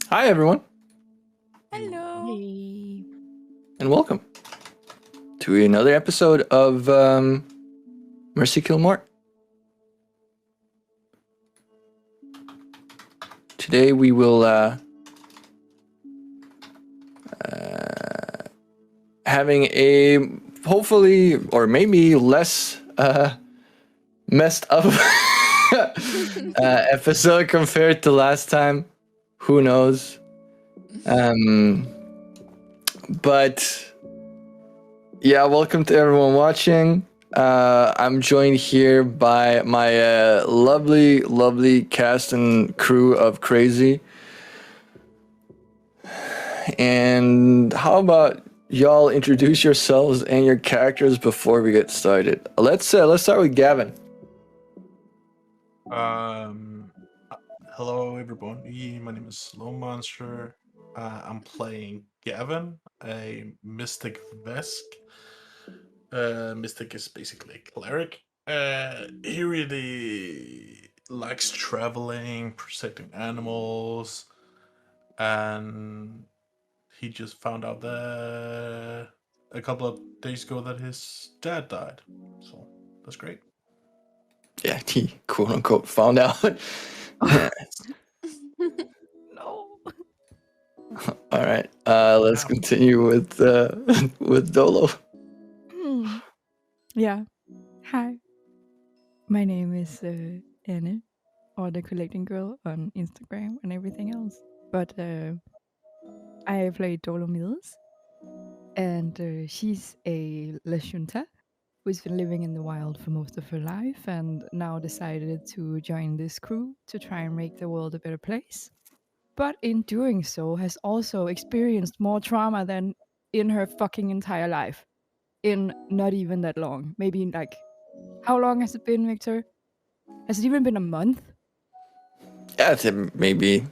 Hi, everyone, Hello. Hey. and welcome to another episode of Merci-Ki11 Chapter. Today we will having a hopefully or maybe less messed up episode compared to last time. Who knows? But yeah, welcome to everyone watching. I'm joined here by my lovely cast and crew of crazy. And how about y'all introduce yourselves and your characters before we get started? Let's start with Gavin. Hello everyone. My name is Slow Monster. I'm playing Gavin, a Mystic Vesk. Mystic is basically a cleric. He really likes traveling, protecting animals, and he just found out that a couple of days ago that his dad died. So that's great. Yeah, he quote unquote found out. No. All right, let's continue with Dolo. Yeah. Hi. My name is Anne, or the Collecting Girl on Instagram and everything else. But I play Dolomides, and she's a Lashunta who's been living in the wild for most of her life and now decided to join this crew to try and make the world a better place. But in doing so, has also experienced more trauma than in her fucking entire life. In not even that long. Maybe like, how long has it been, Victor? Has it even been a month? Yeah, it's maybe,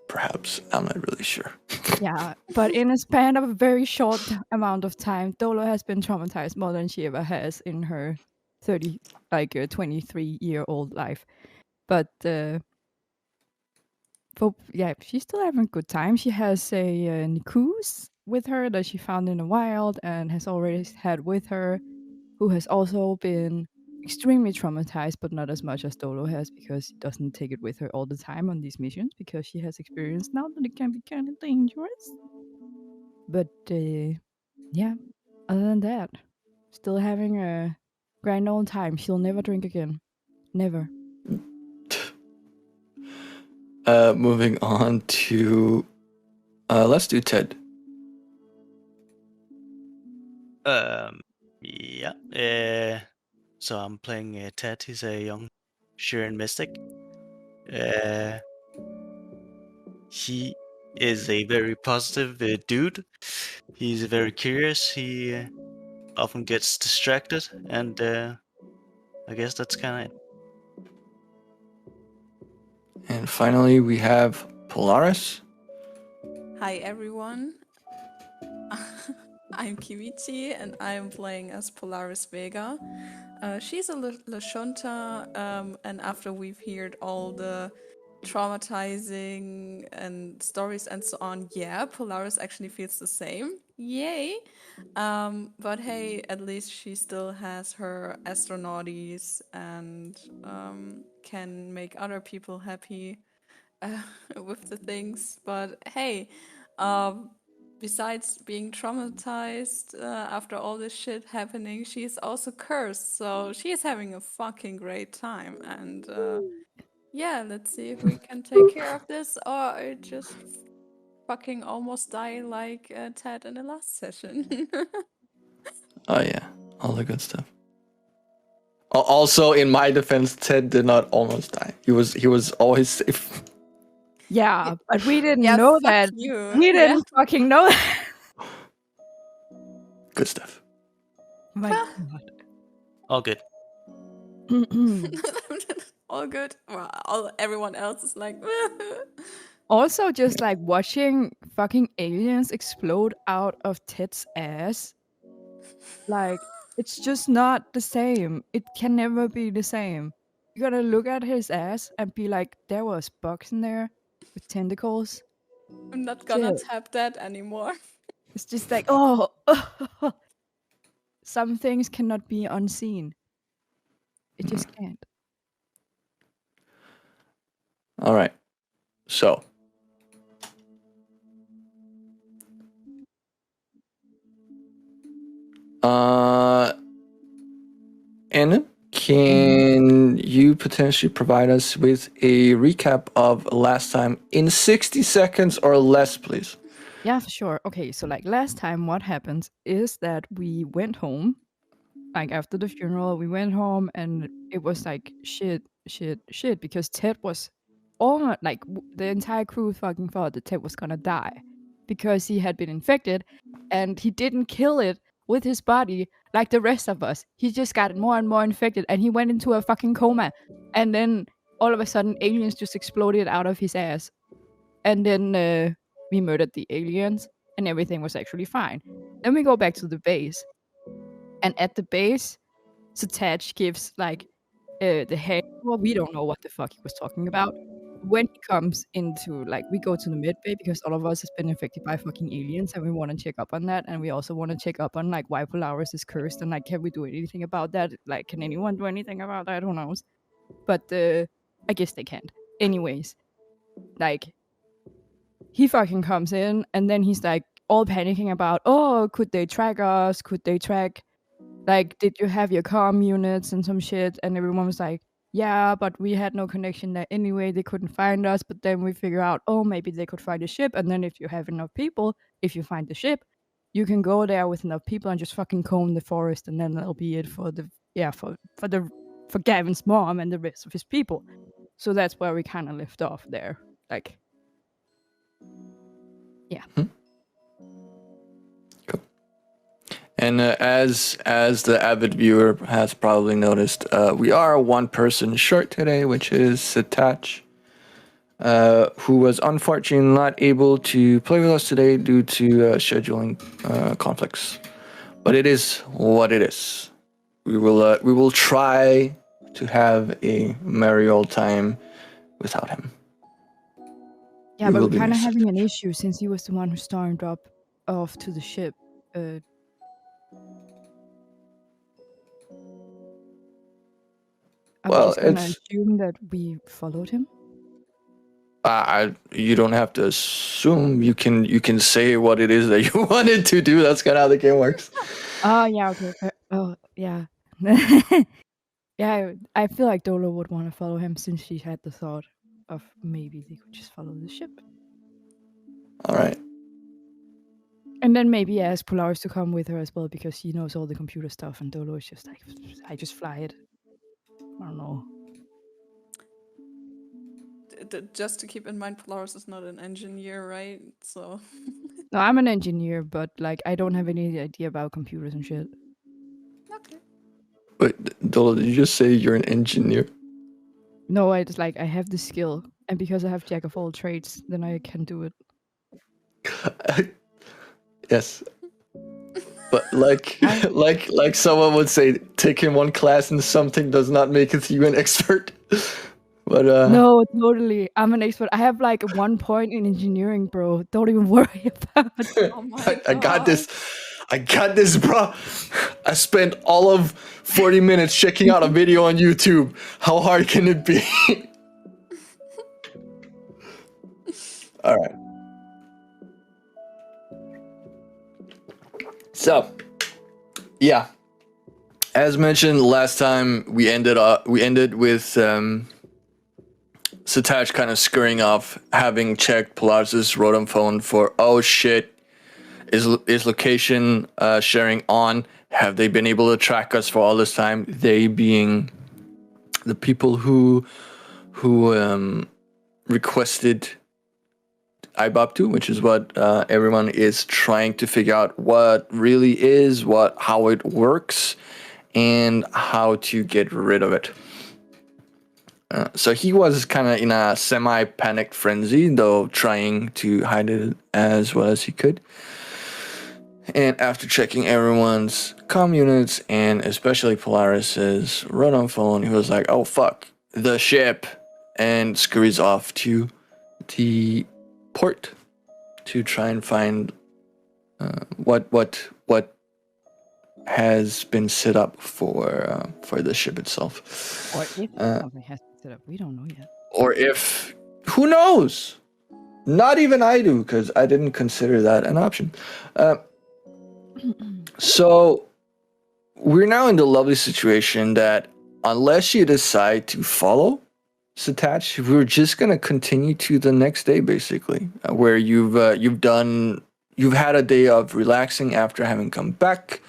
perhaps. I'm not really sure. Yeah, but in a span of a very short amount of time, Dolo has been traumatized more than she ever has in her 23-year-old life. But she's still having a good time. She has a Nikus with her that she found in the wild and has already had with her, who has also been extremely traumatized, but not as much as Dolo has because she doesn't take it with her all the time on these missions because she has experienced now that it can be kind of dangerous. But yeah, other than that, still having a grand old time. She'll never drink again. Never. Moving on to let's do Ted. Yeah. So I'm playing Ted. He's a young Sheeran mystic. He is a very positive dude. He's very curious. He often gets distracted, and I guess that's kind of it. And finally, we have Polaris. Hi everyone. I'm Kimichi and I'm playing as Polaris Vega. She's a Lashunta, and after we've heard all the traumatizing and stories and so on, yeah, Polaris actually feels the same. Yay! But hey, at least she still has her astronauties and can make other people happy with the things. But hey, besides being traumatized after all this shit happening, she's also cursed. So she is having a fucking great time. And yeah, let's see if we can take care of this or just fucking almost die like Ted in the last session. Oh yeah, all the good stuff. Also, in my defense, Ted did not almost die. He was always safe. Yeah, but we didn't Yeah, know fuck that. you. We Yeah. didn't fucking know that. Good stuff. My All good. God. All good. Well, everyone else is like. Also, just like watching fucking aliens explode out of Ted's ass. Like, it's just not the same. It can never be the same. You gotta look at his ass and be like, there was bugs in there with tentacles. I'm not gonna Shit. tap that anymore. It's just like, some things cannot be unseen. It just can't. All right. So, Anna, can you potentially provide us with a recap of last time in 60 seconds or less, please? Yeah, for sure. Okay, so like last time, what happens is that we went home. Like after the funeral, we went home and it was like shit, because Ted was almost like the entire crew fucking thought that Ted was gonna die because he had been infected and he didn't kill it with his body like the rest of us. He just got more and more infected and he went into a fucking coma. And then all of a sudden, aliens just exploded out of his ass. And then we murdered the aliens and everything was actually fine. Then we go back to the base. And at the base, Satach gives like the head. Well, we don't know what the fuck he was talking about. When he comes into like, we go to the mid bay because all of us has been infected by fucking aliens, and we want to check up on that, and we also want to check up on like why Polaris is cursed and like can we do anything about that? Like, can anyone do anything about that? Who knows? But I guess they can't. Anyways, like he fucking comes in, and then he's like all panicking about, oh, could they track us? Could they track? Like, did you have your comm units and some shit? And everyone was like, yeah, but we had no connection there anyway. They couldn't find us. But then we figure out, oh, maybe they could find a ship. And then if you have enough people, if you find the ship, you can go there with enough people and just fucking comb the forest. And then that'll be it for for Gavin's mom and the rest of his people. So that's where we kind of left off there. Like, yeah. Cool. And as the avid viewer has probably noticed, we are one person short today, which is Satach, who was unfortunately not able to play with us today due to scheduling conflicts. But it is what it is. We will try to have a merry old time without him. Yeah, We but will we're be kind of missed. having an issue since he was the one who stormed up off to the ship. Are we Well, just gonna it's assume that we followed him? you don't have to assume. You can say what it is that you wanted to do. That's kind of how the game works. Oh, yeah, okay. Oh, yeah. Yeah, I feel like Dolo would want to follow him since she had the thought of maybe they could just follow the ship. All right. And then maybe ask Polaris to come with her as well because she knows all the computer stuff and Dolo is just like, I just fly it. I don't know. Just to keep in mind, Polaris is not an engineer, right? So No, I'm an engineer, but like I don't have any idea about computers and shit. okay. Wait, Dolo, did you just say you're an engineer? No, it's like I have the skill, and because I have jack of all trades, then I can do it. Yes. But like someone would say, taking one class in something does not make it you an expert. But No, totally. I'm an expert. I have like 1 point in engineering, bro. Don't even worry about it. Oh my I got this. I got this, bro. I spent all of 40 minutes checking out a video on YouTube. How hard can it be? All right. So, yeah. As mentioned last time, we ended with Satach kind of scurrying off, having checked Polaris' Rotom phone for, oh shit, is location sharing on? Have they been able to track us for all this time? They being the people who requested IBOP2, which is what everyone is trying to figure out what really is, how it works, and how to get rid of it. So he was kind of in a semi-panicked frenzy, though trying to hide it as well as he could. And after checking everyone's comm units, and especially Polaris's Rotom phone, he was like, oh fuck, the ship, and scurries off to the port to try and find what has been set up for the ship itself. Or if something has been set up, we don't know yet. Or if, who knows? Not even I do, because I didn't consider that an option. So we're now in the lovely situation that unless you decide to follow Satach, we're just gonna continue to the next day, basically, where you've had a day of relaxing after having come back.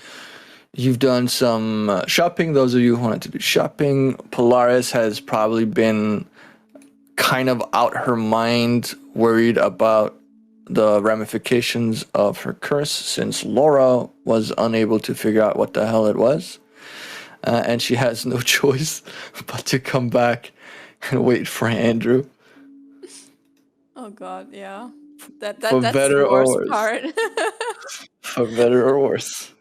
You've done some shopping. Those of you who wanted to do shopping, Polaris has probably been kind of out her mind, worried about the ramifications of her curse, since Laura was unable to figure out what the hell it was, and she has no choice but to come back and wait for Andrew. Oh God, yeah. That's better the or worst worse. part. For better or worse.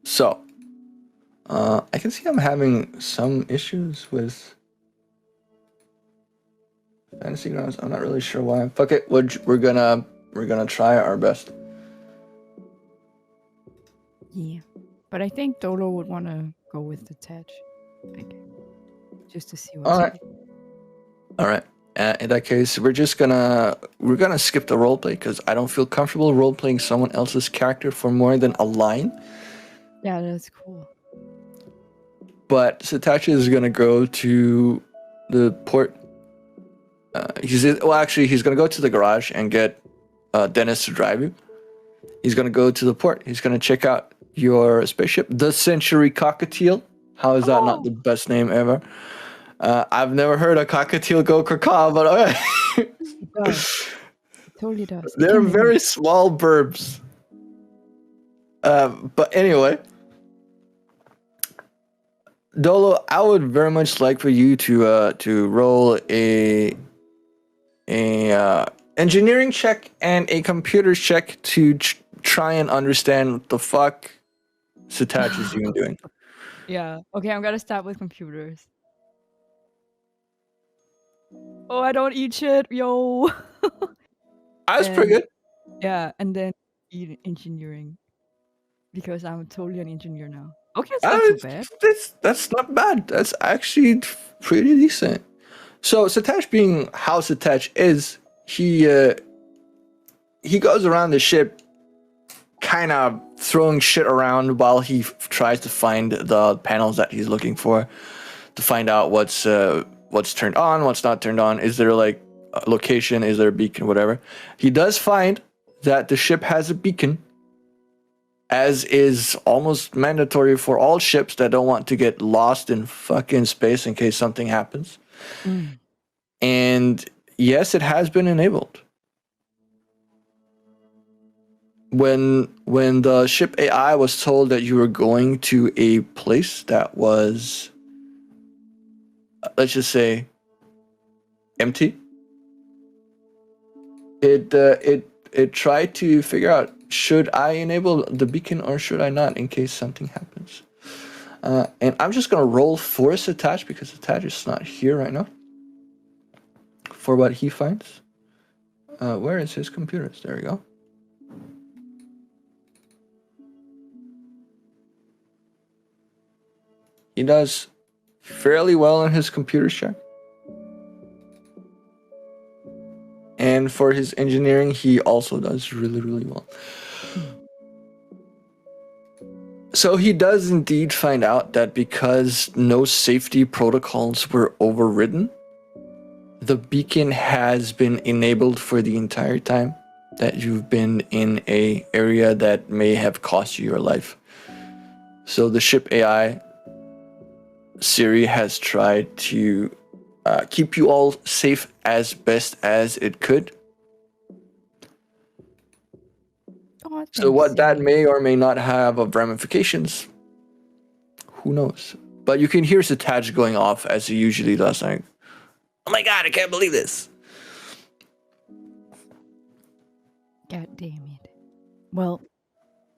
So, I can see I'm having some issues with Fantasy Grounds. I'm not really sure why. Fuck it, we're gonna try our best. Yeah. But I think Dolo would want to go with the Taj. Like, just to see what's Alright. up. Alright. In that case, we're gonna skip the roleplay because I don't feel comfortable role-playing someone else's character for more than a line. Yeah, that's cool. But Satachi is gonna go to the port. He's gonna go to the garage and get Dennis to drive you. He's gonna go to the port. He's gonna check out your spaceship, the Century Cockatiel. How is that not the best name ever? I've never heard a cockatiel go caca, but okay. It does. It totally does. It They're can mimic. very small burbs. But anyway, Dolo, I would very much like for you to roll a engineering check and a computer check to try and understand what the fuck Satach is even doing. Yeah. Okay, I'm gonna start with computers. Oh, I don't eat shit, yo. That's pretty good. Yeah, and then eat engineering. Because I'm totally an engineer now. Okay, it's not too bad. That's not bad. That's actually pretty decent. So Satach, being how Satach is, he goes around the ship kind of throwing shit around while he tries to find the panels that he's looking for, to find out what's turned on, what's not turned on. Is there like a location? Is there a beacon? Whatever. He does find that the ship has a beacon, as is almost mandatory for all ships that don't want to get lost in fucking space in case something happens. Mm. And yes, it has been enabled. When the ship AI was told that you were going to a place that was, let's just say, empty, it tried to figure out, should I enable the beacon or should I not, in case something happens. And I'm just gonna roll for Satach because Satach is not here right now for what he finds. Where is his computers? There we go. He does fairly well in his computer check. And for his engineering, he also does really, really well. So he does indeed find out that because no safety protocols were overridden, the beacon has been enabled for the entire time that you've been in a area that may have cost you your life. So the ship AI, Siri, has tried to keep you all safe as best as it could. Oh, So what that Siri. may or may not have of ramifications, who knows? But you can hear Satach going off as he usually does, like, oh my god, I can't believe this. God damn it. Well,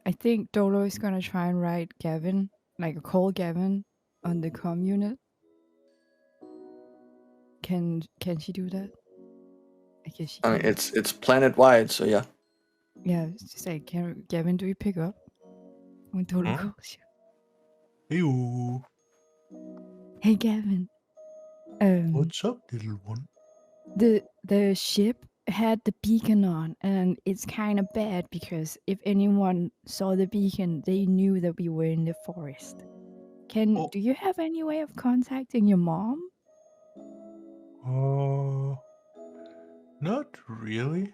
I think Dolo is gonna try and write Gavin, like call Gavin on the comm unit. Can she do that? I guess she I can. mean, it's planet wide, so yeah. Yeah, it's just like, Gavin, do you pick up when Dolo Huh? calls you? Ew. Hey, Gavin. What's up, little one? The ship had the beacon on, and it's kind of bad because if anyone saw the beacon, they knew that we were in the forest. Oh. Do you have any way of contacting your mom? Not really.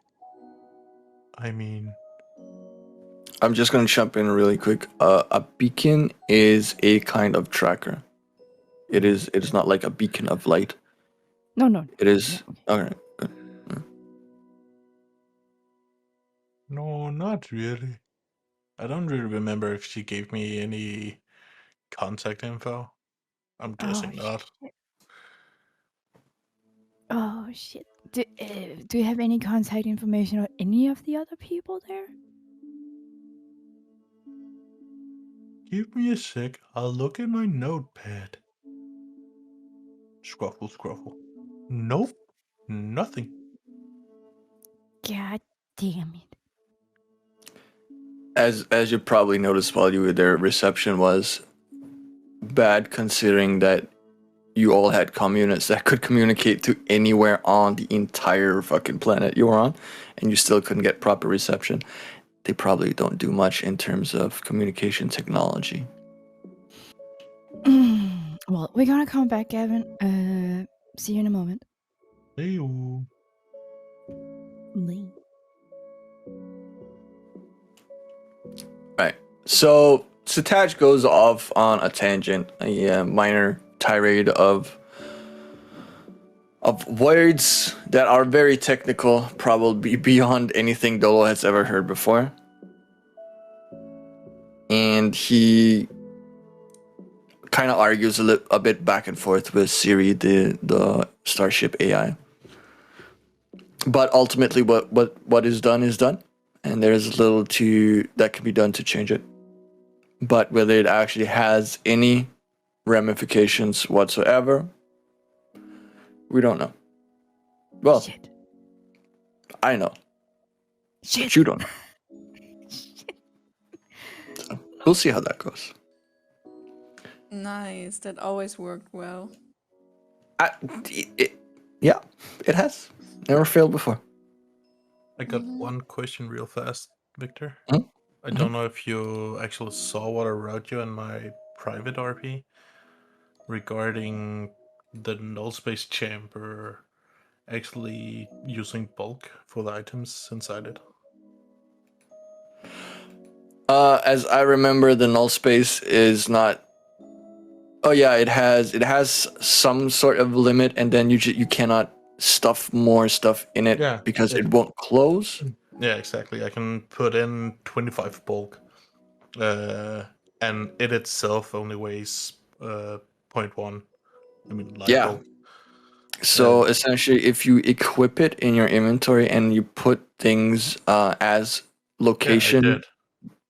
I mean, I'm just gonna jump in really quick. A beacon is a kind of tracker. It is not like a beacon of light. No. It is Yeah, okay. Good. no, not really. I don't really remember if she gave me any contact info. I'm guessing not. Oh shit. Do you have any contact information on any of the other people there? Give me a sec. I'll look in my notepad. Scruffle, scruffle. Nope. Nothing. God damn it. As you probably noticed while you were there, reception was bad considering that you all had communists that could communicate to anywhere on the entire fucking planet you were on, and you still couldn't get proper reception. They probably don't do much in terms of communication technology. Well, we're gonna come back, Gavin. See you in a moment. Ew. Lee. Right. So Sataj goes off on a tangent, a minor tirade of words that are very technical, probably beyond anything Dolo has ever heard before. And he kind of argues a bit back and forth with Siri, the Starship AI. But ultimately, what is done, and there's little that can be done to change it. But whether it actually has any ramifications whatsoever, we don't know. Well, Shit. I know, Shit. but you don't know. So we'll see how that goes. Nice. That always worked well. Yeah, it has. Never failed before. I got one question real fast, Victor. Mhm. I don't know if you actually saw what I wrote you in my private RP regarding the null space chamber actually using bulk for the items inside it. As I remember, the null space is not. Oh yeah, it has some sort of limit, and then you cannot stuff more stuff in it because it won't close. Yeah, exactly. I can put in 25 bulk, and it itself only weighs 0.1. I mean, light Yeah. bulk. So essentially, if you equip it in your inventory and you put things as location, Yeah, I did.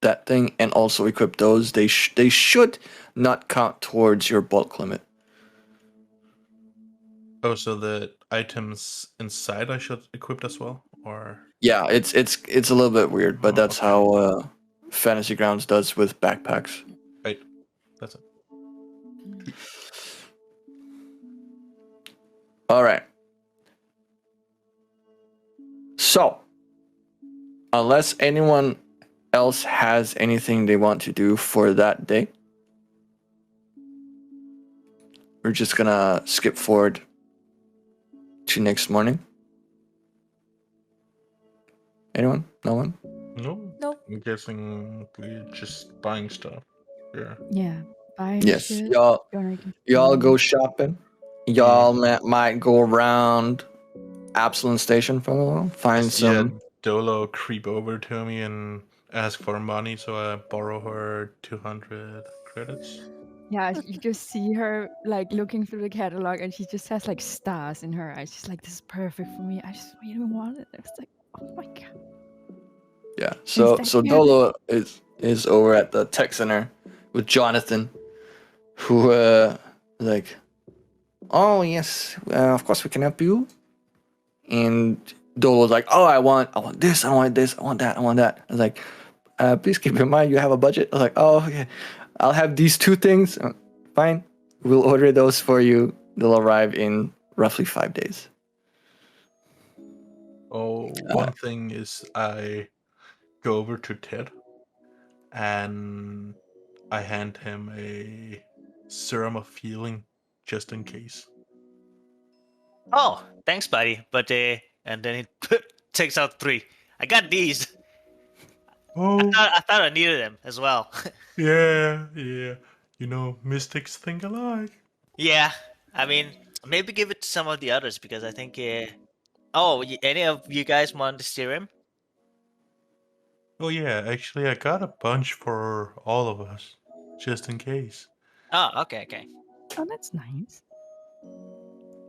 that thing, and also equip those, they should not count towards your bulk limit. Oh, so the items inside I should equip as well, or? Yeah, it's a little bit weird, but that's Okay. how Fantasy Grounds does with backpacks. Right. That's it. All right. So, unless anyone else has anything they want to do for that day, we're just gonna skip forward to next morning. Anyone? No one? No. Nope. I'm guessing we're just buying stuff. Yeah. Yeah. Buying Yes. shit. Y'all go shopping. Y'all might go around Absalon Station for a while. Find some. Dolo creep over to me and ask for money, so I borrow her 200 credits. Yeah, you just see her like looking through the catalog, and she just has like stars in her eyes. She's like, "This is perfect for me. I just really want it." I was like, "Oh my god!" Yeah. So Dolo is over at the tech center with Jonathan, who like, oh yes, of course we can help you. And Dole was like, "Oh, I want this, I want this, I want that, I want that." I was like, "Please keep in mind you have a budget." I was like, "Oh, okay, I'll have these 2 things." Fine, we'll order those for you. They'll arrive in roughly 5 days. Oh, one thing is I go over to Ted and I hand him a serum of healing just in case. Oh, thanks, buddy. But and then he takes out 3. I got these. Oh, I thought I needed them as well. yeah. You know, mystics think alike. Yeah, I mean, maybe give it to some of the others because I think. Oh, any of you guys want the serum? Oh yeah, actually I got a bunch for all of us, just in case. Oh, okay. Oh, that's nice.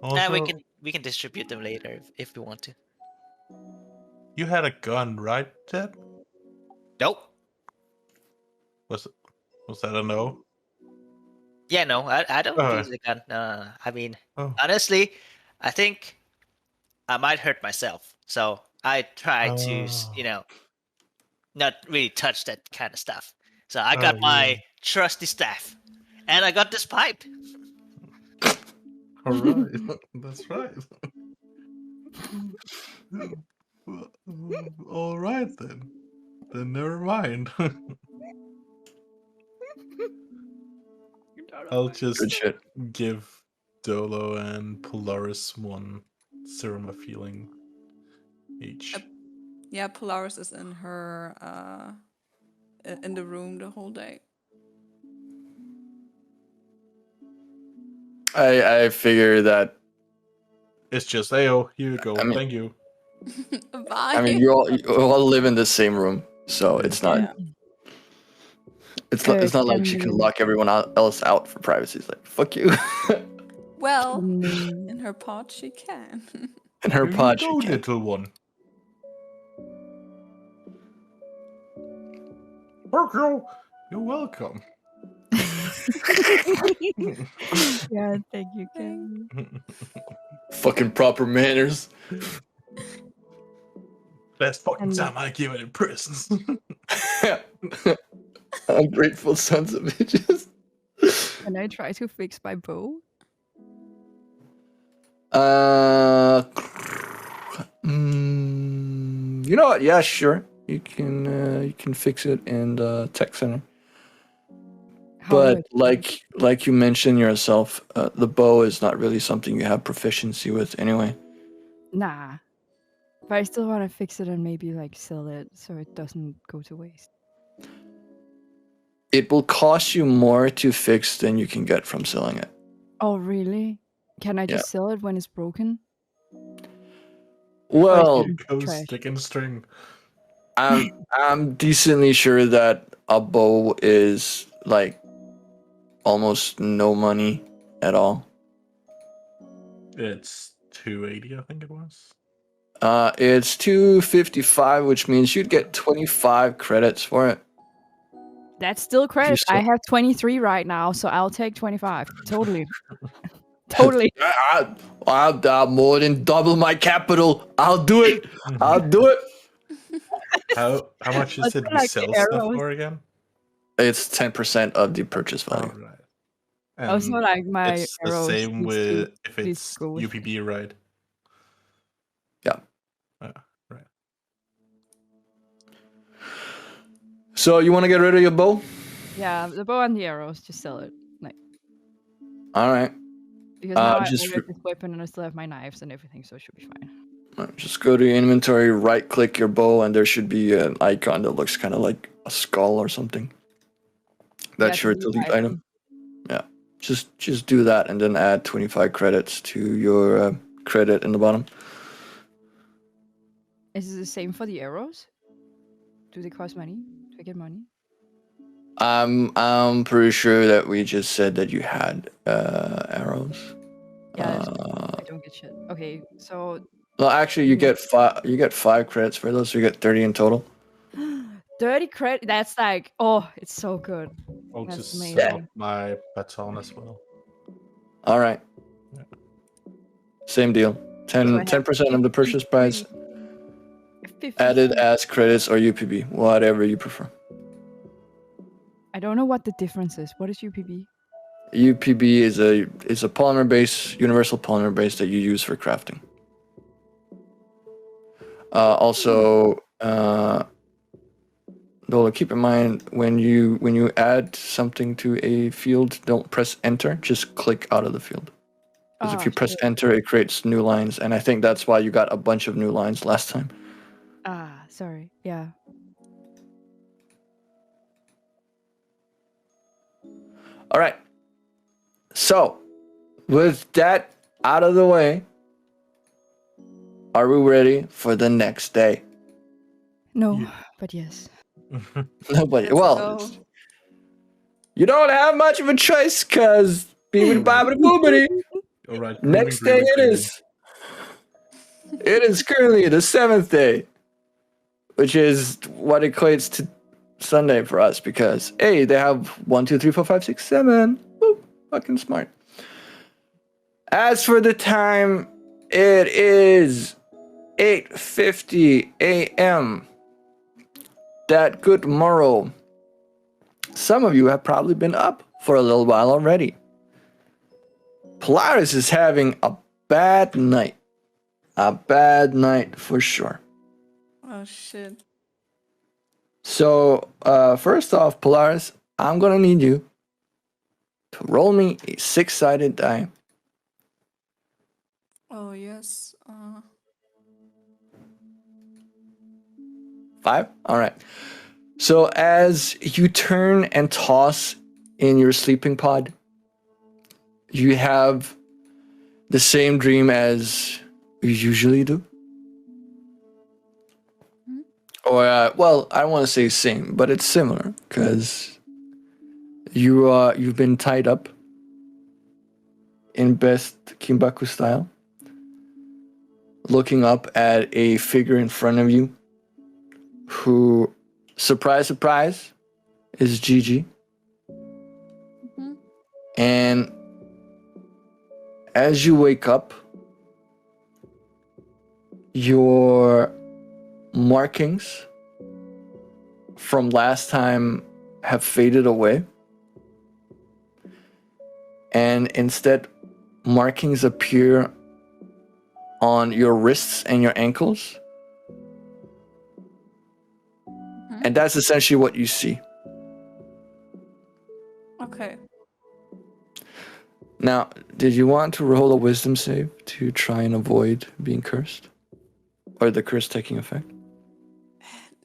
Also, We can distribute them later if we want to. you had a gun, right, Ted? Nope. Was that a no? Yeah, no, I don't Uh, use a gun. No. I mean, oh. honestly, I think I might hurt myself. So I try to, Oh. not really touch that kind of stuff. So I Oh got my yeah. trusty staff, and I got this pipe. All right. That's right. All right then. Then never mind. I'll just Good shit. give Dolo and Polaris 1 serum of healing each. Yeah, Polaris is in her in the room the whole day. I figure that. It's just, hey, oh, here you go. I mean- Thank you. Bye. I mean, you all live in the same room, so Yeah. it's not. Yeah. It's not like can she can we- lock everyone else out for privacy. It's like, fuck you. Well, Mm, in her pod she can. In her Here pod, you she go, can't. little one. Virgil, you're welcome. yeah, thank you, Kevin. Fucking proper manners. Last fucking And- time I give it in presents. Ungrateful sons of bitches. Can I try to fix my bow? You know what? Yeah, sure. You can fix it in the tech center. How But much? like you mentioned yourself, the bow is not really something you have proficiency with anyway. Nah. But I still want to fix it and maybe like sell it so it doesn't go to waste. It will cost you more to fix than you can get from selling it. Oh, really? Can I just Yeah. sell it when it's broken? Well, Here goes Trash. stick and string. I'm decently sure that a bow is like almost no money at all. It's 280, I think it was. It's 255, which means you'd get 25 credits for it. That's still credit. sell- I have 23 right now, so I'll take 25. Totally. Totally. I'll more than double my capital. I'll do it. I'll do it. How much is Let's it go we like sell the stuff arrows. for again? It's 10% of the purchase Oh, value. right. Also, And like my it's the arrows. same needs with to if please it's go with UPB, right? Yeah. Right. So you want to get rid of your bow? Yeah, the bow and the arrows, just sell it. Like, All right. because now I just ordered this weapon and I still have my knives and everything, so it should be fine. Just go to your inventory, right click your bow, and there should be an icon that looks kind of like a skull or something. That's your delete item. Yeah. Just do that and then add 25 credits to your credit in the bottom. Is it the same for the arrows? Do they cost money? Do I get money? I'm pretty sure that we just said that you had arrows. Yeah, that's I don't get shit. Okay, so Well, actually, you get five credits for those, so you get 30 in total. 30 credit. That's like, oh, it's so good. I'll That's just amazing. sell my baton as well. All right. Yeah. Same deal. So I have 10% of the purchase price. 53. added as credits or UPB, whatever you prefer. I don't know what the difference is. What is UPB? UPB is a polymer base, universal polymer base that you use for crafting. Also, Dola, keep in mind when you add something to a field, don't press enter. Just click out of the field. Because if you press enter, it creates new lines, and I think that's why you got a bunch of new lines last time. Sorry. Yeah. All right. So, with that out of the way, are we ready for the next day? No, but yes. Nobody. Let's Well, go. you don't have much of a choice, cause beebity bobbity boobity. All right. Next day it is. It is currently the 7th day, which is what equates to Sunday for us, because hey, they have 1, 2, 3, 4, 5, 6, 7. Woo, fucking smart. As for the time, it is 8:50 a.m. That good morrow. Some of you have probably been up for a little while already. Polaris is having a bad night. A bad night for sure. Oh shit. So, first off, Polaris, I'm gonna need you to roll me a 6-sided die. Oh yes. 5? Alright. So as you turn and toss in your sleeping pod, you have the same dream as you usually do. Or, well, I don't want to say same, but it's similar, because you've been tied up in best Kimbaku style, looking up at a figure in front of you who, surprise, surprise, is Gigi. And as you wake up, your markings from last time have faded away. And instead, markings appear on your wrists and your ankles. And that's essentially what you see. Okay. Now, did you want to roll a wisdom save to try and avoid being cursed? Or the curse taking effect?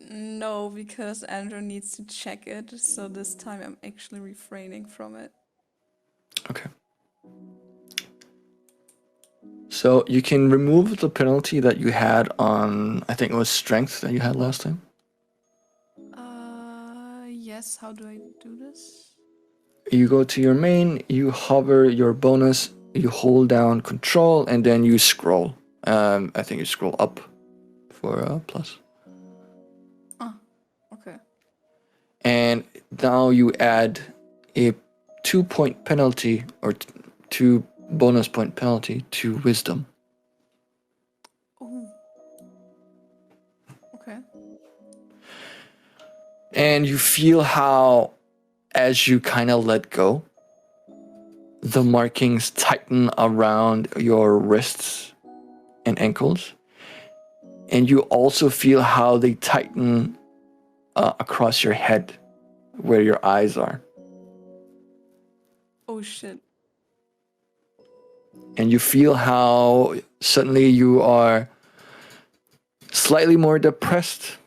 No, because Andrew needs to check it, so this time I'm actually refraining from it. Okay. So you can remove the penalty that you had on, I think it was strength that you had last time. Yes, how do I do this? You go to your main, you hover your bonus, you hold down control, and then you scroll. I think you scroll up for plus. Okay. And now you add a 2-point penalty, or 2 bonus point penalty to wisdom. Oh. Okay. And you feel how, as you kind of let go, the markings tighten around your wrists and ankles. And you also feel how they tighten across your head, where your eyes are. Oh shit. And you feel how suddenly you are slightly more depressed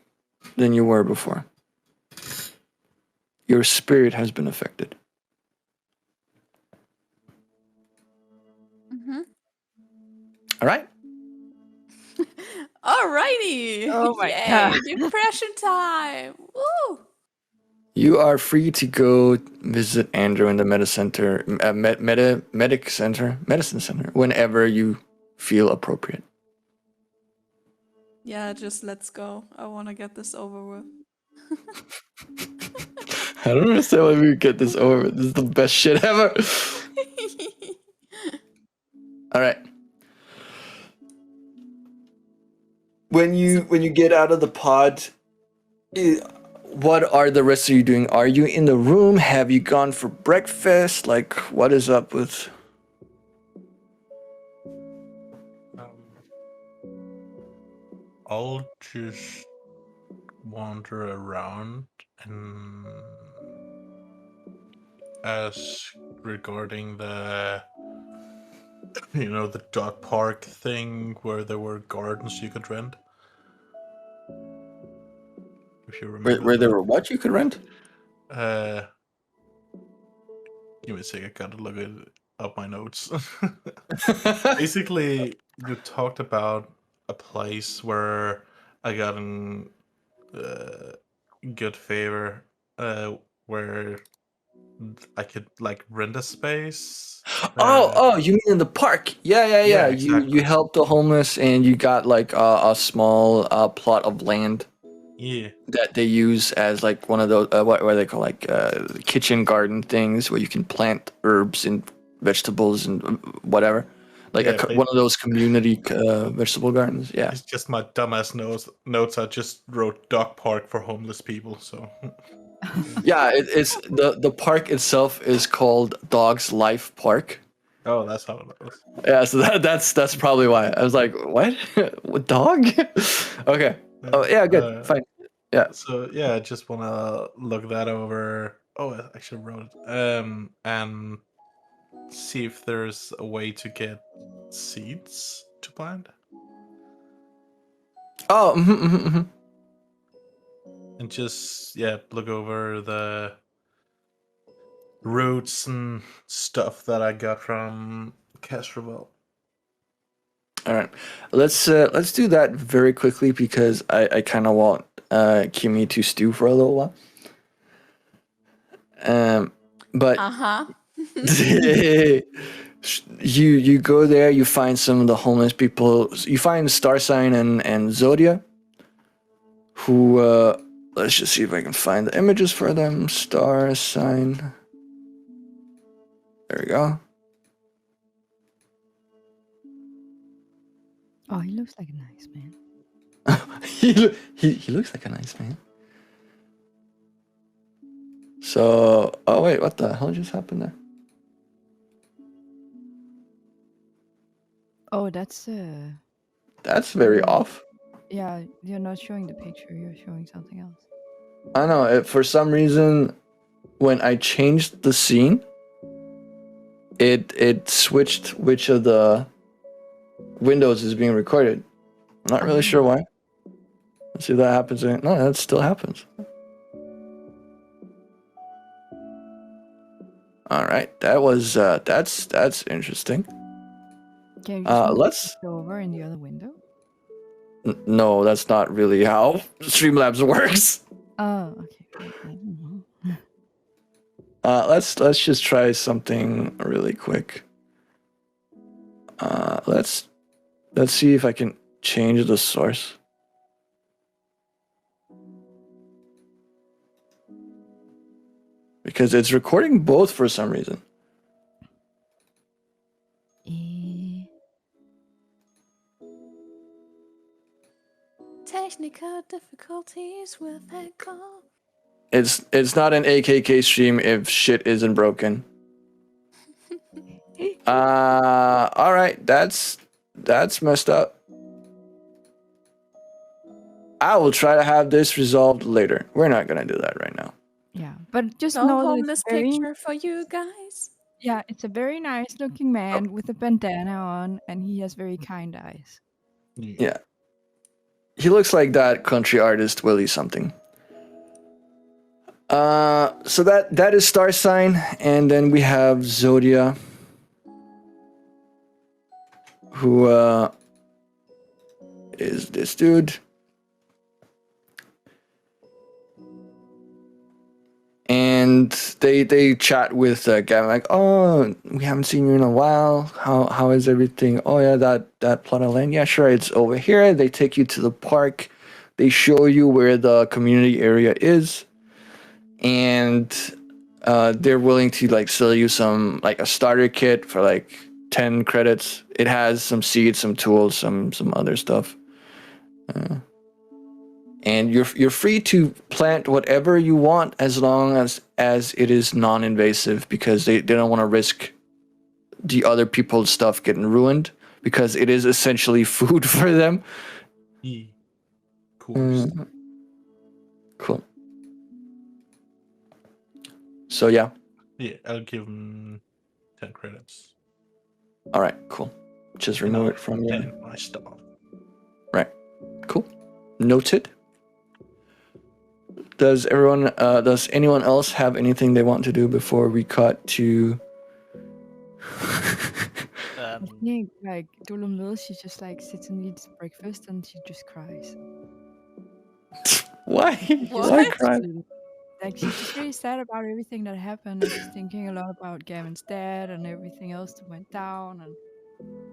than you were before. Your spirit has been affected. All right. Alrighty. Oh my Yay, God. depression time. Woo. You are free to go visit Andrew in the medicine center, medicine center, whenever you feel appropriate. Yeah, just let's go. I want to get this over with. I don't understand why we get this over. This is the best shit ever. All right. when you get out of the pod, what are the rest of you doing? Are you in the room? Have you gone for breakfast? Like, what is up with? I'll just wander around and ask regarding the the dog park thing where there were gardens you could rent. If you remember Where there that. were what you could rent? Give me a sec, I gotta look up my notes. Basically, you talked about a place where I got in good favor, where I could like rent a space. Oh, you mean in the park? Yeah. Yeah, You exactly. helped the homeless and you got like a small plot of land Yeah, that they use as like one of those what are they call like kitchen garden things where you can plant herbs and vegetables and whatever, like yeah. one of those community vegetable gardens. Yeah. It's just my dumbass notes. I just wrote dog park for homeless people. So Yeah, it's the park itself is called Dog's Life Park. oh, that's how it was. Yeah, so that's probably why. I was like, what? What dog? Okay. Oh yeah, good. Fine. Yeah. So yeah, I just wanna look that over. Oh, I actually wrote it. And see if there's a way to get seeds to plant. Oh, mhm. And just look over the roots and stuff that I got from Castroville. All right. Let's do that very quickly because I kind of want Kimi to stew for a little while. But you go there, you find some of the homeless people. You find Starsign and Zodia, who let's just see if I can find the images for them. Starsign. There we go. Oh, he looks like a nice man. he looks like a nice man. So, oh wait, what the hell just happened there? Oh, that's very off. yeah, you're not showing the picture, you're showing something else. I know, for some reason, when I changed the scene, it switched which of the windows is being recorded. I'm not really sure why. Let's see if that happens. No, that still happens. All right, that was that's interesting. Can you just let's go over in the other window? No, that's not really how Streamlabs works. Oh, okay. Let's just try something really quick. Let's see if I can change the source. Because it's recording both for some reason. Technical difficulties with Hecko. It's not an AKK stream if shit isn't broken. All right, that's messed up. I will try to have this resolved later. We're not gonna do that right now. Yeah, but just No know that homeless it's very, picture for you guys. yeah, it's a very nice looking man with a bandana on, and he has very kind eyes. Yeah. He looks like that country artist Willie something. So that is Starsign, and then we have Zodia, who is this dude. And they chat with Gavin like, oh, we haven't seen you in a while. How is everything? Oh yeah, that plot of land. Yeah, sure, it's over here. They take you to the park. They show you where the community area is, and they're willing to like sell you some like a starter kit for like 10 credits. It has some seeds, some tools, some other stuff. And you're free to plant whatever you want as long as it is non-invasive, because they don't want to risk the other people's stuff getting ruined, because it is essentially food for them. Cool. Cool. So yeah. Yeah, I'll give him 10 credits. All right. Cool. Just remove it from you. And my stuff. Right. Cool. Noted. Does anyone else have anything they want to do before we cut to? I think like Dolomil, she just like sits and eats breakfast and she just cries. Why? What? Why cry? Like she's just really sad about everything that happened, and she's thinking a lot about Gavin's dad and everything else that went down, and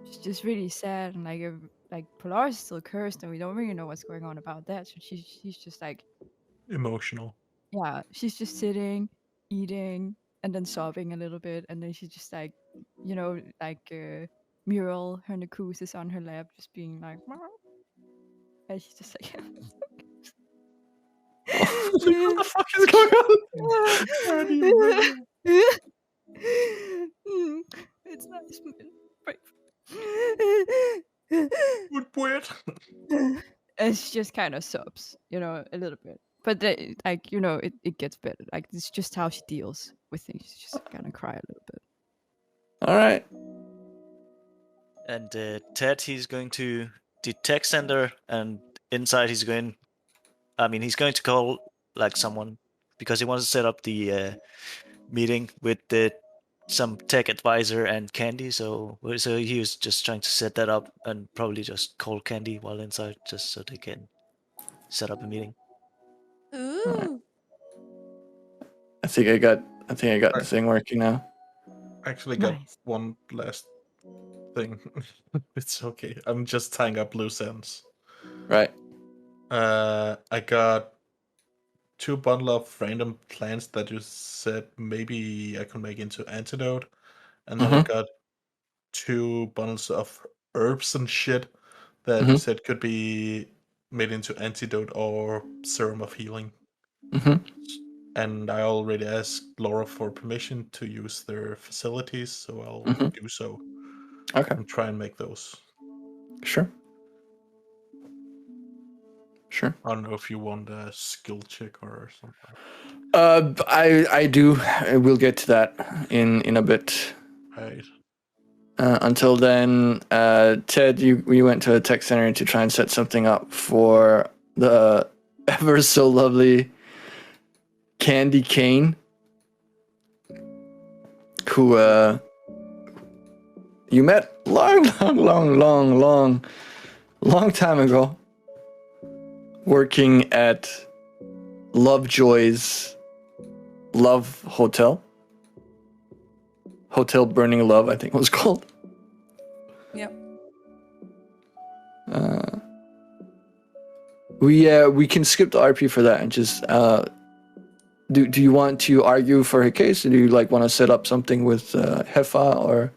she's just really sad. And like Polaris is still cursed, and we don't really know what's going on about that. So she's just like Emotional. yeah, she's just sitting, eating, and then sobbing a little bit, and then she's just like, Muriel, her Nakus is on her lap, just being like, "Meow." And she's just like, What the fuck is going on? It's nice, man. Good poet. And she just kind of sobs, a little bit. But it gets better. Like it's just how she deals with things. She just kind of cry a little bit. All right. And Ted, he's going to the tech center, and inside he's going to call like someone, because he wants to set up the meeting with some tech advisor and Candy. So he was just trying to set that up, and probably just call Candy while inside, just so they can set up a meeting. Ooh. I think I got the thing working now. I actually got Nice. one last thing. It's okay. I'm just tying up loose ends. Right. I got 2 bundle of random plants that you said maybe I could make into antidote, and then I got 2 bundles of herbs and shit that you said could be made into antidote or serum of healing. And I already asked Laura for permission to use their facilities, so I'll do so. Okay. And try and make those. Sure. I don't know if you want a skill check or something. I do. We'll get to that in a bit. Right. Until then, Ted, we went to a tech center to try and set something up for the ever so lovely Candy Cane, who you met long time ago, working at Lovejoy's Love Hotel. Hotel Burning Love, I think it was called. Yep. We can skip the RP for that and just do you want to argue for her case, or do you want to set up something with Hefa, or?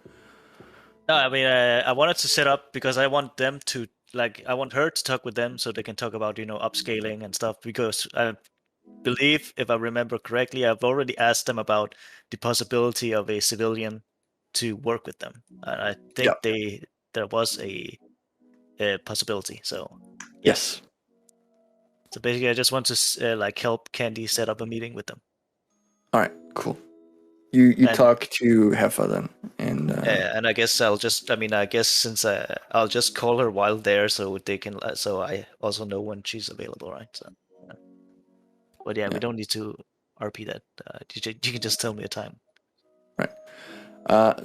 No, I mean I wanted to set up because I want them to I want her to talk with them so they can talk about upscaling and stuff, because I believe, if I remember correctly, I've already asked them about the possibility of a civilian to work with them, and I think there was a possibility. So Yes. So basically, I just want to help Candy set up a meeting with them. All right, cool. You talk to Hefa then, and and I guess I'll just since I'll just call her while there, so they can so I also know when she's available, right? So, but yeah, we don't need to RP that. You can just tell me a time. Right.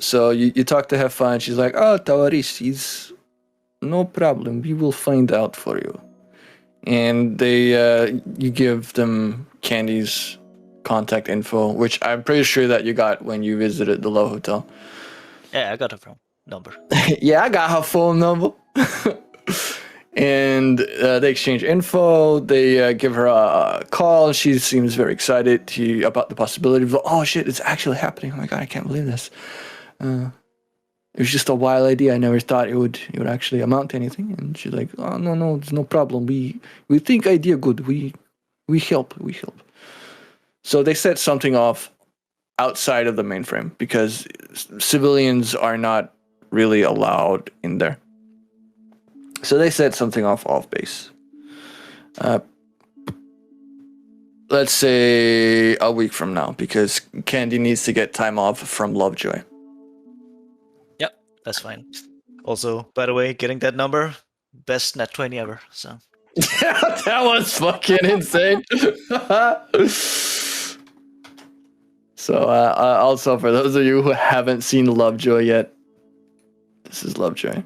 So you talk to Hefa, and she's like, "Oh, Tawaris, he's no problem. We will find out for you." And you give them Candy's contact info, which I'm pretty sure that you got when you visited the Low Hotel. Yeah, I got her phone number. Yeah, I got her phone number. And they exchange info. They give her a call. She seems very excited about the possibility of, oh shit, it's actually happening. Oh my god, I can't believe this. It was just a wild idea. I never thought it would actually amount to anything. And she's like, oh, no, it's no problem. We think idea good. We help. So they set something off outside of the mainframe because civilians are not really allowed in there. So they set something off base. Let's say a week from now, because Candy needs to get time off from Lovejoy. Yep, that's fine. Also, by the way, getting that number, best net 20 ever. So That was fucking insane. So also, for those of you who haven't seen Lovejoy yet, this is Lovejoy.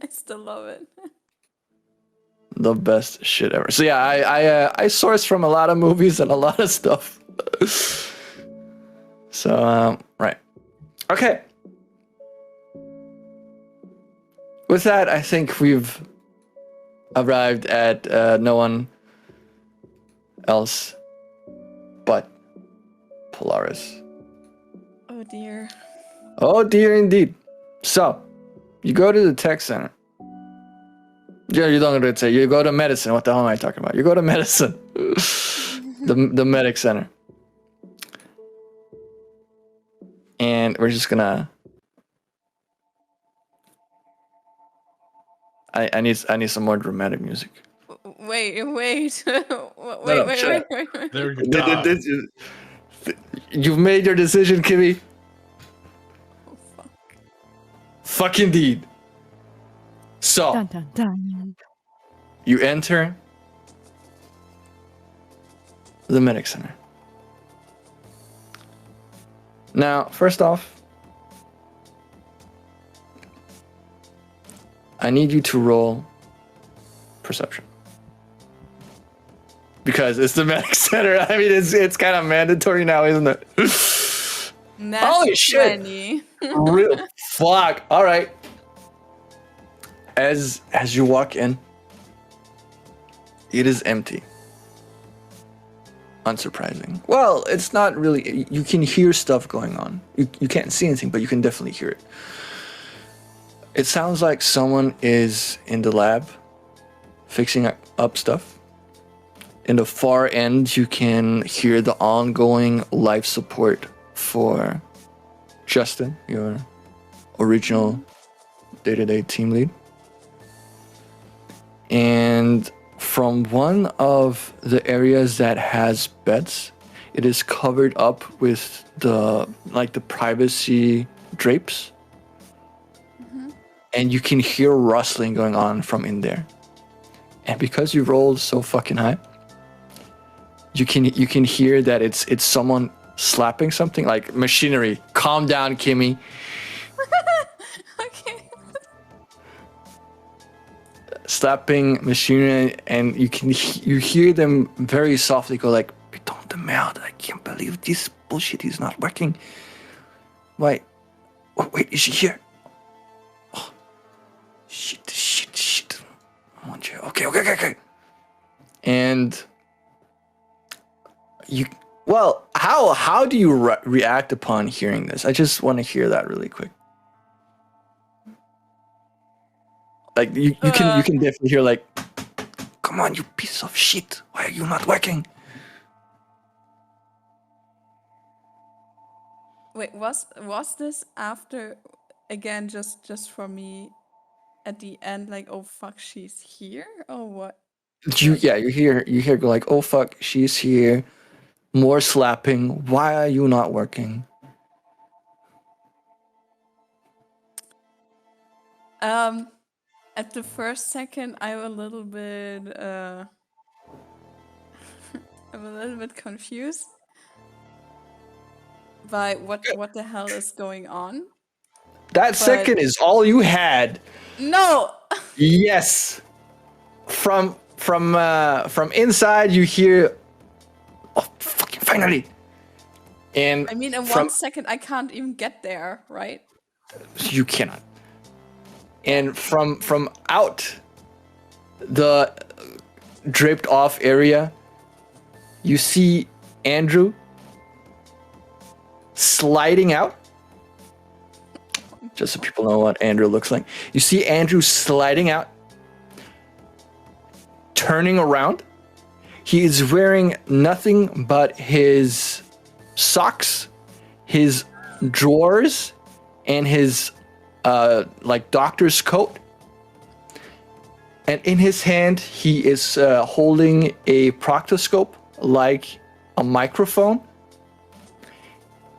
I still love it. The best shit ever. So yeah, I source from a lot of movies and a lot of stuff. So right, okay. With that, I think we've arrived at no one else but Polaris. Oh dear. Oh dear, indeed. So you go to the tech center. Yeah, you don't go to tech. You go to medicine. What the hell am I talking about? You go to medicine. the medic center. And we're just gonna. I need some more dramatic music. Wait. No, wait. There you go. You've made your decision, Kimmy. Oh, fuck. Fuck indeed. So Dun, dun, dun. you enter the medic center. Now, first off, I need you to roll perception. Because it's the medic center. I mean, it's kind of mandatory now, isn't it? Holy shit! 20. Real fuck. All right. As you walk in, it is empty. Unsurprising. Well, it's not really. You can hear stuff going on. You can't see anything, but you can definitely hear it. It sounds like someone is in the lab fixing up stuff. In the far end, you can hear the ongoing life support for Justin, your original day-to-day team lead. And from one of the areas that has beds, it is covered up with the privacy drapes. And you can hear rustling going on from in there. And because you rolled so fucking high, you can hear that it's someone slapping something, like machinery. Calm down, Kimmy. Okay. Slapping machinery, and you hear them very softly go like, "Putain de merde, I can't believe this bullshit is not working. Wait, is she here? Oh, shit. I want you. Okay. And how do you react upon hearing this? I just want to hear that really quick. Like you can definitely hear like, "Come on, you piece of shit! Why are you not working?" Wait, was this after, again, just for me, at the end, like, oh fuck, she's here, or what? You hear go like, "Oh fuck, she's here." More slapping. Why are you not working? At the first second, I'm a little bit confused by what the hell is going on. That second is all you had. No. Yes. From inside you hear, "Oh fucking finally." And I mean, in 1 second, I can't even get there, right? You cannot. And from out the draped off area, you see Andrew sliding out just so people know what Andrew looks like. You see Andrew sliding out, turning around. He is wearing nothing but his socks, his drawers, and his doctor's coat. And in his hand, he is holding a proctoscope like a microphone.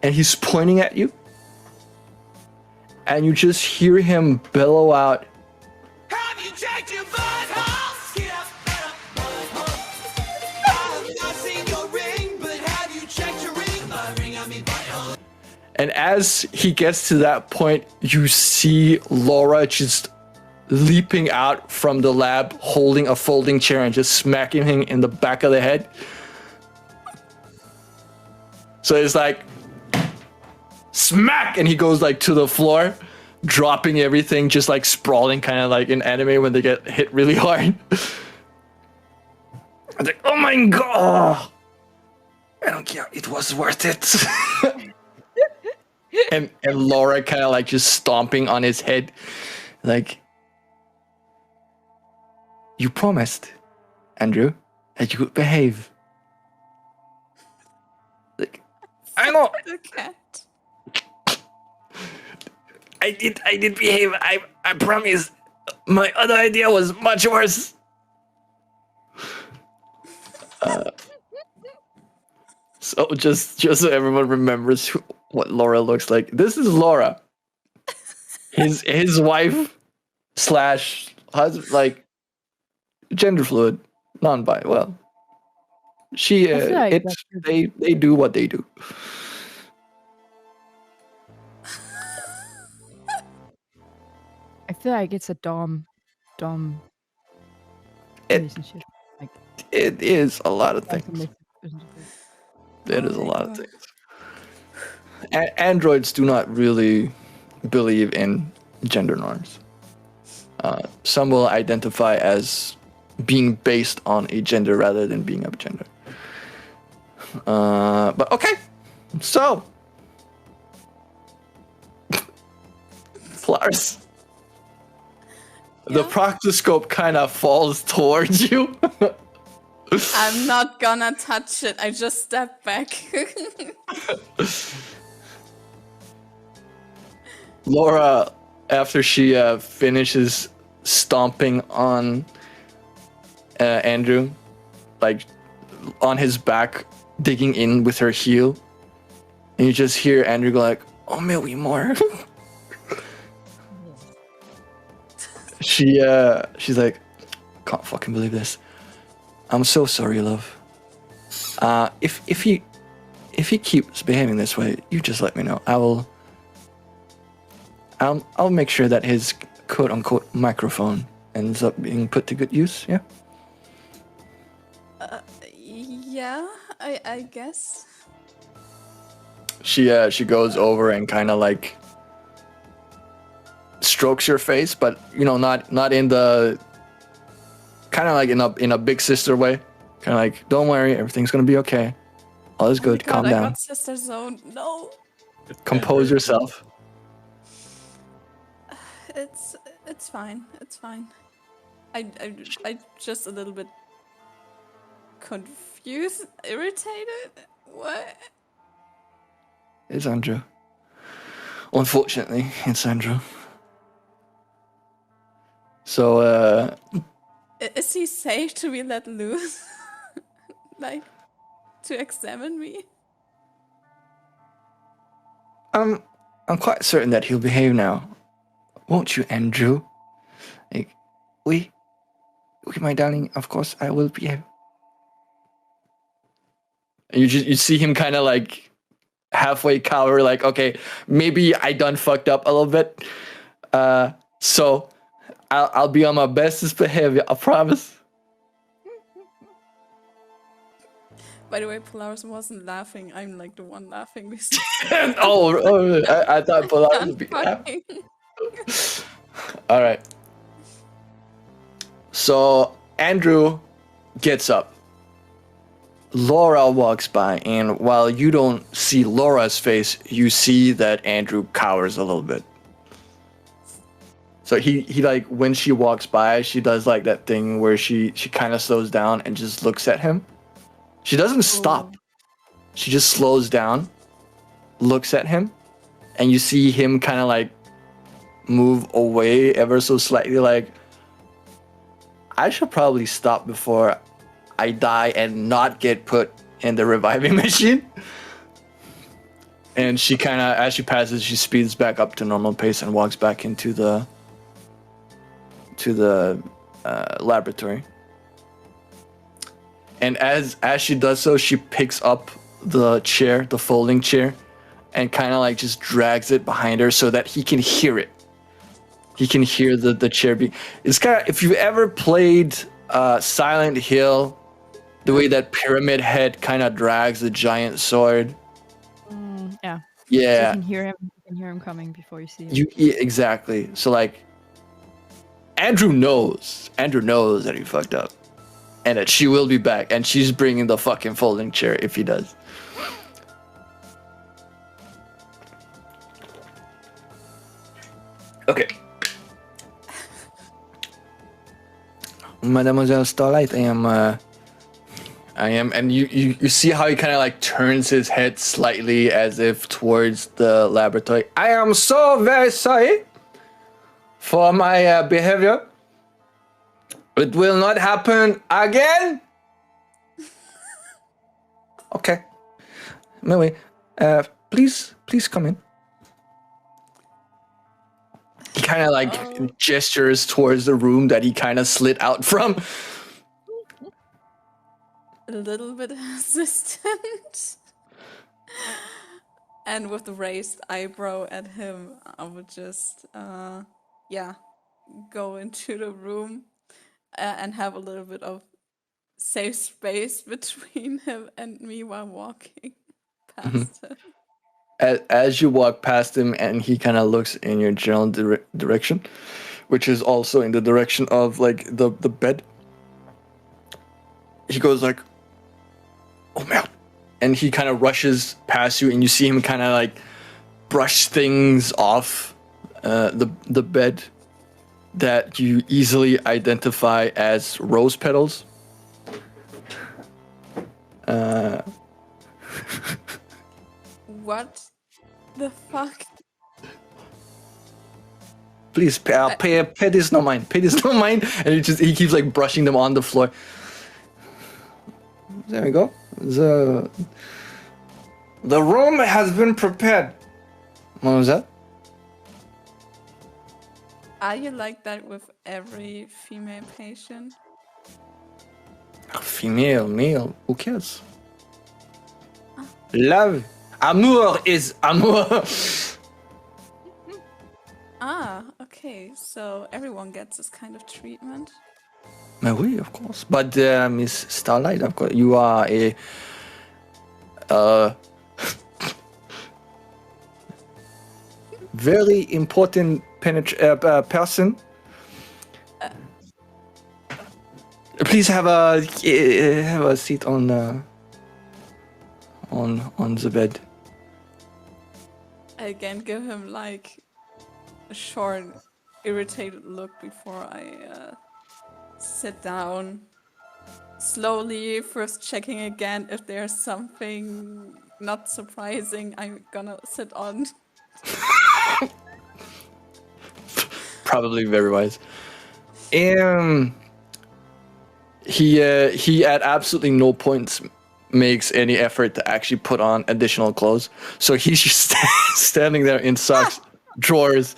And he's pointing at you. And you just hear him bellow out, Have you checked your butthole? Get up, get up, butthole. I've not seen your ring, but have you checked your ring? Ring, I mean butthole. and as he gets to that point, you see Laura just leaping out from the lab, holding a folding chair and just smacking him in the back of the head. So it's like, smack, and he goes like to the floor, dropping everything, just like sprawling, kind of like in anime when they get hit really hard. I'm like, oh my god, I don't care, it was worth it. and Laura kind of like just stomping on his head, like, you promised, Andrew, that you would behave. Like, I know. The cat. I did behave. I promise. My other idea was much worse. So just so everyone remembers what Laura looks like. This is Laura. His wife / husband, like gender fluid, non-bi. Well, she I feel like it's they do what they do. I feel like it's a dom It- relationship. Like It is a lot of things. submissive relationship. It is a my lot of God. things. Androids do not really believe in gender norms. Some will identify as being based on a gender rather than being of gender. But okay, so Polaris. The Yeah? proctoscope kind of falls towards you. I'm not gonna touch it. I just step back. Laura, after she finishes stomping on Andrew, like on his back, digging in with her heel, and you just hear Andrew go like, "Oh, maybe more." She's like, "Can't fucking believe this. I'm so sorry, love. If he keeps behaving this way, you just let me know. I'll make sure that his quote unquote microphone ends up being put to good use." Yeah. Yeah, I guess. She goes over and kind of like strokes your face, but not in the kind of like in a big sister way. Kind of like, don't worry, everything's gonna be okay. All is good. Oh my Calm God, I down. got Sister Zone. No, Compose yourself. it's fine. It's fine. I just a little bit confused, irritated. What? It's Andrew. Unfortunately, it's Andrew. So, Is he safe to be let loose? Like, to examine me? I'm quite certain that he'll behave now. Won't you, Andrew? Like, we, my darling, of course I will behave. And you see him kind of like halfway cower, like, okay, maybe I done fucked up a little bit. So I'll be on my bestest behavior, I promise. By the way, Polaris wasn't laughing. I'm like the one laughing. I thought Polaris would be Fucking- All right. So Andrew gets up. Laura walks by, and while you don't see Laura's face, you see that Andrew cowers a little bit. So he like when she walks by, she does like that thing where she kind of slows down and just looks at him. She doesn't stop. She just slows down, looks at him, and you see him kind of like move away ever so slightly, like, I should probably stop before I die and not get put in the reviving machine. And she kind of, as she passes, she speeds back up to normal pace and walks back into the laboratory. And as she does so, she picks up the chair, the folding chair, and kind of like just drags it behind her so that he can hear it. He can hear the chair be. It's kind of, if you've ever played Silent Hill, the way that Pyramid Head kind of drags the giant sword. Yeah. Yeah. So you can hear him coming before you see him. Yeah, exactly. So like, Andrew knows that he fucked up, and that she will be back, and she's bringing the fucking folding chair if he does. Okay. Mademoiselle Starlight, I am, and you see how he kind of like turns his head slightly as if towards the laboratory. I am so very sorry for my behavior. It will not happen again. Okay. Anyway, please come in. He kind of like gestures towards the room that he kind of slid out from. A little bit hesitant. And with the raised eyebrow at him, I would just, go into the room and have a little bit of safe space between him and me while walking past him. As you walk past him, and he kind of looks in your general direction, which is also in the direction of like the bed. He goes like, "Oh man!" And he kind of rushes past you, and you see him kind of like brush things off the bed that you easily identify as rose petals. What the fuck? Please pay this no mind. Pay this no mind. And he keeps like brushing them on the floor. There we go. The room has been prepared. What was that? Are you like that with every female patient? Female, male, who cares? Love. Amour is amour. Okay, so everyone gets this kind of treatment. Oui, of course. But Miss Starlight, of course, you are a very important person. Please have a seat on the bed. I again give him like a short, irritated look before I sit down. Slowly, first checking again if there's something not surprising I'm gonna sit on. Probably very wise. He at absolutely no point makes any effort to actually put on additional clothes. So he's just standing there in socks, drawers,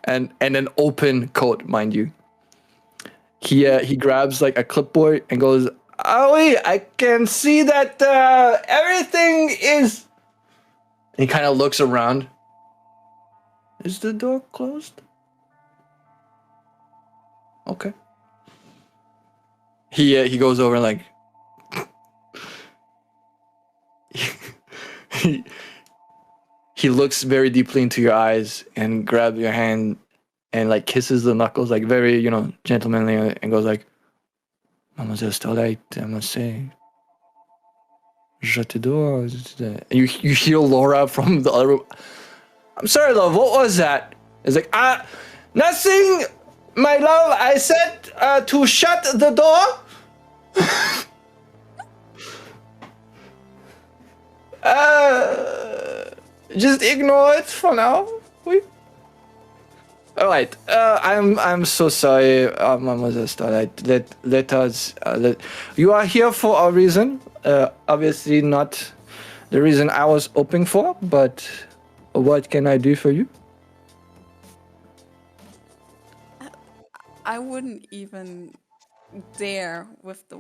and an open coat, mind you. He grabs like a clipboard and goes, "Oh wait, I can see that everything is." He kind of looks around. Is the door closed? Okay. He goes over and like he looks very deeply into your eyes and grabs your hand and like kisses the knuckles like very, gentlemanly, and goes like, "Mademoiselle Starlight, I must say, je t'adore." You hear Laura from the other room. "I'm sorry, love, what was that?" It's like, nothing. My love, I said to shut the door. Just ignore it for now. All right. I'm so sorry, Mademoiselle Starlight. Let us. You are here for a reason. Obviously not the reason I was hoping for, but what can I do for you? I wouldn't even dare with the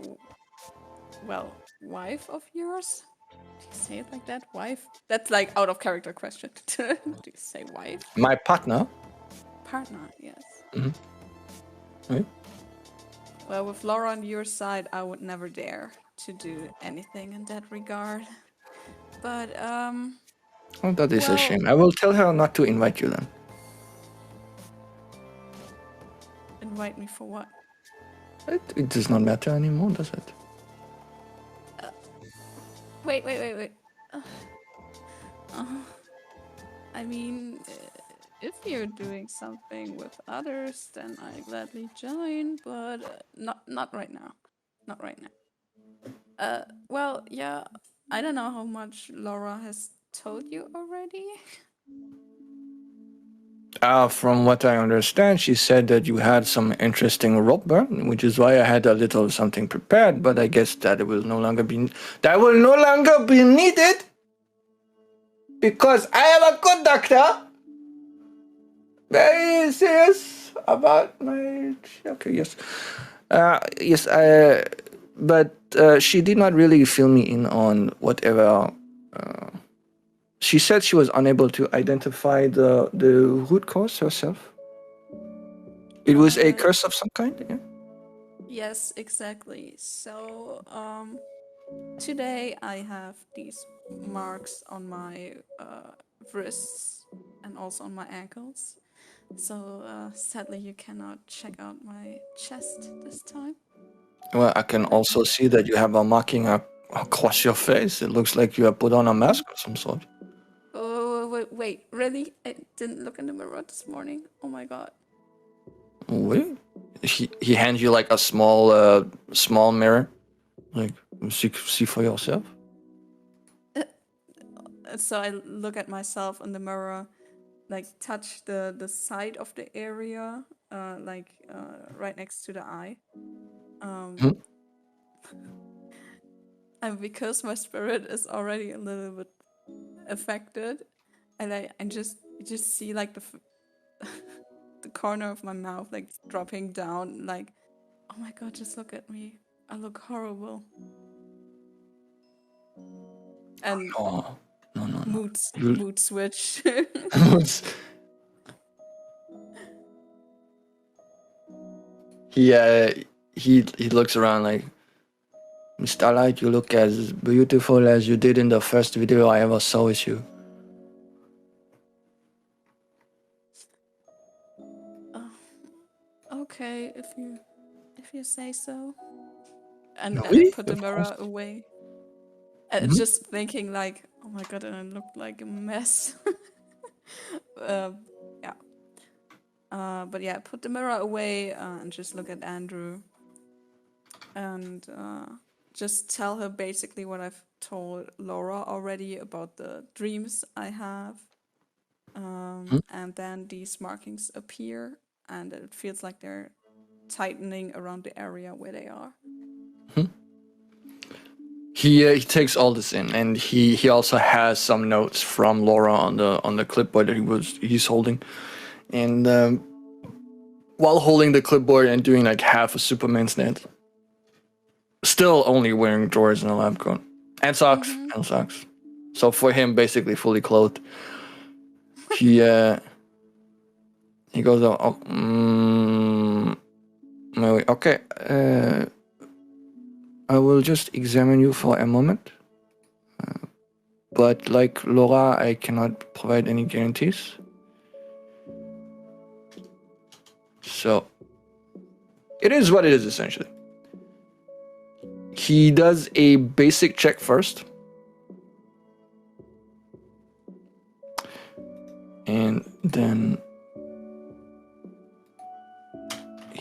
wife of yours. Do you say it like that? Wife? That's like out of character question. Do you say wife? My partner. Partner, yes. Oui. Well, with Laura on your side, I would never dare to do anything in that regard. But, Oh, that is a well- shame. I will tell her not to invite you then. invite me for what? It does not matter anymore, does it? Wait. I mean, if you're doing something with others, then I gladly join, but not right now. Not right now. Well, yeah, I don't know how much Laura has told you already. From what I understand, she said that you had some interesting rope burn, which is why I had a little something prepared. But I guess that will no longer be needed because I am a good doctor. Very serious about my. Okay, yes, yes. But she did not really fill me in on whatever. She said she was unable to identify the root cause herself. It was a curse of some kind, yeah? Yes, exactly. So, today I have these marks on my wrists and also on my ankles. So, sadly, you cannot check out my chest this time. Well, I can also see that you have a marking across your face. It looks like you have put on a mask of some sort. Oh, wait, really? I didn't look in the mirror this morning. Oh my god. Wait. He hands you like a small mirror. Like, see for yourself. So I look at myself in the mirror, like touch the side of the area, right next to the eye. And because my spirit is already a little bit affected, and I just see like the corner of my mouth like dropping down, like, oh my god, just look at me, I look horrible. And Oh, no. mood switch. He looks around like, Miss Starlight, you look as beautiful as you did in the first video I ever saw with you. Okay, if you say so. And Oui, I put the of mirror course. away. And just thinking like, oh my god, and I looked like a mess. Yeah. But yeah, put the mirror away and just look at Andrew. And just tell her basically what I've told Laura already about the dreams I have. And then these markings appear, and it feels like they're tightening around the area where they are. He takes all this in, and he also has some notes from Laura on the clipboard that he's holding, and while holding the clipboard and doing like half a Superman stance, still only wearing drawers and a lab coat and socks. So for him, basically fully clothed. He goes, okay. I will just examine you for a moment. But like Laura, I cannot provide any guarantees. So it is what it is, essentially. He does a basic check first. And then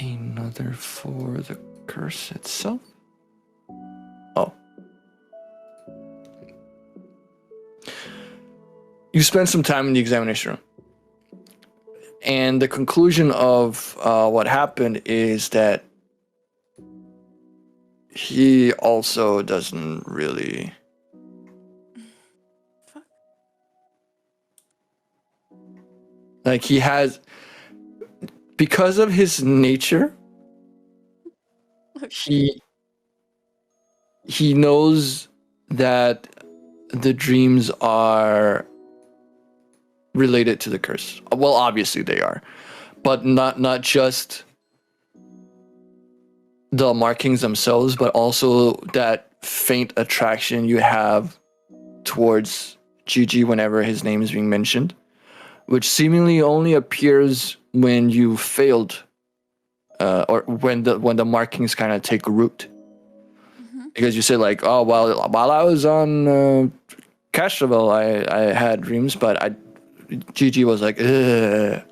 another for the curse itself. Oh. You spend some time in the examination room. And the conclusion of what happened is that he also doesn't really... Fuck. Like, he has... Because of his nature, he knows that the dreams are related to the curse. Well, obviously they are, but not just the markings themselves, but also that faint attraction you have towards Gigi whenever his name is being mentioned, which seemingly only appears when you failed, or when the markings kind of take root. Because you say like, oh, well, while I was on Castroville, I had dreams, but Gigi was like, ugh.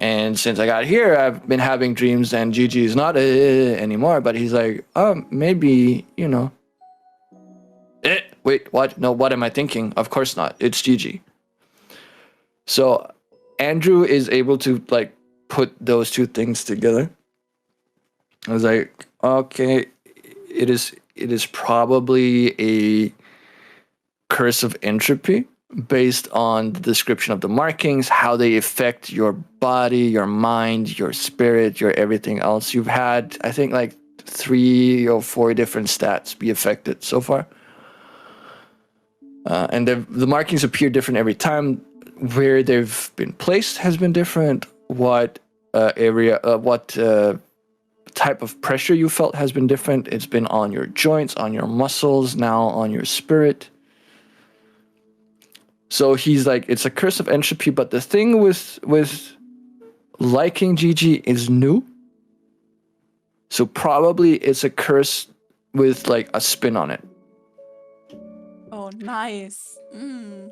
And since I got here, I've been having dreams, and Gigi is not anymore. But he's like, oh, maybe, you know. Wait, what? No, what am I thinking? Of course not. It's Gigi. So Andrew is able to like put those two things together. I was like, okay, it is probably a curse of entropy based on the description of the markings, how they affect your body, your mind, your spirit, your everything else. You've had, I think, like 3 or 4 different stats be affected so far. And the markings appear different every time. Where they've been placed has been different. What type of pressure you felt has been different. It's been on your joints, on your muscles, now on your spirit. So he's like, it's a curse of entropy, but the thing with liking Gigi is new. So probably it's a curse with like a spin on it. Oh, nice. Mm.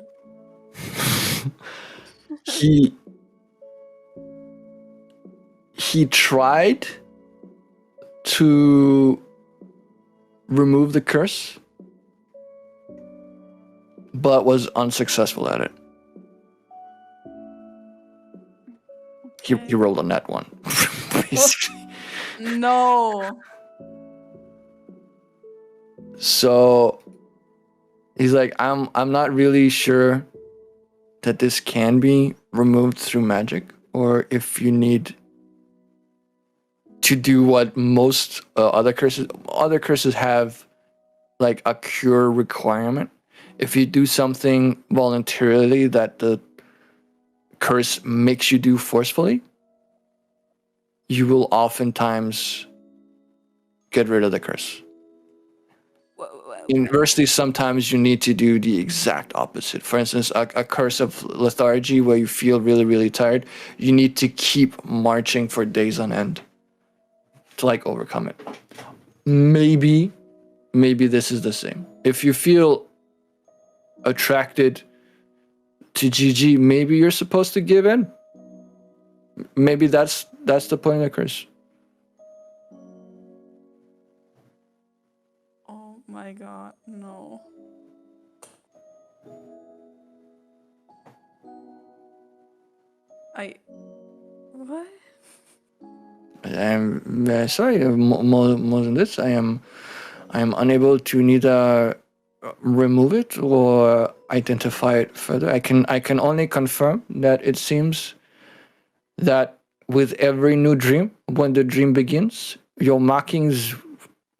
He tried to remove the curse, but was unsuccessful at it. He rolled on that one, basically. No. So he's like, I'm not really sure that this can be removed through magic, or if you need to do what most other curses have, like a cure requirement. If you do something voluntarily that the curse makes you do forcefully, you will oftentimes get rid of the curse. Inversely, sometimes you need to do the exact opposite. For instance, a curse of lethargy where you feel really, really tired, you need to keep marching for days on end to like overcome it. Maybe this is the same. If you feel attracted to Gigi, maybe you're supposed to give in. Maybe that's the point of the curse. Oh my god, no. What? I'm sorry. More than this, I am unable to neither remove it or identify it further. I can only confirm that it seems that with every new dream, when the dream begins, your markings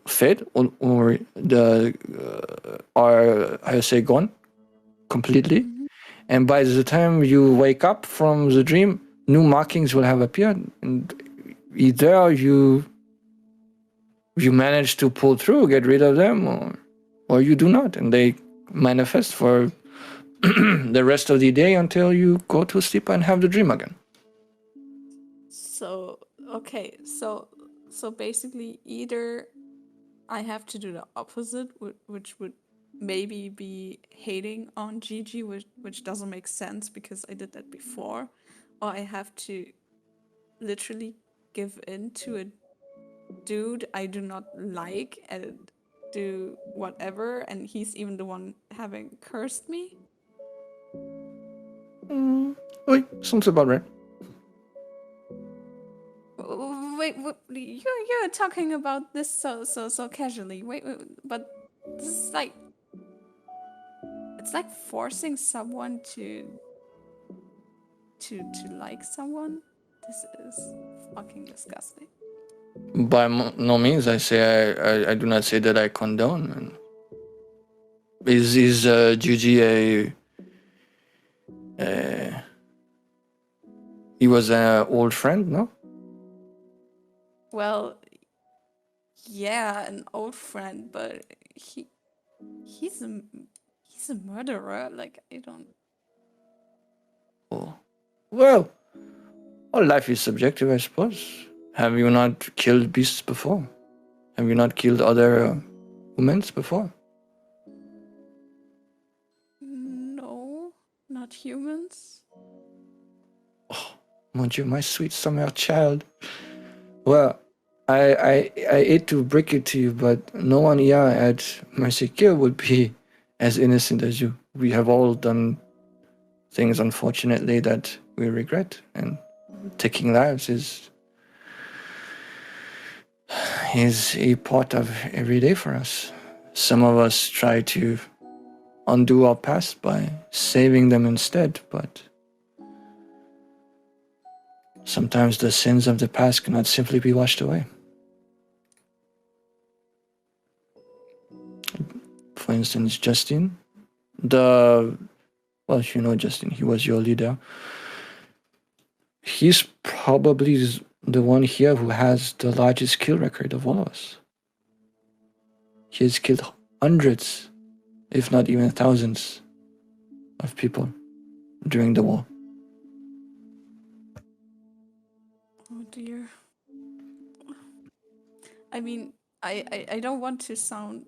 fade or are, how you say, gone completely. Mm-hmm. And by the time you wake up from the dream, new markings will have appeared, and either you manage to pull through, get rid of them, or you do not, and they manifest for the rest of the day until you go to sleep and have the dream again. So, okay, so basically either I have to do the opposite, which would maybe be hating on Gigi, which doesn't make sense because I did that before, or I have to literally give in to a dude I do not like and do whatever, and he's even the one having cursed me? Oui, sounds about right. Wait, you're talking about this so casually. Wait, but this is like, it's like forcing someone to like someone. This is fucking disgusting. By no means, I say I do not say that I condone. And is Juji he was an old friend, no? Well, yeah, an old friend, but he's a murderer. Like, I don't. Oh. Well, all life is subjective, I suppose. Have you not killed beasts before? Have you not killed other humans before? No, not humans. Mon Dieu, my sweet summer child. Well, I hate to break it to you, but no one here at Merci-Ki11 would be as innocent as you. We have all done things, unfortunately, that we regret, and taking lives is a part of every day for us. Some of us try to undo our past by saving them instead, but sometimes the sins of the past cannot simply be washed away. For instance, Justin, well, you know Justin, he was your leader. He's probably the one here who has the largest kill record of all of us. He has killed hundreds, if not even thousands, of people during the war. Oh dear. I mean, I don't want to sound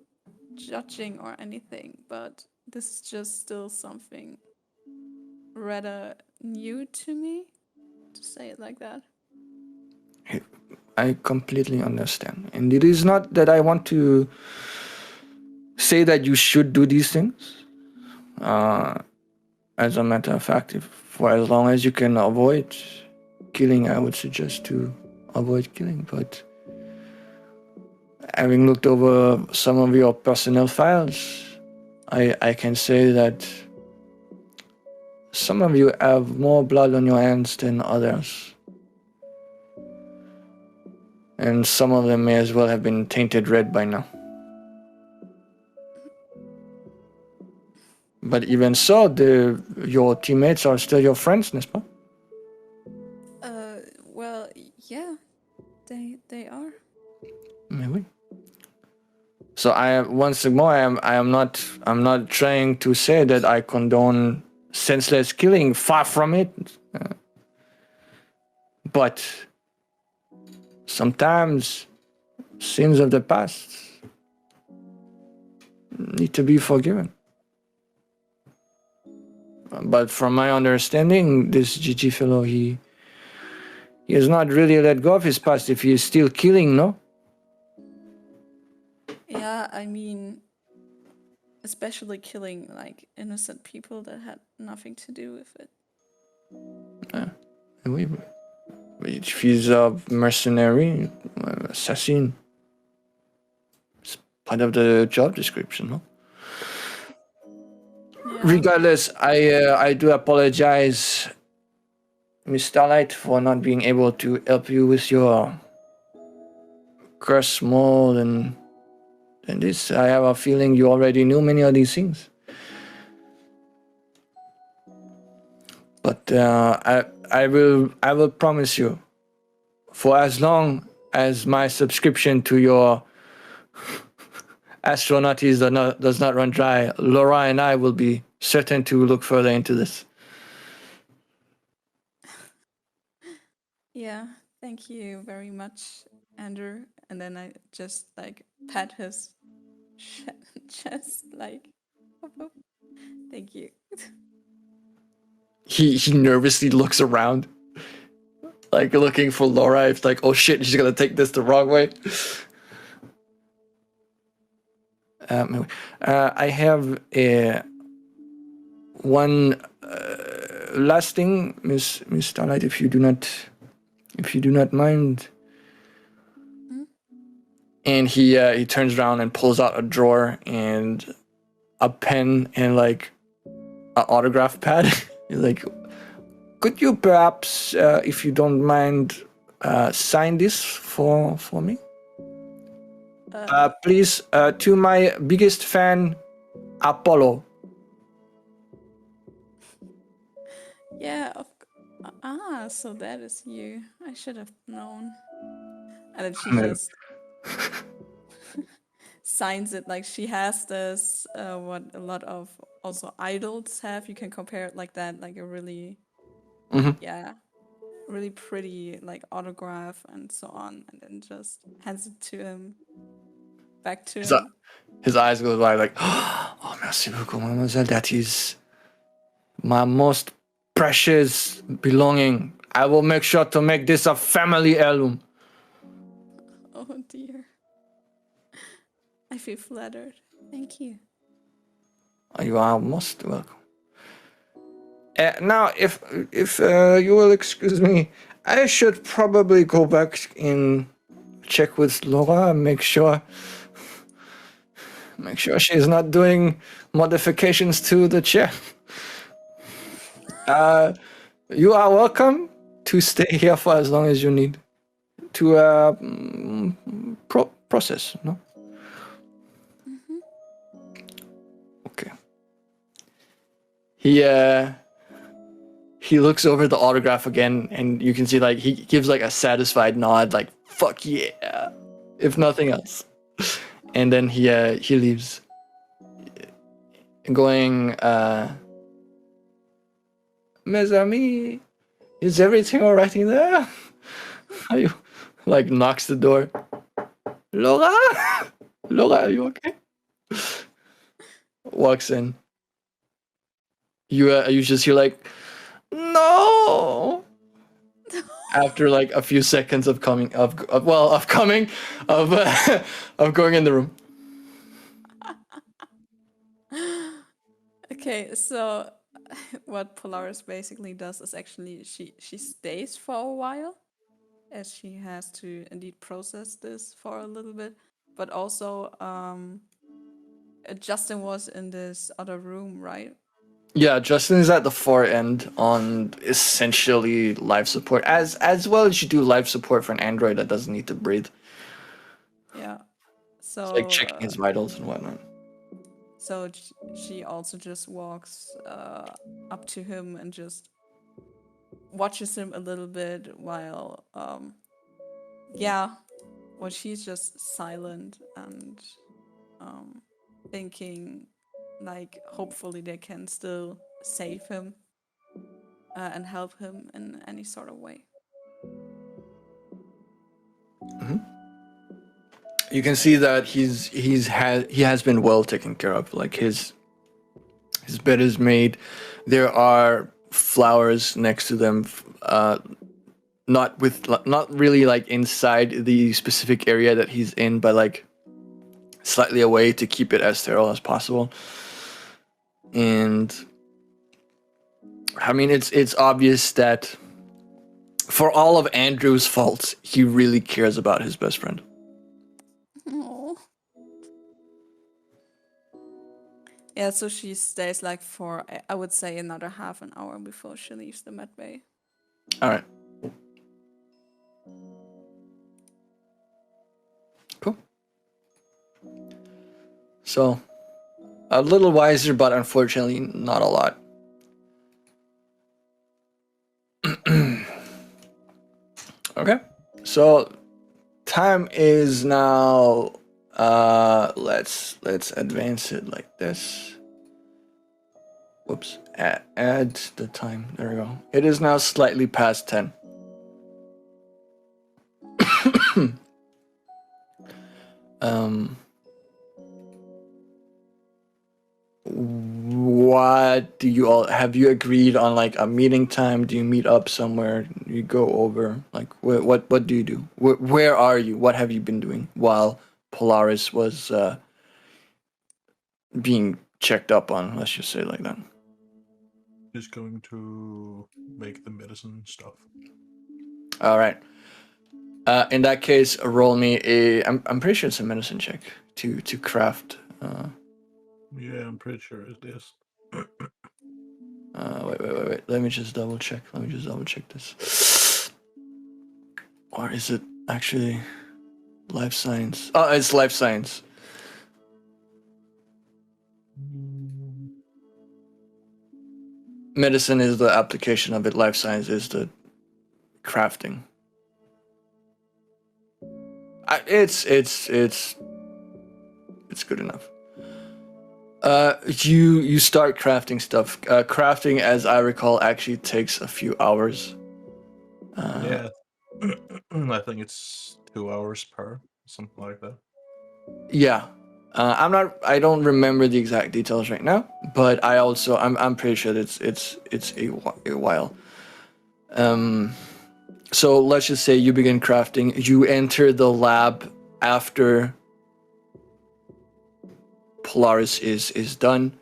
judging or anything, but this is just still something rather new to me, to say it like that. I completely understand. And it is not that I want to say that you should do these things. As a matter of fact, for as long as you can avoid killing, I would suggest to avoid killing. But having looked over some of your personnel files, I can say that some of you have more blood on your hands than others. And some of them may as well have been tainted red by now. But even so, your teammates are still your friends, n'est-ce pas? Well, yeah, they are. Mais oui. So once more, I'm not trying to say that I condone senseless killing. Far from it. But sometimes sins of the past need to be forgiven. But from my understanding, this GG fellow, he has not really let go of his past if he is still killing, no? Yeah, I mean, especially killing like innocent people that had nothing to do with it. Oui. If he's a mercenary, assassin, it's part of the job description, no? Yeah. Regardless, I do apologize, Miss Starlight, for not being able to help you with your curse more than this. I have a feeling you already knew many of these things. But I will promise you, for as long as my subscription to your astronauties does not run dry, Laura and I will be certain to look further into this. Yeah, thank you very much, Andrew. And then I just like pat his chest, like, whoop, whoop. Thank you. He nervously looks around. like looking for Laura. It's like, oh shit, she's gonna take this the wrong way. I have one last thing, Miss Starlight, if you do not mind. And he turns around and pulls out a drawer and a pen and like an autograph pad. He's like, could you perhaps, if you don't mind, sign this for me? Please, to my biggest fan, Apollo. Yeah. So that is you. I should have known. And then she No. just signs it. Like she has this, what a lot of also idols have. You can compare it like that, like a really, really pretty like autograph and so on, and then just hands it to him, back to him. His eyes go wide, like, oh, merci beaucoup, mademoiselle. That is my most precious belonging. I will make sure to make this a family heirloom. Oh dear. I feel flattered. Thank you. You are most welcome. Now, if you will excuse me, I should probably go back and check with Laura and make sure she's not doing modifications to the chair. You are welcome to stay here for as long as you need to process, no? Okay. He looks over the autograph again, and you can see like he gives like a satisfied nod, like fuck yeah, if nothing else. And then he leaves, going, mes amis, is everything alright in there? Are you like knocks the door? Laura, Laura, are you okay? Walks in. You just hear like, no. After like a few seconds of going in the room. Okay, so what Polaris basically does is actually she stays for a while, as she has to indeed process this for a little bit, but also Justin was in this other room, right? Yeah, Justin is at the far end on essentially life support, as well as you do life support for an android that doesn't need to breathe. Yeah. So It's like checking his vitals and whatnot. So she also just walks up to him and just watches him a little bit while, well, she's just silent and thinking, like, hopefully they can still save him and help him in any sort of way. You can see that he has been well taken care of. Like his bed is made. There are flowers next to them, not really like inside the specific area that he's in, but like slightly away to keep it as sterile as possible. And I mean, it's obvious that for all of Andrew's faults, he really cares about his best friend. Oh. Yeah, so she stays like for, I would say, another half an hour before she leaves the med bay. All right. Cool. So, a little wiser, but unfortunately not a lot. Okay. So, time is now, let's advance it like this. Whoops. Add the time. There we go. It is now slightly past 10. what do you all have you agreed on, like a meeting time? Do you meet up somewhere? You go over like what do you do? Where are you? What have you been doing while Polaris was being checked up on? Let's just say it like that. Just going to make the medicine stuff. All right. In that case, roll me a. I'm pretty sure it's a medicine check to craft. Yeah, I'm pretty sure it is. Wait. Let me just double check. This. Or is it actually life science? Oh, it's life science. Medicine is the application of it. Life science is the crafting. It's good enough. You start crafting stuff. Crafting, as I recall, actually takes a few hours. Yeah. I think it's 2 hours per, something like that. Yeah. I don't remember the exact details right now, but I'm pretty sure that it's a while. So let's just say you begin crafting. You enter the lab after Polaris is done.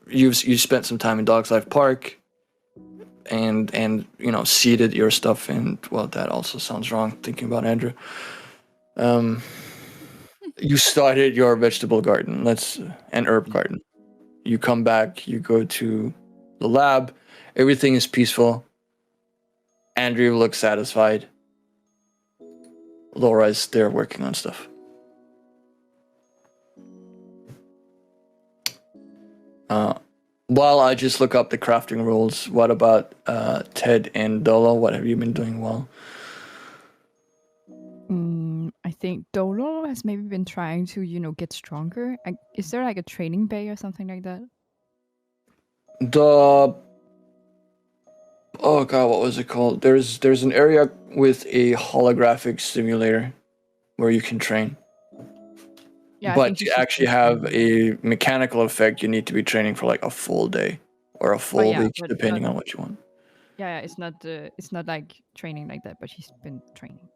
You spent some time in Dog's Life Park, and seeded your stuff. And well, that also sounds wrong. Thinking about Andrew. You started your vegetable garden. An herb garden. You come back. You go to the lab. Everything is peaceful. Andrew looks satisfied. Laura is there working on stuff. While I just look up the crafting rules, what about Ted and Dolo? What have you been doing well? I think Dolo has maybe been trying to, get stronger. Is there like a training bay or something like that? Oh god, what was it called? There's an area with a holographic simulator where you can train. Yeah, I But think to he's just actually been have training. a mechanical effect, you need to be training for like a full day or a full yeah, week, but depending on what you want. Yeah, it's not like training like that, but he's been training.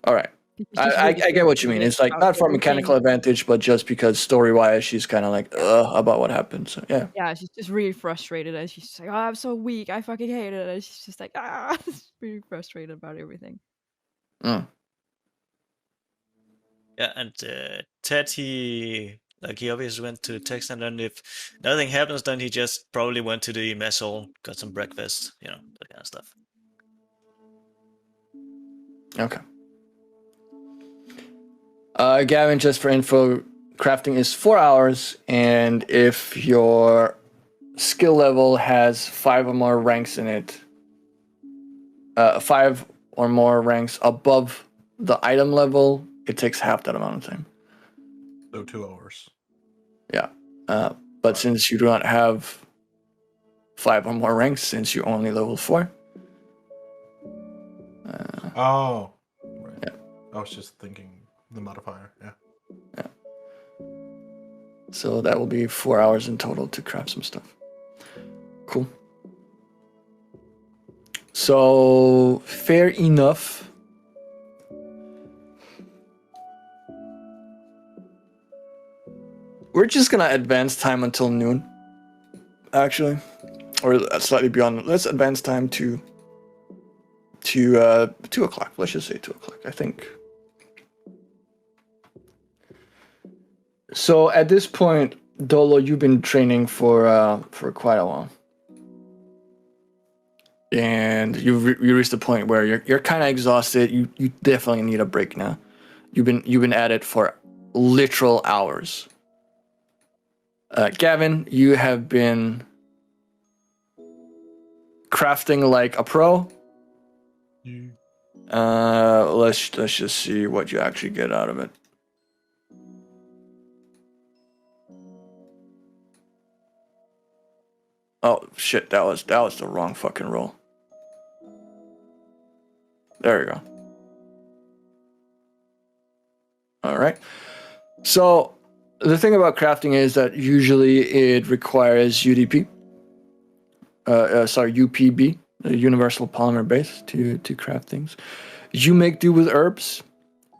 All right. He's just I really get what you mean. frustrated It's like about not for mechanical everything. advantage, but just because story-wise, she's kind of like about what happened. So yeah. Yeah, she's just really frustrated, and she's just like, "Oh, I'm so weak. I fucking hate it." And she's just like, she's really frustrated about everything. Mm. Yeah, and Ted, he obviously went to the text, and then if nothing happens, then he just probably went to the mess hall, got some breakfast, that kind of stuff. Okay. Gavin, just for info, crafting is 4 hours, and if your skill level has 5 or more ranks in it, 5 or more ranks above the item level, it takes half that amount of time. So 2 hours. Yeah. But since you do not have 5 or more ranks, since you only level 4. Oh. Right. Yeah. I was just thinking the modifier, yeah. So that will be 4 hours in total to craft some stuff. Cool. So, fair enough. We're just gonna advance time until noon, actually, or slightly beyond. Let's advance time to 2 o'clock. Let's just say 2 o'clock. I think. So at this point, Dolo, you've been training for quite a while, and you reached the point where you're kind of exhausted. You definitely need a break now. You've been at it for literal hours. Gavin, you have been crafting like a pro. Let's just see what you actually get out of it. Oh shit, that was the wrong fucking roll. There you go. All right. So The thing about crafting is that usually it requires UDP. UPB, the Universal Polymer Base, to craft things. You make do with herbs,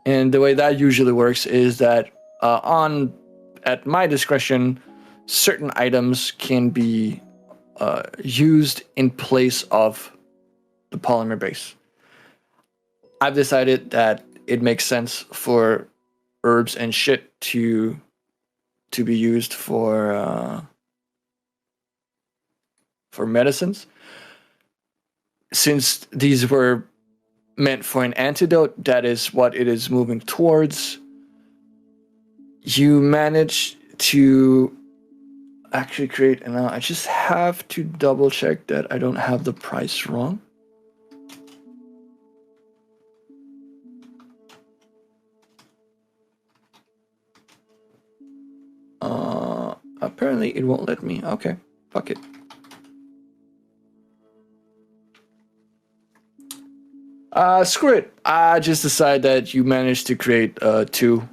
and the way that usually works is that at my discretion, certain items can be used in place of the polymer base. I've decided that it makes sense for herbs and shit to be used for medicines. Since these were meant for an antidote, that is what it is moving towards. You manage to actually create, and I just have to double check that I don't have the price wrong. Apparently it won't let me. Okay, fuck it. Screw it. I just decide that you managed to create 2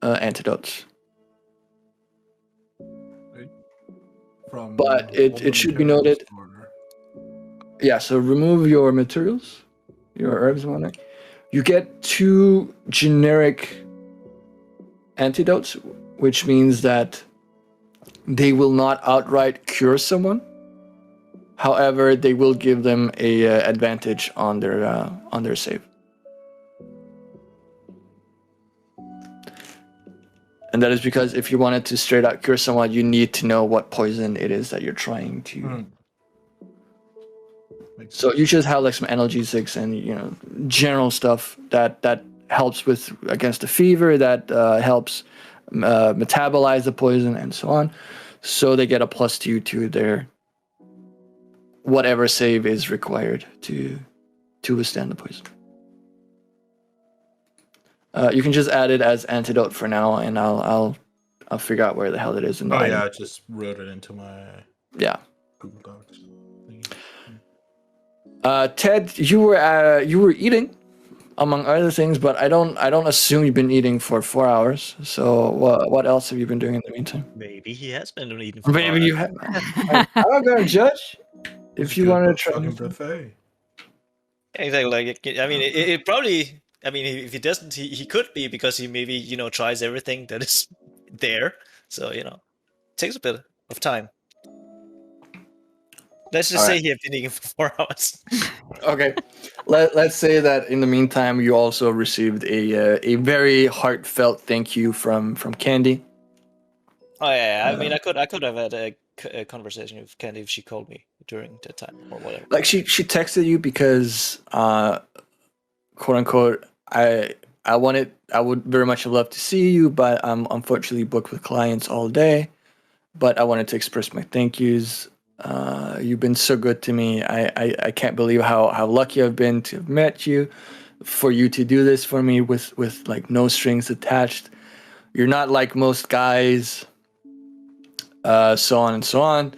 antidotes. From But all it the should be materials noted. or- Yeah, so remove your materials, your herbs and whatnot. You get 2 generic antidotes, which means that they will not outright cure someone. However, they will give them a advantage on their save. And that is because if you wanted to straight out cure someone, you need to know what poison it is that you're trying to. So you just have like some analgesics and general stuff that helps with against the fever, that helps metabolize the poison and so on. So they get a +2 to their whatever save is required to withstand the poison. You can just add it as antidote for now, and I'll figure out where the hell it is in the item. Yeah, I just wrote it into my Google Docs. Ted, you were eating, among other things, but I don't assume you've been eating for 4 hours. So what else have you been doing in the meantime? Maybe he has been eating for Maybe you have. I'm not gonna judge. If you want to try. Buffet. Yeah, exactly. Like, I mean, it probably. I mean, if he doesn't, he could be because he maybe tries everything that is there. So it takes a bit of time. Let's just say he has been eating for 4 hours. Okay, let's say that in the meantime you also received a very heartfelt thank you from Candy. Oh yeah, I mean, I could have had a conversation with Candy if she called me during that time or whatever. Like she texted you because quote unquote I would very much love to see you, but I'm unfortunately booked with clients all day. But I wanted to express my thank yous. You've been so good to me. I can't believe how lucky I've been to have met you, for you to do this for me with like no strings attached. You're not like most guys, so on and so on.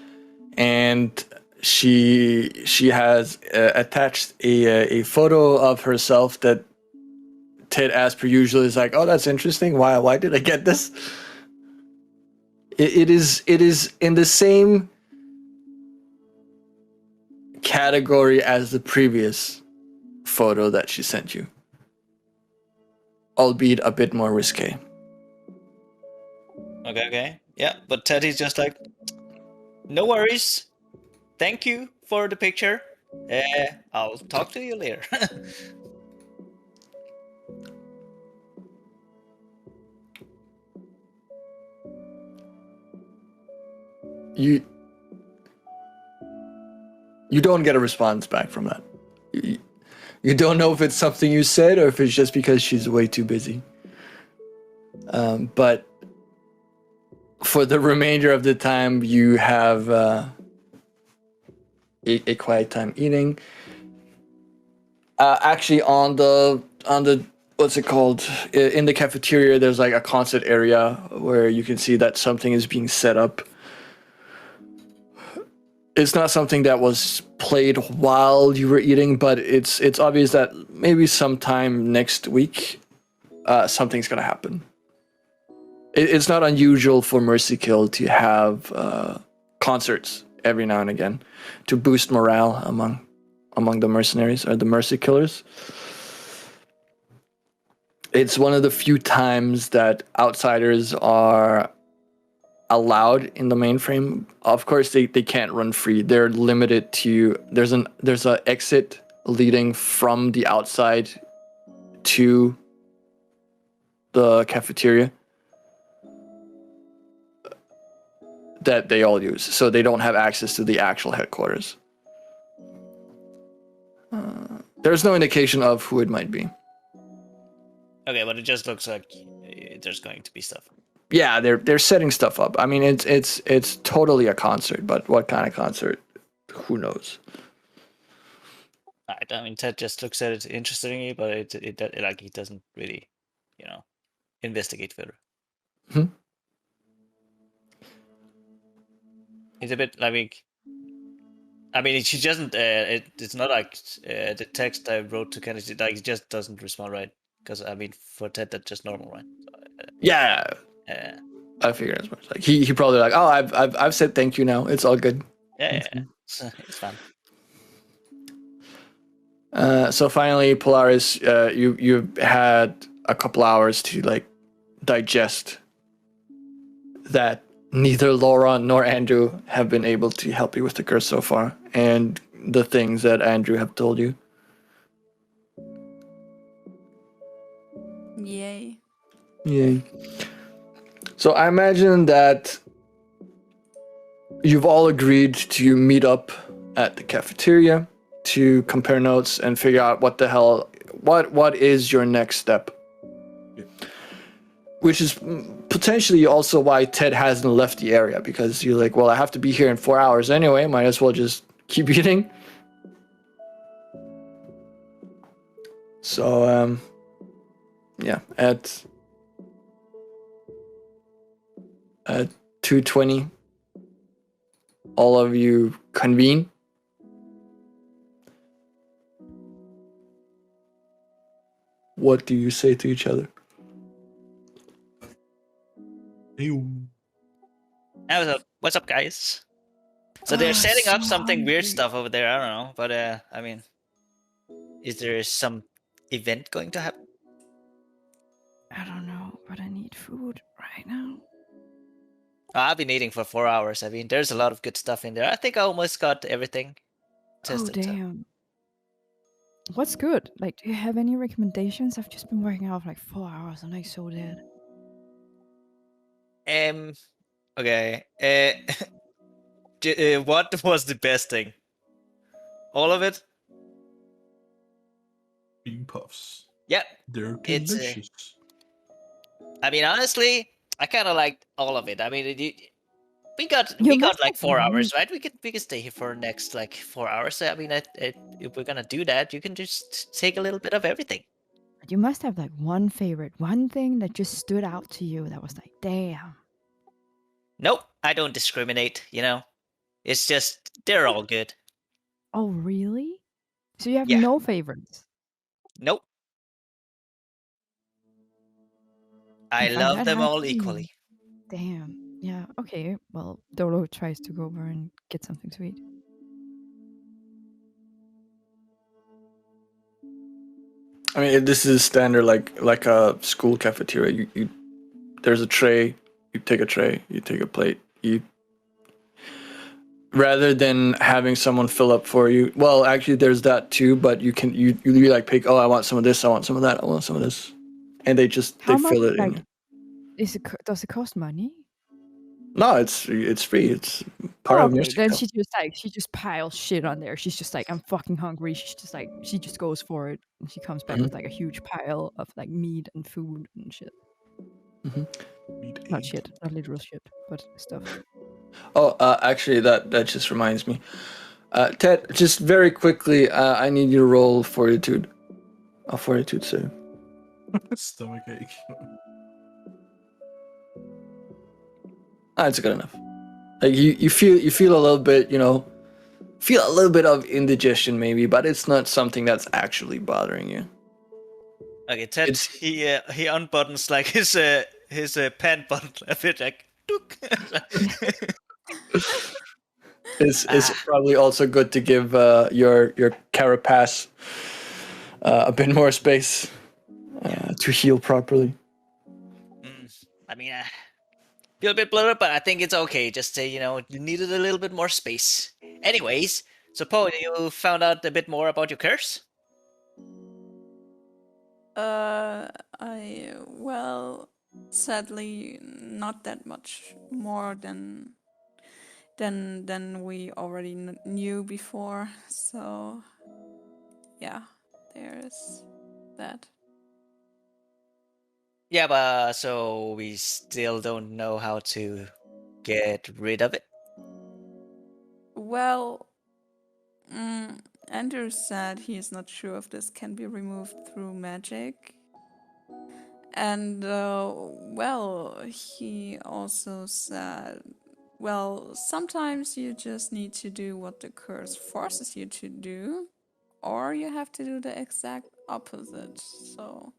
And she has attached a photo of herself that Ted, as per usual, is like, oh, that's interesting. Why did I get this? It is in the same category as the previous photo that she sent you, albeit a bit more risque. Okay. Yeah, but Teddy's just like, no worries. Thank you for the picture. I'll talk to you later. You don't get a response back from that. You don't know if it's something you said or if it's just because she's way too busy. But for the remainder of the time, you have a quiet time eating. Actually, on the what's it called, in the cafeteria, there's like a concert area where you can see that something is being set up. It's not something that was played while you were eating, but it's obvious that maybe sometime next week, something's gonna happen. It's not unusual for Merci-Ki11 to have concerts every now and again to boost morale among the mercenaries or the Merci-Killers. It's one of the few times that outsiders are allowed in the mainframe. Of course, they can't run free. They're limited to there's an exit leading from the outside to the cafeteria that they all use, so they don't have access to the actual headquarters. There's no indication of who it might be. Okay, but it just looks like there's going to be stuff. Yeah, they're setting stuff up. I mean, it's totally a concert, but what kind of concert? Who knows? I mean, Ted just looks at it interestingly, but it like he doesn't really, investigate further. Hmm? It's a bit like, I mean, she doesn't. It's not like the text I wrote to Kennedy. Like, it just doesn't respond right. Because I mean, for Ted, that's just normal, right? Yeah, I figured as much. Like he probably like, oh, I've said thank you now. It's all good. Yeah. It's fine. So finally, Polaris, you've had a couple hours to like digest that neither Laura nor Andrew have been able to help you with the curse so far, and the things that Andrew have told you. Yay. Yay. So I imagine that you've all agreed to meet up at the cafeteria to compare notes and figure out what is your next step. Which is potentially also why Ted hasn't left the area, because you're like, well, I have to be here in 4 hours anyway, might as well just keep eating. So yeah, at 2:20 all of you convene. What do you say to each other? What's up, guys? So they're setting up something weird stuff over there. I don't know, but I mean, is there some event going to happen? I don't know, but I need food right now. I've been eating for 4 hours. I mean, there's a lot of good stuff in there. I think I almost got everything tested. Oh, damn. What's good? Like, do you have any recommendations? I've just been working out for like 4 hours. I'm like so dead. Okay. What was the best thing? All of it? Bean puffs. Yeah. They're It's, delicious. I mean, honestly, I kind of liked all of it. I mean, we got must like have 4 one. hours, right? We can stay here for the next like 4 hours. I mean, if we're gonna do that, you can just take a little bit of everything. You must have like one favorite, one thing that just stood out to you that was like, damn. Nope, I don't discriminate. It's just they're all good. Oh, really? So you have Yeah. no favorites? Nope. I find love that them hard all to equally. Damn. Yeah, okay. Well, Dolo tries to go over and get something to eat. I mean, this is standard, like a school cafeteria. You there's a tray. You take a tray. You take a plate. You rather than having someone fill up for you. Well, actually, there's that too. But you like pick. Oh, I want some of this. I want some of that. I want some of this, and they How much, fill it like, in. does it cost money? No, it's free. It's part of okay. Then Merci-Ki11. she just piles shit on there. She's just like, I'm fucking hungry. She just goes for it, and she comes back with like a huge pile of like meat and food and shit. Not shit, not literal shit, but stuff. Oh, actually, that just reminds me. Ted, just very quickly, I need you to roll fortitude. A fortitude save. Stomachache. That's good enough. Like you feel a little bit, feel a little bit of indigestion maybe, but it's not something that's actually bothering you. Okay, Ted, he unbuttons like his his pant button a bit like. Dook. It's probably also good to give your carapace a bit more space to heal properly. I mean, feel a bit blurred, but I think it's okay. Just say, you needed a little bit more space. Anyways, so Poe, you found out a bit more about your curse? Well, sadly, not that much more than we already knew before. So, yeah, there's that. Yeah, but so we still don't know how to get rid of it. Well, Andrew said he's not sure if this can be removed through magic. And, well, he also said, well, sometimes you just need to do what the curse forces you to do, or you have to do the exact opposite. So,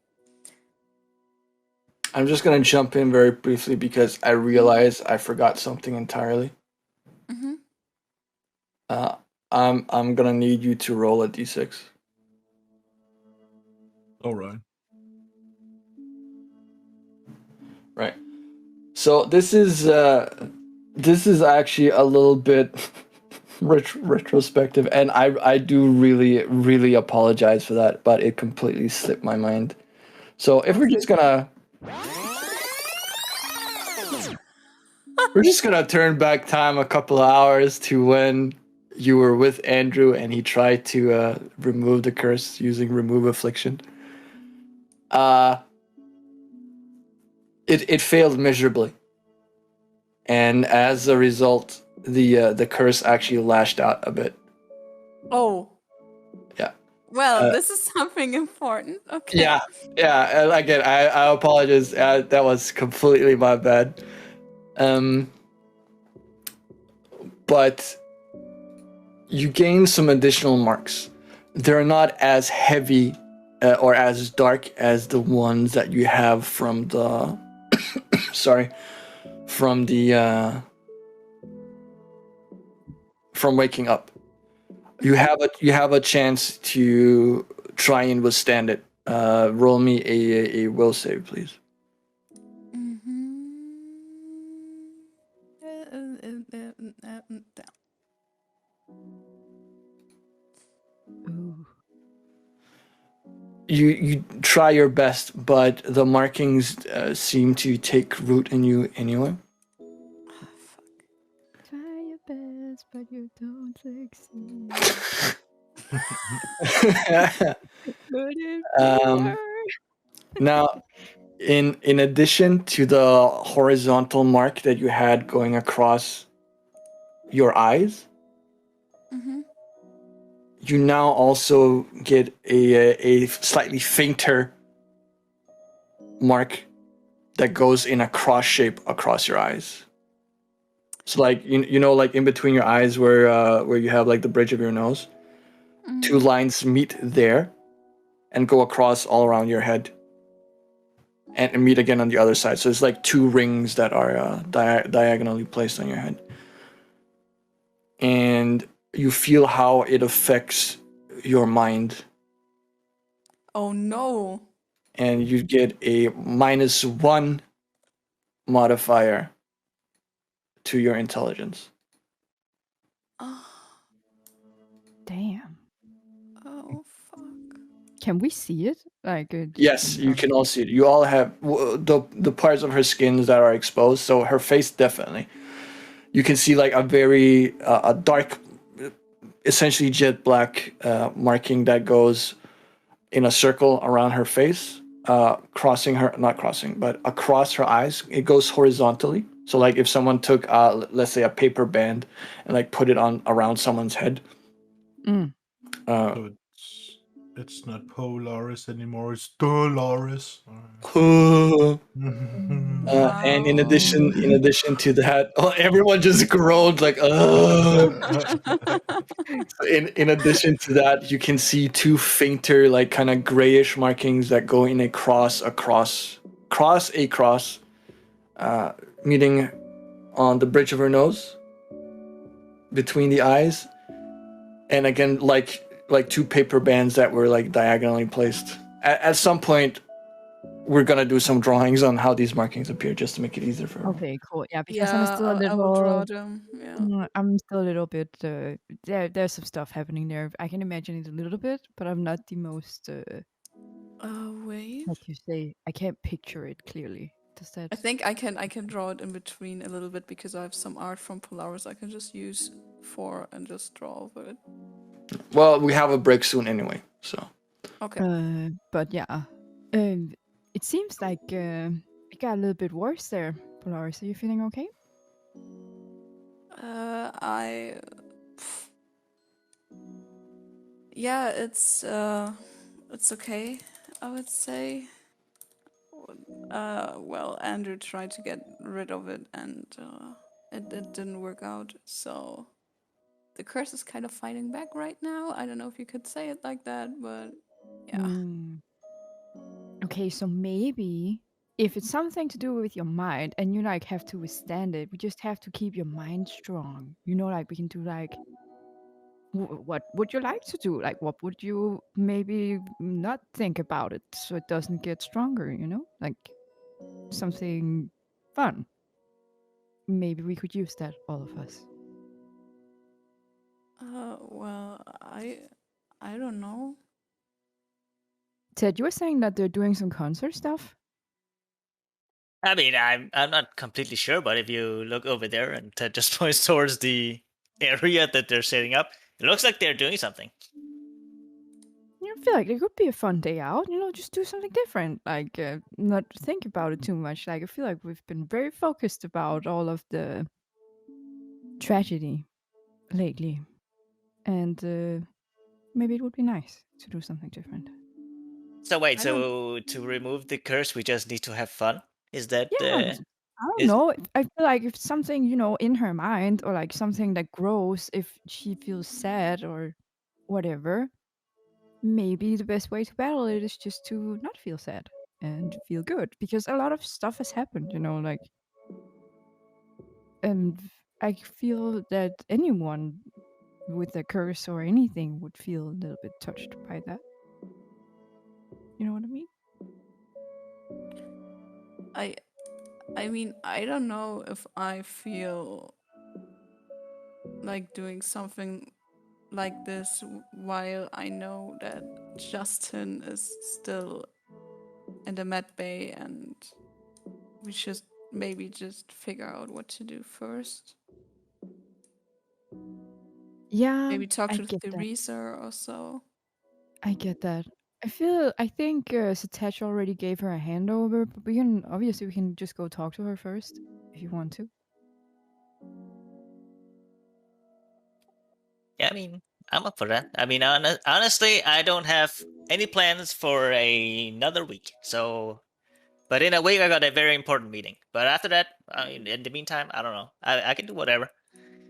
I'm just gonna jump in very briefly because I realize I forgot something entirely. mm-hmm. I'm gonna need you to roll a d6. All right. Right. So this is actually a little bit retrospective, and I do really apologize for that, but it completely slipped my mind. So if we're just gonna turn back time a couple of hours to when you were with Andrew and he tried to remove the curse using remove affliction. It failed miserably, and as a result, the curse actually lashed out a bit. Oh. Yeah. Well, this is something important. Okay. Yeah. And again, I apologize. That was completely my bad. But you gain some additional marks. They're not as heavy or as dark as the ones that you have from the from waking up. You have a chance to try and withstand it. Roll me a will save, please. Ooh. You try your best, but the markings seem to take root in you anyway. Try your best, but you don't succeed. Could it be worse? Now, in addition to the horizontal mark that you had going across your eyes, you now also get a slightly fainter mark that goes in a cross shape across your eyes. So like like in between your eyes where you have like the bridge of your nose, two lines meet there and go across all around your head and meet again on the other side. So it's like two rings that are diagonally placed on your head. And you feel how it affects your mind. Oh no. And you get a -1 modifier to your intelligence. Damn. Oh fuck. Can we see it? Yes, you can all see it. You all have the parts of her skin that are exposed. So her face, definitely. You can see like a very a dark, essentially jet black marking that goes in a circle around her face, across her eyes. It goes horizontally. So like if someone took, let's say, a paper band and like put it on around someone's head. So it's not Polaris anymore. It's Dolores. And in addition to that, everyone just groaned like, In addition to that, you can see two fainter, like kind of grayish markings that go in a cross, meeting on the bridge of her nose, between the eyes, and again, like 2 paper bands that were like diagonally placed. At some point, we're gonna do some drawings on how these markings appear, just to make it easier for everyone. Okay, cool. Yeah, because I'm Yeah, still a I will draw little. them. Yeah. I'm still a little bit. There's some stuff happening there. I can imagine it a little bit, but I'm not the most. Wait. What you say? I can't picture it clearly. Does that? I think I can draw it in between a little bit because I have some art from Polaris I can just use for and just draw over it. Well, we have a break soon anyway, so. Okay. But yeah, it seems like it got a little bit worse there. Polaris, are you feeling okay? Yeah, it's okay, I would say. Well, Andrew tried to get rid of it and it didn't work out, so the curse is kind of fighting back right now. I don't know if you could say it like that, but yeah. Okay, so maybe if it's something to do with your mind and you like have to withstand it, we just have to keep your mind strong. You know, like we can do like what would you like to do? Like what would you maybe not think about it so it doesn't get stronger, you know? Like something fun. Maybe we could use that, all of us. Well, I don't know. Ted, you were saying that they're doing some concert stuff? I mean, I'm not completely sure, but if you look over there and Ted just points towards the area that they're setting up, it looks like they're doing something. You know, I feel like it could be a fun day out, you know, just do something different. Like, not think about it too much. Like, I feel like we've been very focused about all of the tragedy lately. And maybe it would be nice to do something different. So wait, I so to remove the curse, we just need to have fun? Is that Yeah, I don't is know. I feel like if something, you know, in her mind or like something that grows, if she feels sad or whatever, maybe the best way to battle it is just to not feel sad and feel good because a lot of stuff has happened, you know, like, and I feel that anyone with a curse or anything would feel a little bit touched by that. You know what I mean? I mean, I don't know if I feel like doing something like this while I know that Justin is still in the med bay and we should maybe just figure out what to do first. Yeah, Maybe talk I to get that. Theresa or so. I get that. I think Satech already gave her a handover, but we can just go talk to her first if you want to. Yeah, I mean, I'm up for that. I mean, honestly, I don't have any plans for another week. So, but in a week, I got a very important meeting. But after that, in the meantime, I don't know. I can do whatever.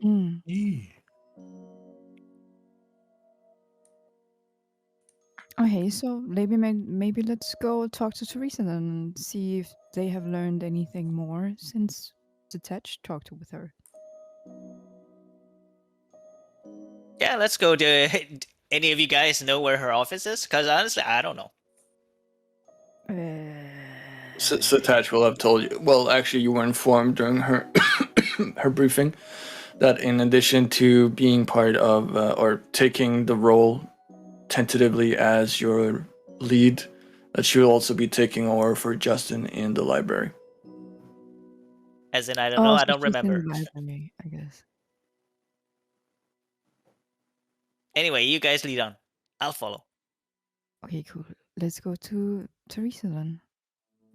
Yeah. Okay, so maybe let's go talk to Teresa then and see if they have learned anything more since Satech talked with her. Yeah, let's go. Do any of you guys know where her office is? Because honestly, I don't know. Satach will have told you. Well, actually, you were informed during her her briefing that in addition to being part of or taking the role tentatively as your lead, that she will also be taking over for Justin in the library. As in, I don't know. I so don't she's in remember. the library, I guess. Anyway, you guys lead on. I'll follow. Okay, cool. Let's go to Teresa then.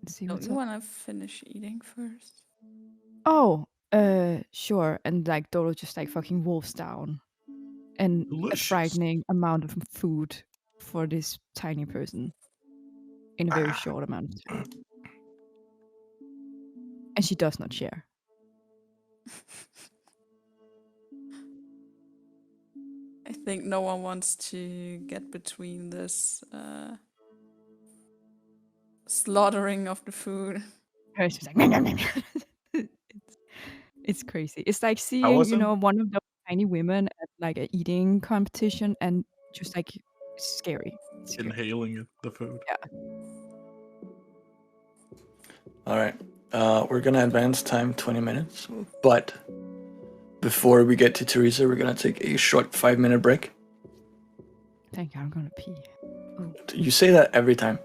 Let's see Don't what's you up. want to finish eating first? Oh, sure. And like Dodo just like fucking wolves down. And a Delicious. frightening amount of food for this tiny person in a very short amount of time. And she does not share. I think no one wants to get between this slaughtering of the food. It's just like it's crazy. It's like seeing, was it? one of those tiny women at like a eating competition and just like it's scary. It's scary. Inhaling the food. All right. We're gonna advance time 20 minutes, but before we get to Teresa, we're gonna take a short 5-minute break. Thank God, I'm gonna pee. You say that every time.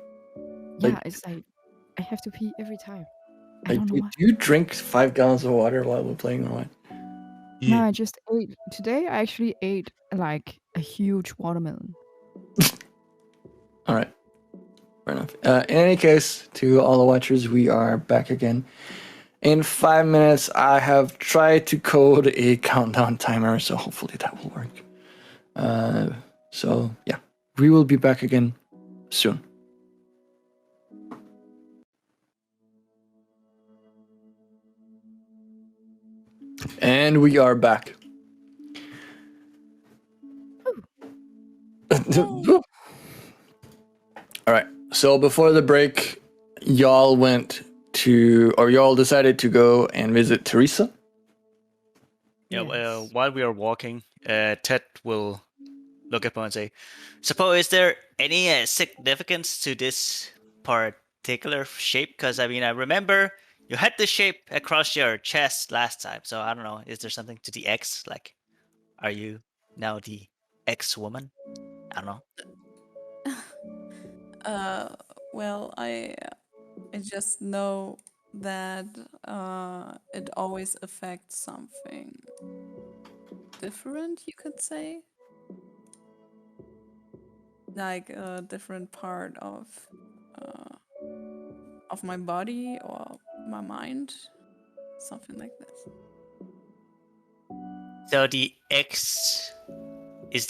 Yeah, Like- it's like I have to pee every time. I Like, don't know do why. you drink 5 gallons of water while we're playing or what? No, I just ate today. I actually ate like a huge watermelon. All right. Fair enough. In any case, to all the watchers, we are back again. In 5 minutes, I have tried to code a countdown timer, so hopefully that will work. So, yeah, we will be back again soon. And we are back. All right. So before the break, y'all decided to go and visit Teresa. Yeah, Yes. while we are walking, Ted will look up and say, "Suppose is there any significance to this particular shape? Because I mean, I remember you had the shape across your chest last time, so I don't know. Is there something to the X? Like, are you now the X woman? I don't know." Well, I just know that it always affects something different, you could say. Like a different part of my body or my mind, something like this. So the X does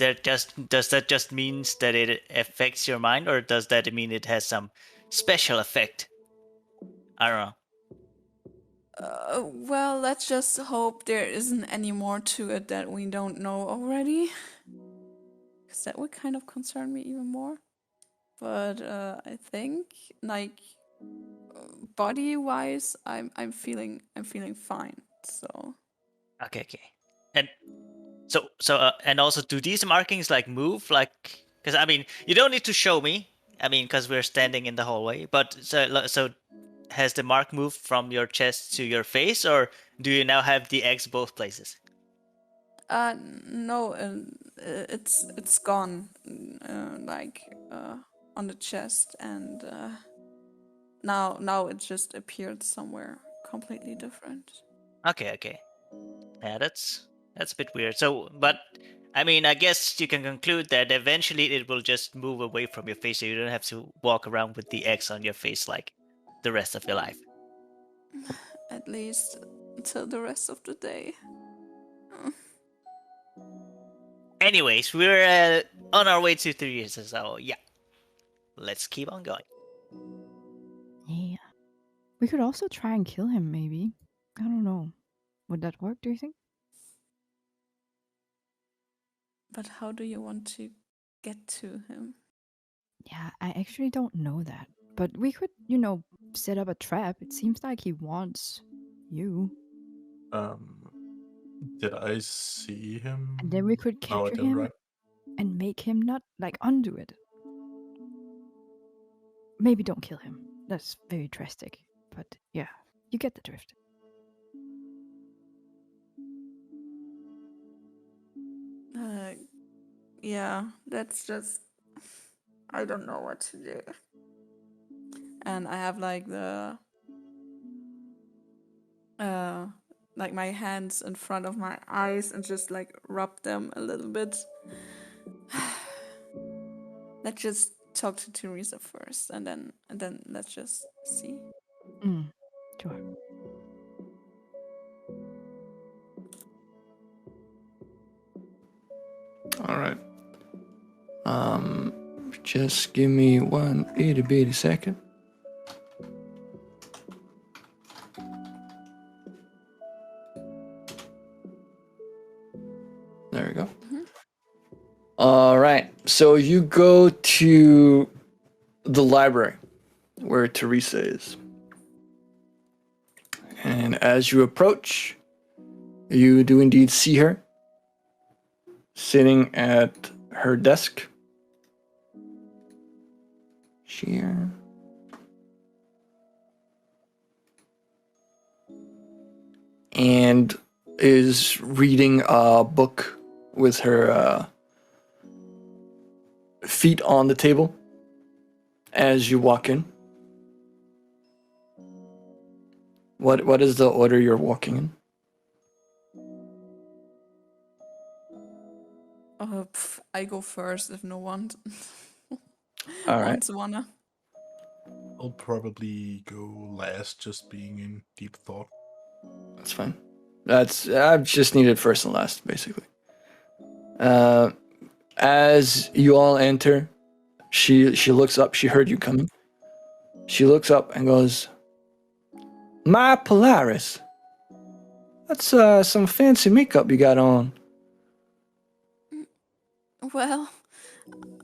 that just means that it affects your mind, or does that mean it has some special effect? I don't know. Well, let's just hope there isn't any more to it that we don't know already. Because that would kind of concern me even more. But I think, like, body-wise, I'm feeling fine. So Okay. And and also, do these markings like move? Like, because I mean, you don't need to show me. I mean, because we're standing in the hallway. But so has the mark moved from your chest to your face, or do you now have the X both places? no, it's gone, on the chest, and now it just appeared somewhere completely different. Okay. Yeah, that's a bit weird. So, but I mean, I guess you can conclude that eventually it will just move away from your face, so you don't have to walk around with the X on your face like the rest of your life. At least until the rest of the day. Anyways, we're on our way to 3 years, so yeah, let's keep on going. Yeah. We could also try and kill him, maybe. I don't know. Would that work, do you think? But how do you want to get to him? Yeah, I actually don't know that. But we could, set up a trap. It seems like he wants you. Did I see him? And then we could No, I capture didn't, him right? and make him not, like, undo it. Maybe don't kill him. That's very drastic. But yeah, you get the drift. Yeah, that's just. I don't know what to do. And I have like like my hands in front of my eyes and just like rub them a little bit. Let's just talk to Teresa first, and then let's just see. Sure. All right. Just give me one itty bitty second. There we go. All right. So you go to the library where Teresa is. And as you approach, you do indeed see her sitting at her desk. Here. And is reading a book with her feet on the table as you walk in. What is the order you're walking in? I go first if no one All right. wants wanna. I'll probably go last, just being in deep thought. That's fine. I've just needed first and last, basically. As you all enter, she looks up. She heard you coming. She looks up and goes, "My Polaris, that's some fancy makeup you got on." Well,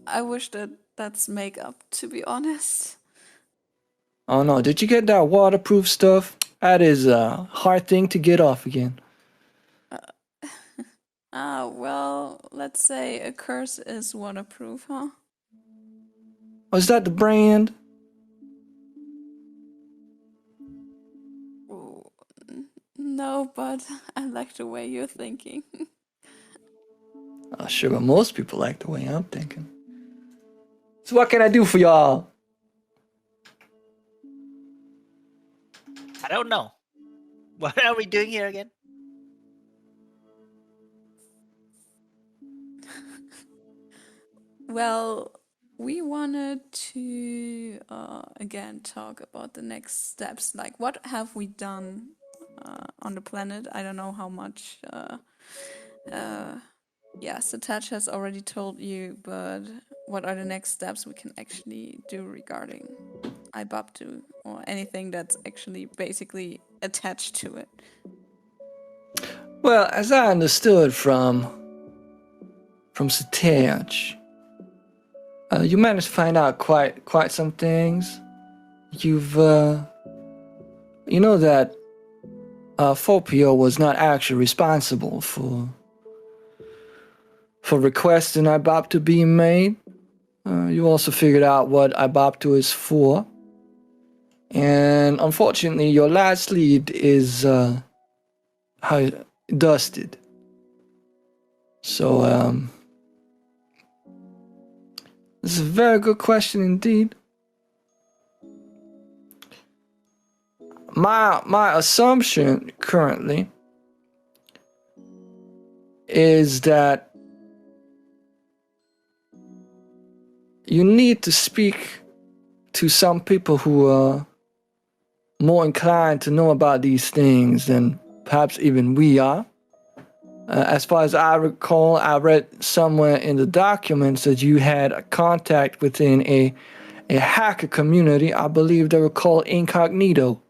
I wish that's makeup, to be honest. Oh no, did you get that waterproof stuff? That is a hard thing to get off again. Well, let's say a curse is waterproof, huh? Oh, is that the brand? Ooh, no, but I like the way you're thinking. Sugar, most people like the way I'm thinking. So what can I do for y'all? I don't know. What are we doing here again? Well, we wanted to again talk about the next steps. Like, what have we done on the planet? I don't know how much. Satach has already told you, but what are the next steps we can actually do regarding Ibabtu or anything that's actually basically attached to it? Well, as I understood from Satach, you managed to find out quite some things. You've you know that Fopio was not actually responsible for requests in Ibabtu being made. You also figured out what Ibabtu is for. And unfortunately, your last lead is dusted. So, this is a very good question indeed. My assumption currently is that you need to speak to some people who are more inclined to know about these things than perhaps even we are. As far as I recall, I read somewhere in the documents that you had a contact within a hacker community. I believe they were called Incognito.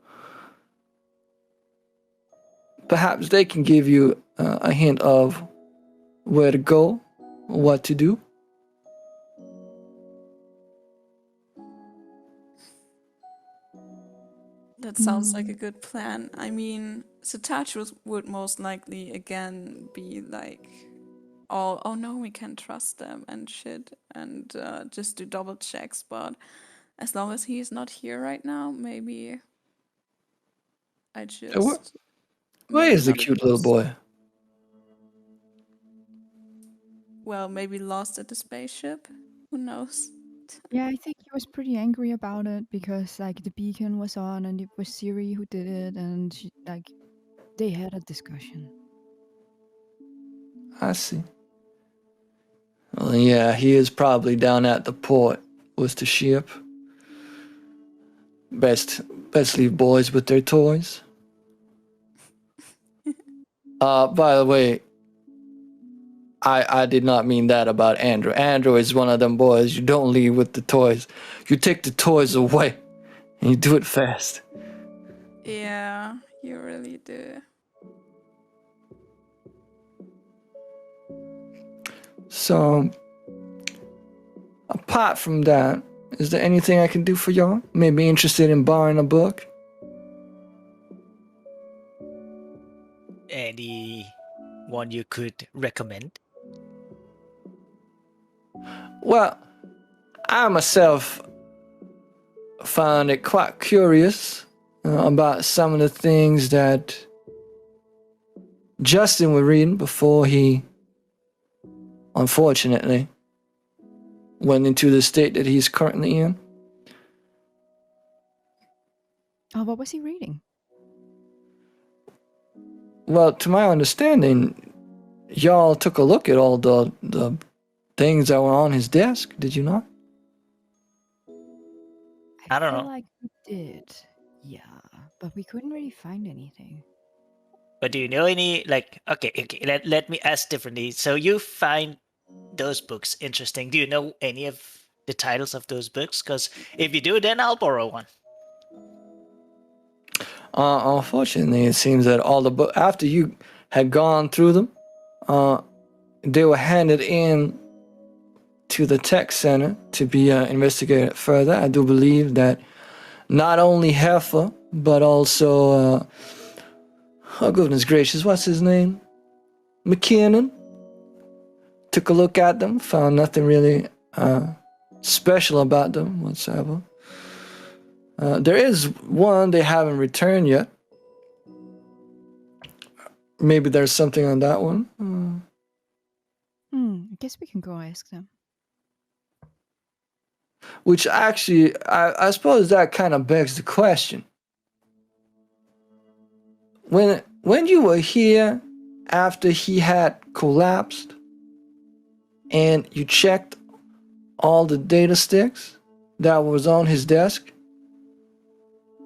Perhaps they can give you a hint of where to go, what to do. That sounds like a good plan. I mean, Satach would most likely again be like, oh no, we can't trust them and shit, and just do double checks. But as long as he's not here right now, maybe I just. Where make is the another cute little post. boy? Well, maybe lost at the spaceship. Who knows? Yeah, I think he was pretty angry about it because like the beacon was on and it was Siri who did it, and they had a discussion. I see. Well, yeah, he is probably down at the port with the ship. Best leave boys with their toys. By the way, I did not mean that about Andrew. Andrew is one of them boys you don't leave with the toys. You take the toys away, and you do it fast. Yeah, you really do. So, apart from that, is there anything I can do for y'all? Maybe interested in borrowing a book? anyone you could recommend? Well, I myself found it quite curious about some of the things that Justin was reading before he, unfortunately, went into the state that he's currently in. Oh, what was he reading? Well, to my understanding, y'all took a look at all the things that were on his desk, did you not? I don't feel know. like we did. Yeah, but we couldn't really find anything. But do you know any, like, okay, let me ask differently. So you find those books interesting. Do you know any of the titles of those books? Because if you do, then I'll borrow one. Unfortunately, it seems that all the books, after you had gone through them, they were handed in to the tech center to be investigated further. I do believe that not only Heifer, but also, oh goodness gracious, what's his name? McKinnon. Took a look at them, found nothing really special about them whatsoever. There is one they haven't returned yet. Maybe there's something on that one. I guess we can go ask them. Which actually, I suppose that kind of begs the question. When you were here after he had collapsed and you checked all the data sticks that was on his desk,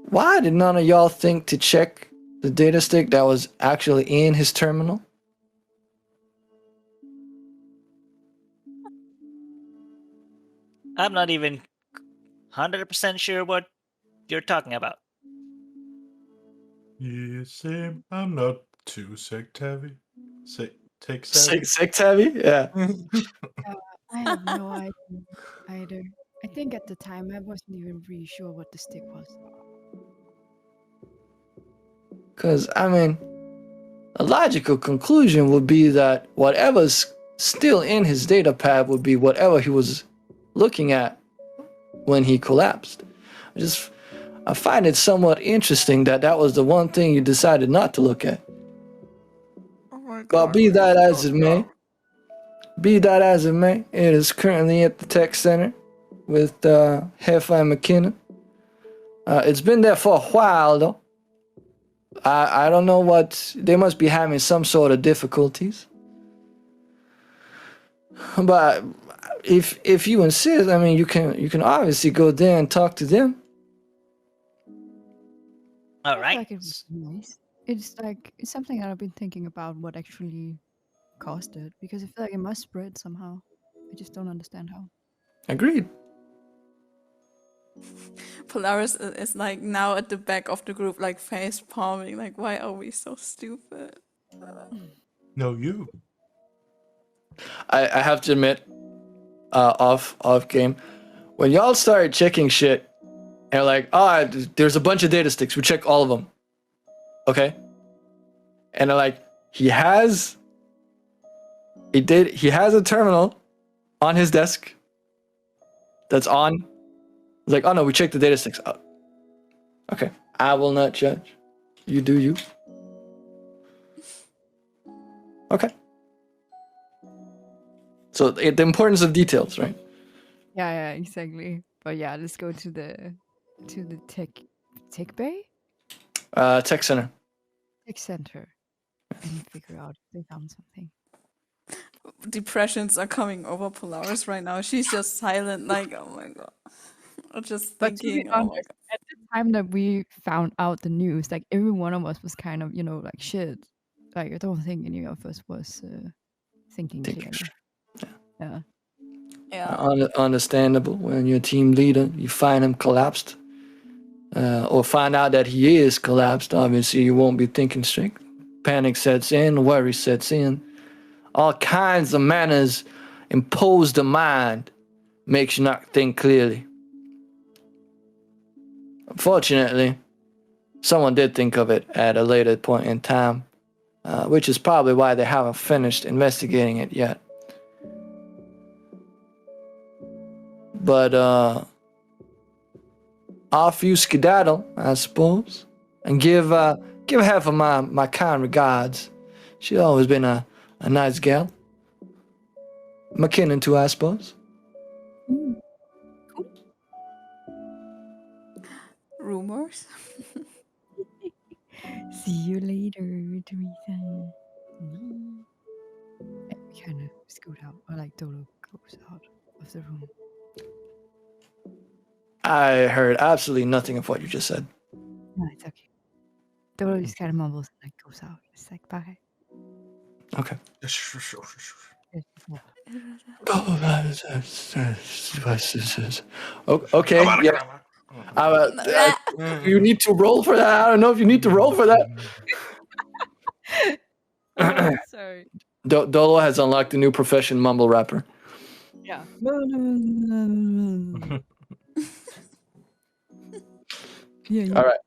why did none of y'all think to check the data stick that was actually in his terminal? I'm not even 100% sure what you're talking about. Yeah, same. I'm not too sect heavy. Tech savvy. Six heavy? Yeah. I have no idea either. I think at the time I wasn't even really sure what the stick was. Because, I mean, a logical conclusion would be that whatever's still in his data pad would be whatever he was looking at when he collapsed. I find it somewhat interesting that that was the one thing you decided not to look at. Oh my But god. be that as it may, it is currently at the tech center with Heifer and McKinnon. It's been there for a while though. I don't know what they must be having some sort of difficulties. But if you insist, I mean you can obviously go there and talk to them. All I feel right. like it was nice. It's something that I've been thinking about what actually caused it, because I feel like it must spread somehow. I just don't understand how. Agreed. Polaris is like now at the back of the group, like face palming, like why are we so stupid? No, you. I have to admit, off game, when y'all started checking shit, and like, there's a bunch of data sticks. We check all of them. Okay. And they're like, he has a terminal on his desk that's on. It's like, oh no, we checked the data sticks. Oh. Okay. I will not judge. You do you. Okay. So the importance of details, right? Yeah, exactly. But yeah, let's go to the tech bay? Tech center. Tech center. And figure out if they found something. Depressions are coming over Polaris right now. She's just silent, like, oh my god. Or just But to be thinking, oh my honest, god. at the time that we found out the news, like every one of us was kind of, like shit. Like I don't think any of us was thinking clearly. Yeah. Yeah. Understandable. When you're a team leader, you find him collapsed, or find out that he is collapsed. Obviously, you won't be thinking straight. Panic sets in, worry sets in. All kinds of manners impose the mind, makes you not think clearly. Unfortunately, someone did think of it at a later point in time. which is probably why they haven't finished investigating it yet. But off you skedaddle, I suppose, and give half of my kind regards. She's always been a nice gal. McKinnon too, I suppose. Rumors? See you later, Teresa. And we kind of scoot out, or like Dolo goes out of the room. I heard absolutely nothing of what you just said. No, it's okay. Dolo just kind of mumbles and like goes out. It's like, bye. Okay. Sure. Okay. Yeah. You need to roll for that. I don't know if you need to roll for that. Sorry. Dolo has unlocked a new profession, mumble rapper. Yeah. Yeah. All right.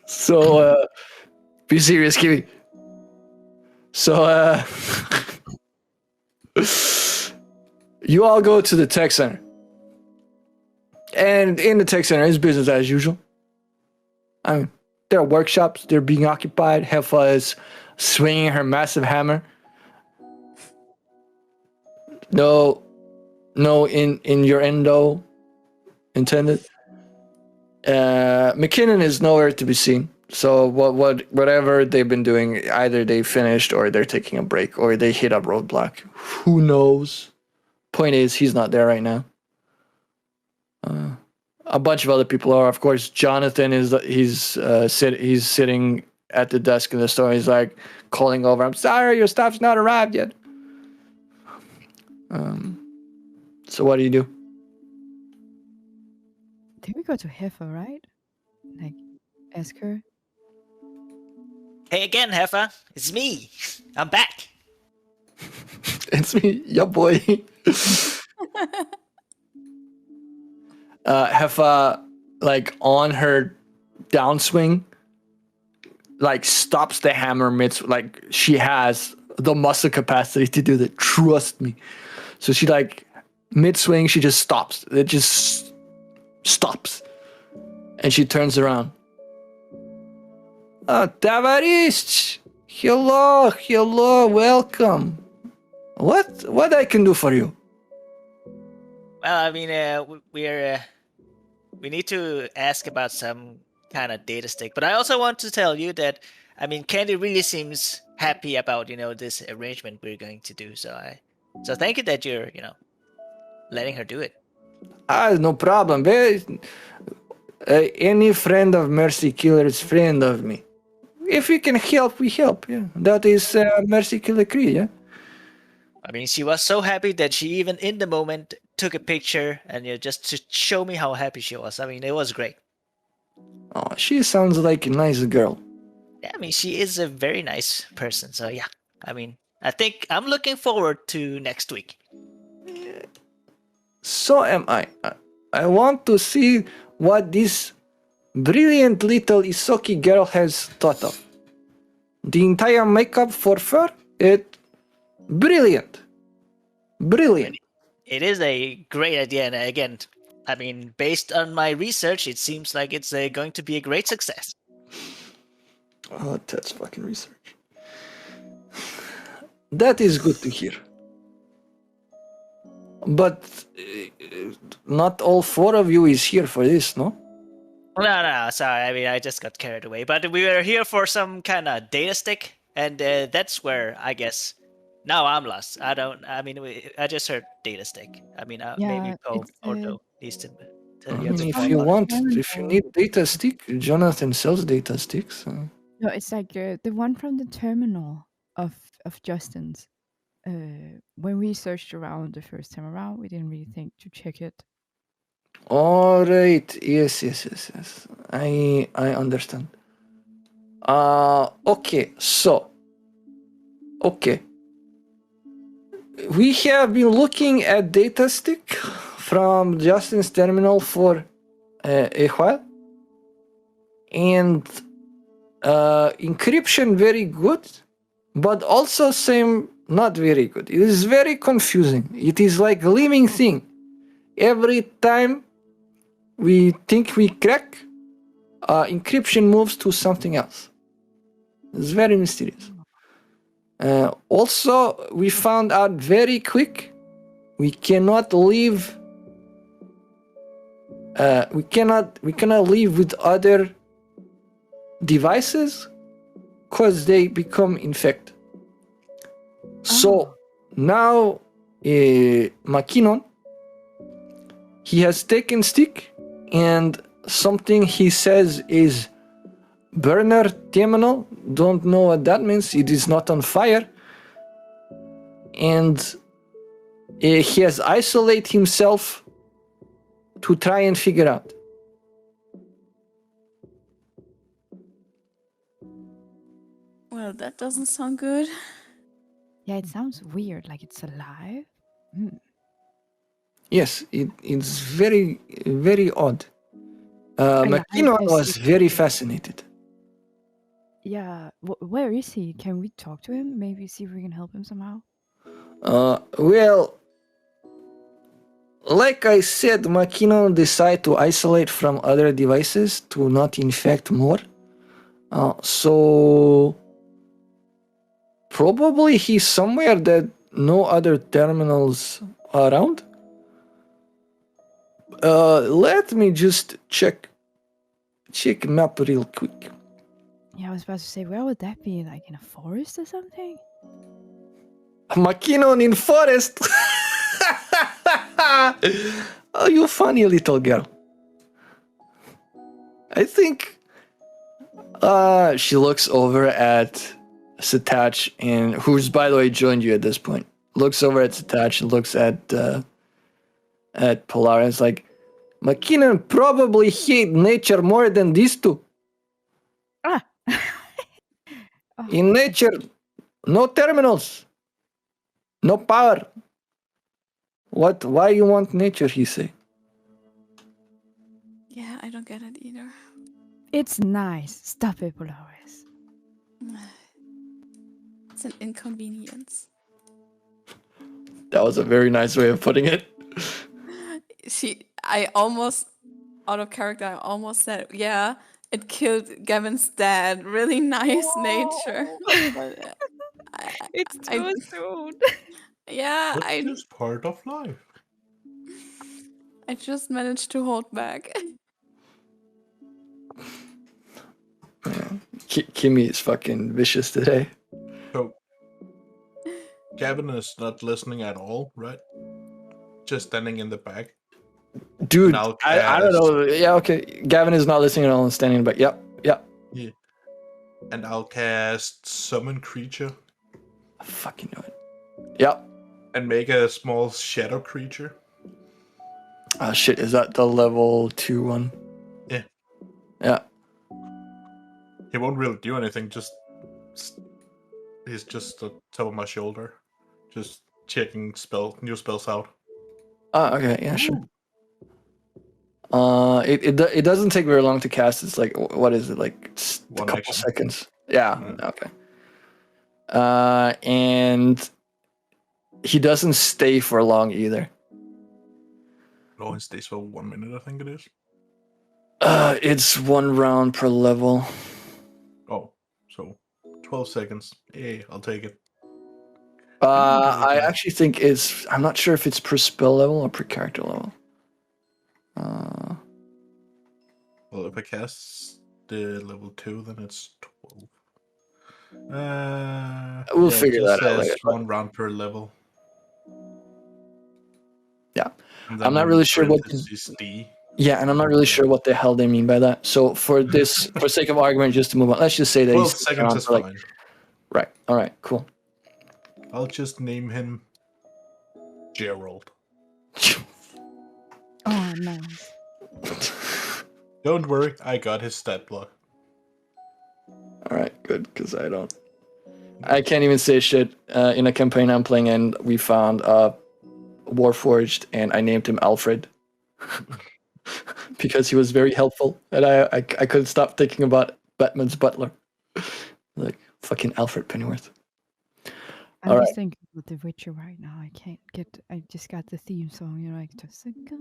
So, be serious, Kiwi. So, you all go to the tech center. And in the tech center, it's business as usual. I mean, there are workshops, they're being occupied. Heffa is swinging her massive hammer. No innuendo intended. McKinnon is nowhere to be seen. So whatever they've been doing, either they finished or they're taking a break or they hit a roadblock. Who knows? Point is, he's not there right now. A bunch of other people are. Of course, Jonathan he's sitting at the desk in the store. He's like calling over. I'm sorry, your stuff's not arrived yet. So what do you do? Then we go to Heffa, right? Like, ask her. Hey again, Heffa. It's me. I'm back. It's me, your boy. Heffa, like on her downswing, like stops the hammer like she has the muscle capacity to do that. Trust me. So she like mid swing, she just stops. It just stops, and she turns around. Tavarish, hello, welcome. What I can do for you? Well, I mean, we need to ask about some kind of data stick, but I also want to tell you that, I mean, Candy really seems happy about this arrangement we're going to do. So thank you that you're letting her do it. No problem. Any friend of Mercy Killer is friend of me. If we can help, we help. Yeah, that is Mercy Killer Cree. Yeah. I mean, she was so happy that she even in the moment took a picture and just to show me how happy she was. I mean, it was great. Oh, she sounds like a nice girl. Yeah, I mean, she is a very nice person. So yeah, I mean, I think I'm looking forward to next week. So am I. I want to see what this brilliant little Isoki girl has thought of. The entire makeup for fur, brilliant. It is a great idea, and again, I mean, based on my research, it seems like it's going to be a great success. Oh, that's fucking research. That is good to hear. But not all four of you is here for this, no? No, sorry. I mean, I just got carried away. But we were here for some kind of data stick, and that's where I guess now I'm lost. I just heard data stick. I mean, maybe Poe or Doe needs to tell you. If you need data stick, Jonathan sells data sticks. No, it's like the one from the terminal of Justin's. When we searched around the first time around, we didn't really think to check it. All right. Yes. I understand. Okay. So. Okay. We have been looking at data stick from Justin's terminal for a while, and encryption very good, but also same not very good. It is very confusing. It is like a living thing. Every time we think we crack, encryption moves to something else. It's very mysterious. Also, we found out very quick we cannot live. We cannot live with other devices because they become infected. So now, Makinon, he has taken stick, and something he says is burner terminal. Don't know what that means. It is not on fire, and he has isolated himself to try and figure out. Well, that doesn't sound good. Yeah, it sounds weird, like it's alive. Yes, it's very, very odd. Yeah, Makinon I was see. very fascinated. Yeah, where is he? Can we talk to him? Maybe see if we can help him somehow? Well, like I said, Makinon decided to isolate from other devices to not infect more. So probably he's somewhere that no other terminals are around. Let me just check map real quick. Yeah, I was about to say, where would that be? Like in a forest or something? Makinon in forest. Oh, you funny little girl. I think she looks over at Satach, and who's by the way joined you at this point. Looks over at Satach and looks at Polaris like, Makinon probably hate nature more than these two. Ah! In nature, no terminals, no power. Why you want nature, he say? Yeah, I don't get it either. It's nice. Stop it, Polaris. It's an inconvenience. That was a very nice way of putting it. I almost, out of character, I almost said, yeah, it killed Gavin's dad. Really nice nature. But, It's too soon. yeah, That's just part of life. I just managed to hold back. Kimmy is fucking vicious today. So, Gavin is not listening at all, right? Just standing in the back. Dude, Now I don't know. Yeah, okay. Gavin is not listening at all and standing back. Yep. Yeah. And I'll cast Summon Creature I fucking know it. Yep. and make a small shadow creature. Oh shit, is that the level 2 one? Yeah. Yeah. He won't really do anything, he's just on top of my shoulder. Just checking new spells out. Oh, okay, yeah, sure. It doesn't take very long to cast. It's like, what is it, like a One couple action. seconds? Yeah, okay. And he doesn't stay for long either. No, it stays for 1 minute, I think it is. It's 1 round per level. Oh, so 12 seconds. Hey, I'll take it. I actually think I'm not sure if it's per spell level or per character level. Well, if I cast the level 2, then it's 12. We'll figure that out later. 1 round per level. Yeah. And I'm not then really sure what D. Yeah, and I'm not really sure what the hell they mean by that. So for sake of argument, just to move on, let's just say that 12 he's seconds is like, fine. right. All right. Cool. I'll just name him Gerald. Oh, nice. Don't worry, I got his stat block. All right. Good, because I can't even say shit. In a campaign I'm playing in, we found Warforged, and I named him Alfred. because he was very helpful, and I couldn't stop thinking about Batman's butler, like fucking Alfred Pennyworth. I'm All just right. thinking about The Witcher right now. I just got the theme song, like, just a guide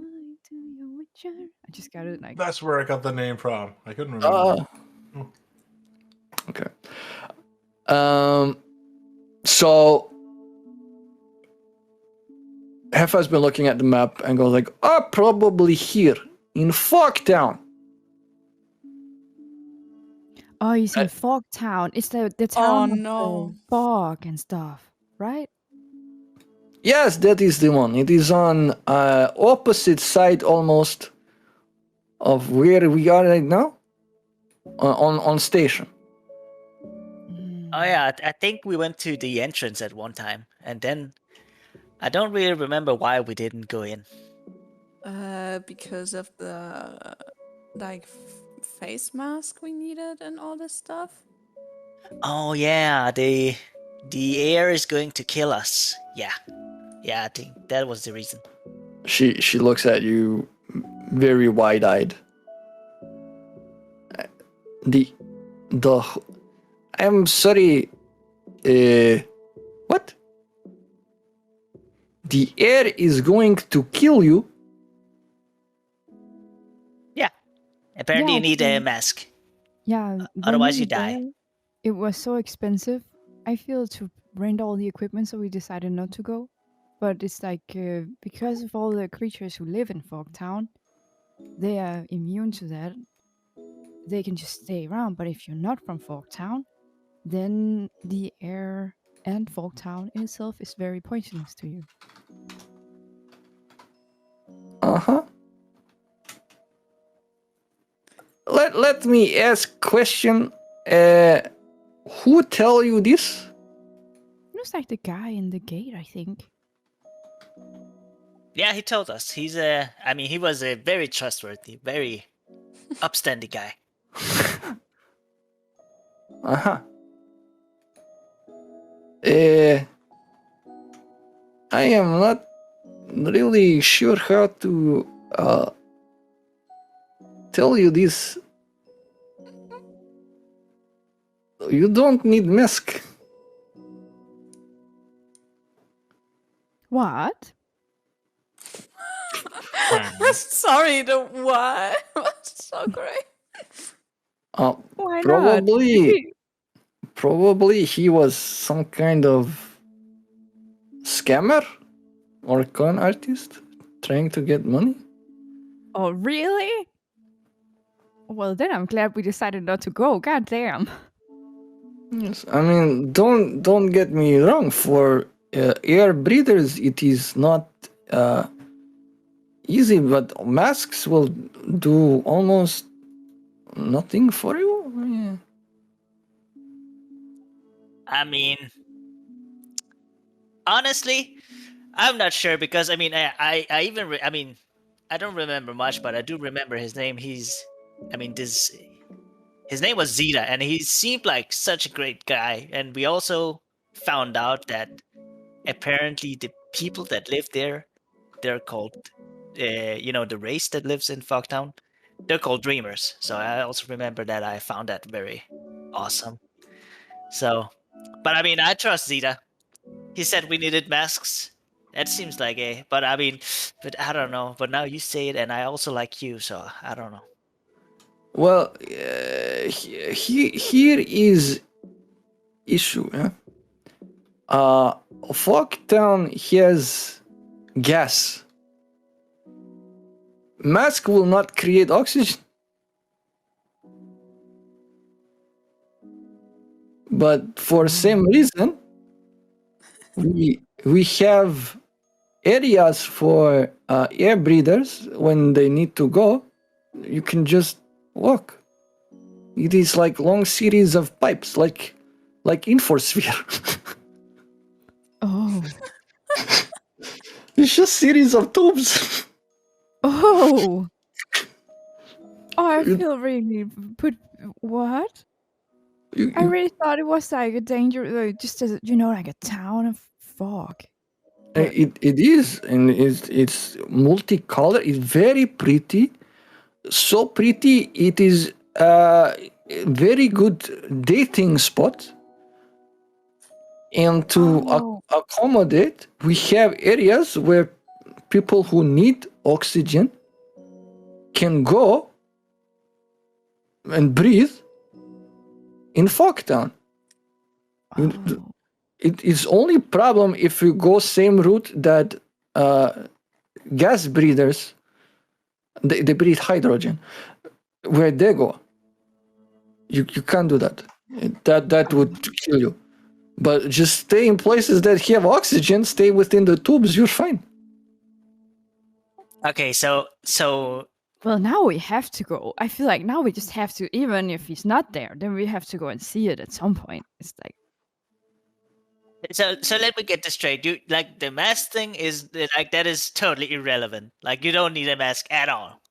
to your Witcher. I just got it, like, That's where I got the name from. I couldn't remember. Okay. So Heffa's been looking at the map and goes like, probably here in Fogtown. oh, he's in Fogtown. It's the town of no. fog and stuff, right? Yes, that is the one. It is on opposite side almost of where we are right now. On station. Oh yeah, I think we went to the entrance at one time, and then I don't really remember why we didn't go in. Because of the like face mask we needed and all this stuff. Oh yeah, the air is going to kill us. Yeah, I think that was the reason. She looks at you very wide-eyed. I'm sorry. What? The air is going to kill you. Yeah, apparently Yeah, you need a so- mask. Yeah. when Otherwise we you die. were there, it was so expensive, I feel, to rent all the equipment, so we decided not to go. But it's like, because of all the creatures who live in Fogtown, they are immune to that. They can just stay around. But if you're not from Fogtown, then the air and Fogtown in itself is very poisonous to you. Uh-huh. Let me ask question. Who tell you this? It was like the guy in the gate, I think. Yeah, he told us. He was a very trustworthy, very upstanding guy. Uh-huh. I am not really sure how to tell you this. You don't need mask. What? Sorry, the what was so great. Why Probably, probably he was some kind of scammer or con artist trying to get money. Oh, really? Well, then I'm glad we decided not to go. God damn. Yes, I mean, don't get me wrong. For air breathers, it is not easy, but masks will do almost nothing for you. Yeah. I mean, honestly, I'm not sure because I don't remember much, but I do remember his name. His name was Zeta, and he seemed like such a great guy. And we also found out that apparently the people that live there, they're called, the race that lives in Fogtown, they're called Dreamers. So I also remember that. I found that very awesome. So, but I trust Zeta. He said we needed masks. That seems like but I don't know. But now you say it, and I also like you, so I don't know. Well, here is issue. Fogtown has gas. Mask will not create oxygen. But for same reason, we have areas for air breathers when they need to go. You can just walk. It is like long series of pipes, like Infosphere. Oh. It's just series of tubes. Oh. Oh, I feel really put. What? I really thought it was like a danger, just as like a town of fog. It is, and it's multicolored. It's very pretty. so pretty. It is a very good dating spot. And to accommodate, we have areas where people who need oxygen can go and breathe in Fogtown. It is only problem if you go same route that gas breathers, they breathe hydrogen, where they go. You can't do that. That would kill you. But just stay in places that have oxygen, stay within the tubes, you're fine. Okay, so Well, now we have to go. I feel like now we just have to, even if he's not there, then we have to go and see it at some point. It's like, so let me get this straight. You like the mask thing is like that is totally irrelevant. Like you don't need a mask at all.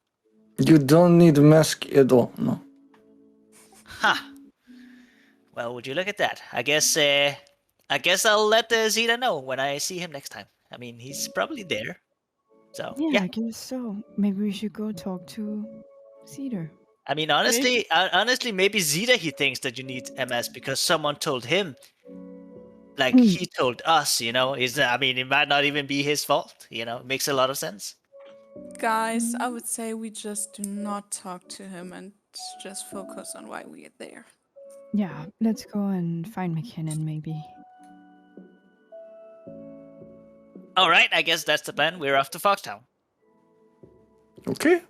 You don't need a mask at all, no. Ha. Well, would you look at that? I guess I'll let Zeta know when I see him next time. I mean, he's probably there. So yeah, I guess so. Maybe we should go talk to Cedar. I mean, honestly, maybe Zeta he thinks that you need MS because someone told him. Like he told us, you know. I mean, it might not even be his fault. You know, it makes a lot of sense. Guys, I would say we just do not talk to him and just focus on why we are there. Yeah, let's go and find McKinnon, maybe. All right, I guess that's the plan. We're off to Foxtown. Okay.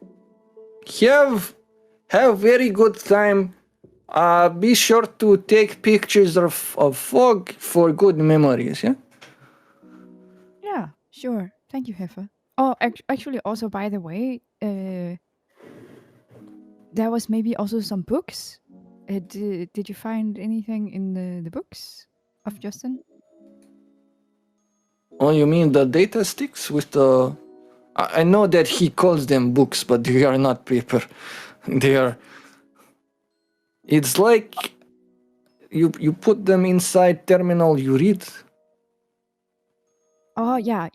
Have very good time. Be sure to take pictures of fog for good memories, yeah? Yeah, sure. Thank you, Heifer. Oh, actually, also, by the way, there was maybe also some books. Did you find anything in the books of Justin? Oh, you mean the data sticks with the... I know that he calls them books, but they are not paper. They are... It's like you put them inside terminal, you read. Oh, yeah.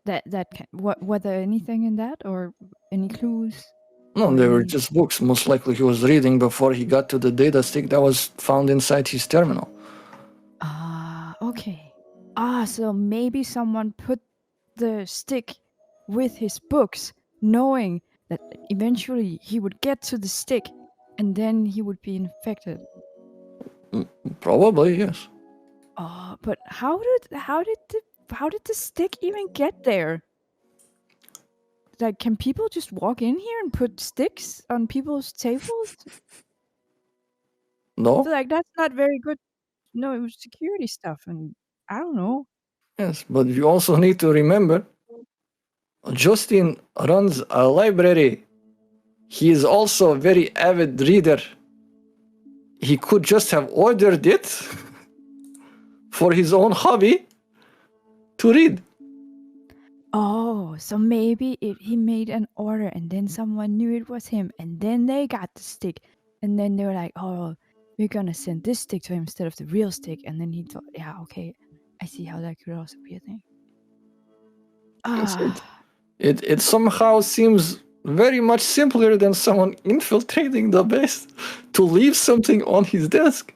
That can... Were there anything in that or any clues? No, they were just books. Most likely he was reading before he got to the data stick that was found inside his terminal. Ah, okay. So maybe someone put the stick with his books, knowing that eventually he would get to the stick and then he would be infected. Probably, yes. But how did the stick even get there? Like, can people just walk in here and put sticks on people's tables? No? I feel like that's not very good. No, it was security stuff, and I don't know. Yes, but you also need to remember, Justin runs a library. He is also a very avid reader. He could just have ordered it for his own hobby to read. Oh, so maybe he made an order and then someone knew it was him and then they got the stick and then they were like, oh, we're gonna send this stick to him instead of the real stick. And then he thought, yeah, okay, I see how that could also be a thing. It somehow seems very much simpler than someone infiltrating the base to leave something on his desk.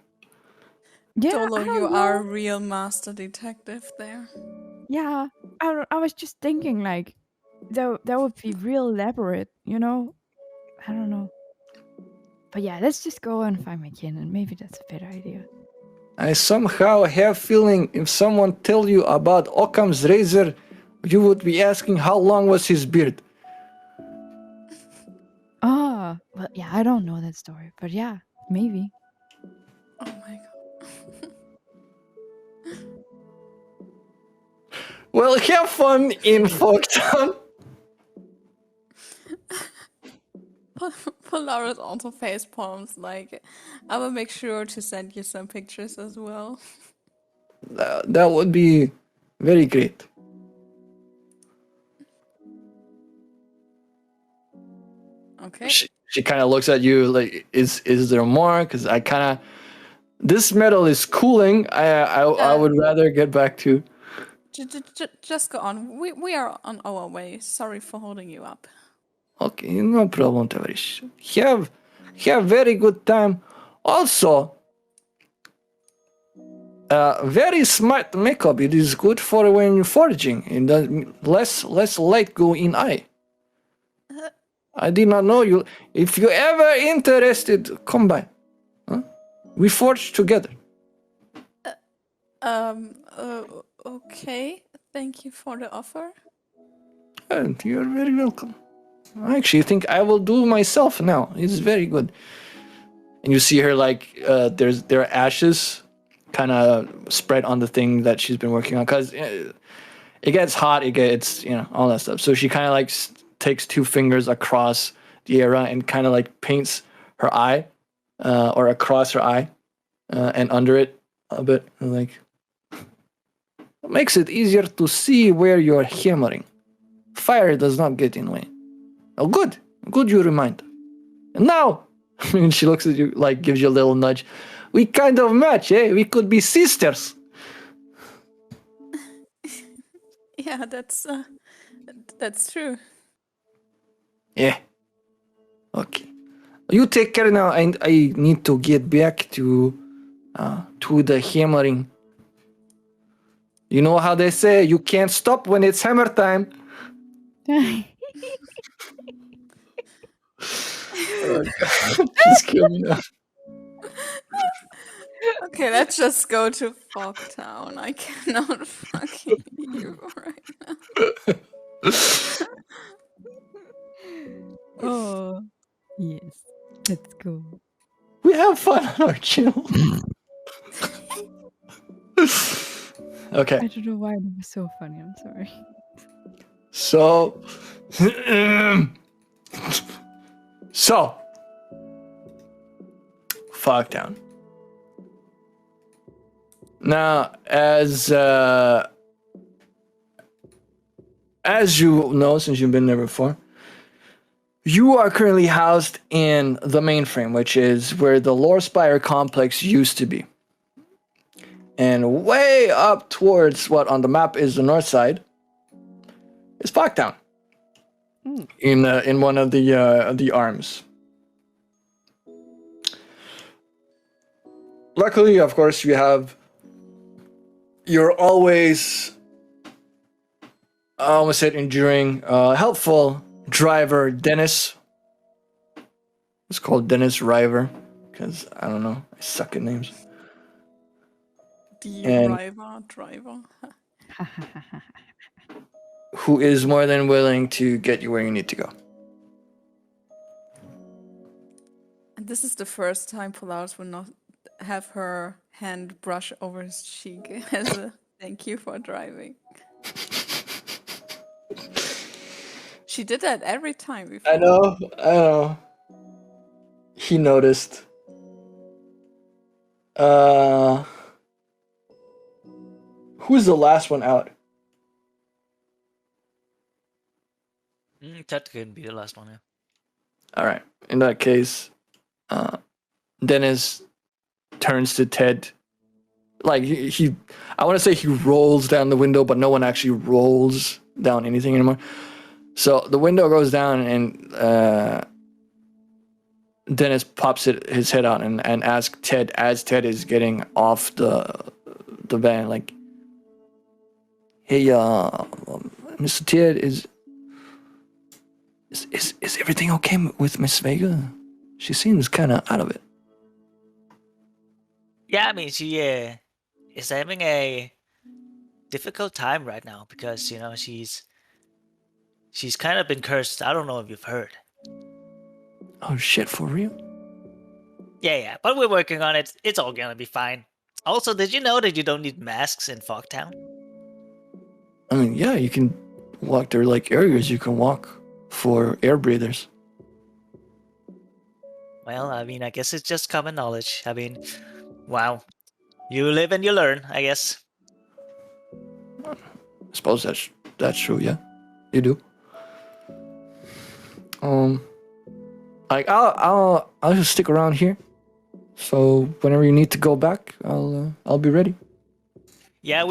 Yeah, Dolo, you are a real master detective there. Yeah, I was just thinking like that would be real elaborate, you know? I don't know. But yeah, let's just go and find McKinnon. Maybe that's a better idea. I somehow have feeling if someone tell you about Occam's razor, you would be asking how long was his beard. Well, yeah, I don't know that story, but yeah, maybe. Oh my god. Well, have fun in Fogtown. Polaris also face palms. Like, I will make sure to send you some pictures as well. That would be very great. Okay. She kind of looks at you like, is there more? Because I kind of, this metal is cooling. I would rather get back to. Just go on. We are on our way. Sorry for holding you up. Okay, no problem, Tavarish. Have very good time. Also, very smart makeup. It is good for when you're foraging. And less light go in eye. I did not know you. If you ever interested, come by. Huh? We forge together. Okay. Thank you for the offer. And you're very welcome. I actually think I will do myself now. It's very good. And you see her like there are ashes kind of spread on the thing that she's been working on because it gets hot. It gets all that stuff. So she kind of like takes 2 fingers across the area and kind of like paints her eye or across her eye and under it a bit. Like it makes it easier to see where you're hammering. Fire does not get in way. Oh, good you remind. And now, and she looks at you like gives you a little nudge. We kind of match, eh? We could be sisters. Yeah, that's true. Yeah. Okay. You take care now, and I need to get back to the hammering. You know how they say you can't stop when it's hammer time. Just kill me now. Okay, let's just go to Fogtown. I cannot fucking you right now. Oh, yes. Let's go. We have fun on our channel. Okay. I don't know why it was so funny. I'm sorry. So, Fogtown. Now, as you know, since you've been there before, you are currently housed in the mainframe, which is where the Lore Spire complex used to be. And way up towards what on the map is the north side is Fogtown. In one of the arms. Luckily, of course, you're always, I almost said enduring, helpful driver, Dennis. It's called Dennis River, because I don't know, I suck at names. Driver. Who is more than willing to get you where you need to go. And this is the first time Polaris will not have her hand brush over his cheek as a thank you for driving. She did that every time before. I know. He noticed. Who's the last one out? That could be the last one, yeah. All right. In that case, Dennis turns to Ted. Like he I want to say he rolls down the window, but no one actually rolls down anything anymore. So the window goes down, and Dennis pops his head out and asks Ted as Ted is getting off the van, like, "Hey, Mr. Ted, is everything okay with Miss Vega? She seems kind of out of it." Yeah, I mean, she is having a difficult time right now because, she's kind of been cursed. I don't know if you've heard. Oh shit, for real? Yeah, but we're working on it. It's all gonna be fine. Also, did you know that you don't need masks in Fogtown? I mean, yeah, you can walk. There are like areas you can walk for air breathers. Well, I mean, I guess it's just common knowledge. I mean, wow. You live and you learn, I guess. I suppose that's true. Yeah, you do. Like I'll just stick around here. So whenever you need to go back, I'll be ready. Yeah,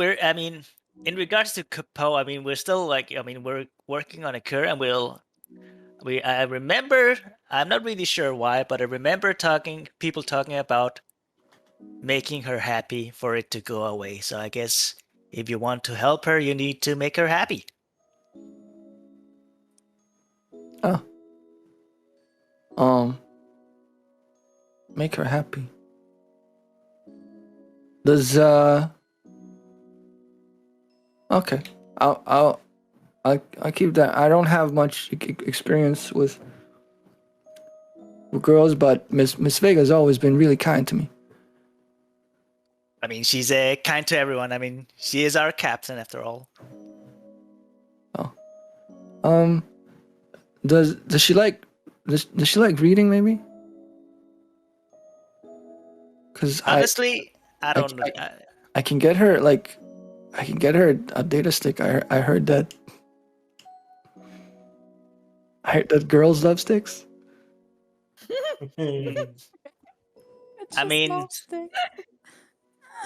in regards to Capo, I mean, we're still we're working on a cure, and I remember. I'm not really sure why, but I remember people talking about making her happy for it to go away. So I guess if you want to help her, you need to make her happy. Oh. Make her happy. Does okay. I'll keep that. I don't have much experience with girls, but Miss Vega's always been really kind to me. I mean, she's kind to everyone. I mean, she is our captain after all. Oh. Does she like reading maybe? Because Honestly, I don't know. I can get her a data stick. I heard that. I heard that girls love sticks. I mean,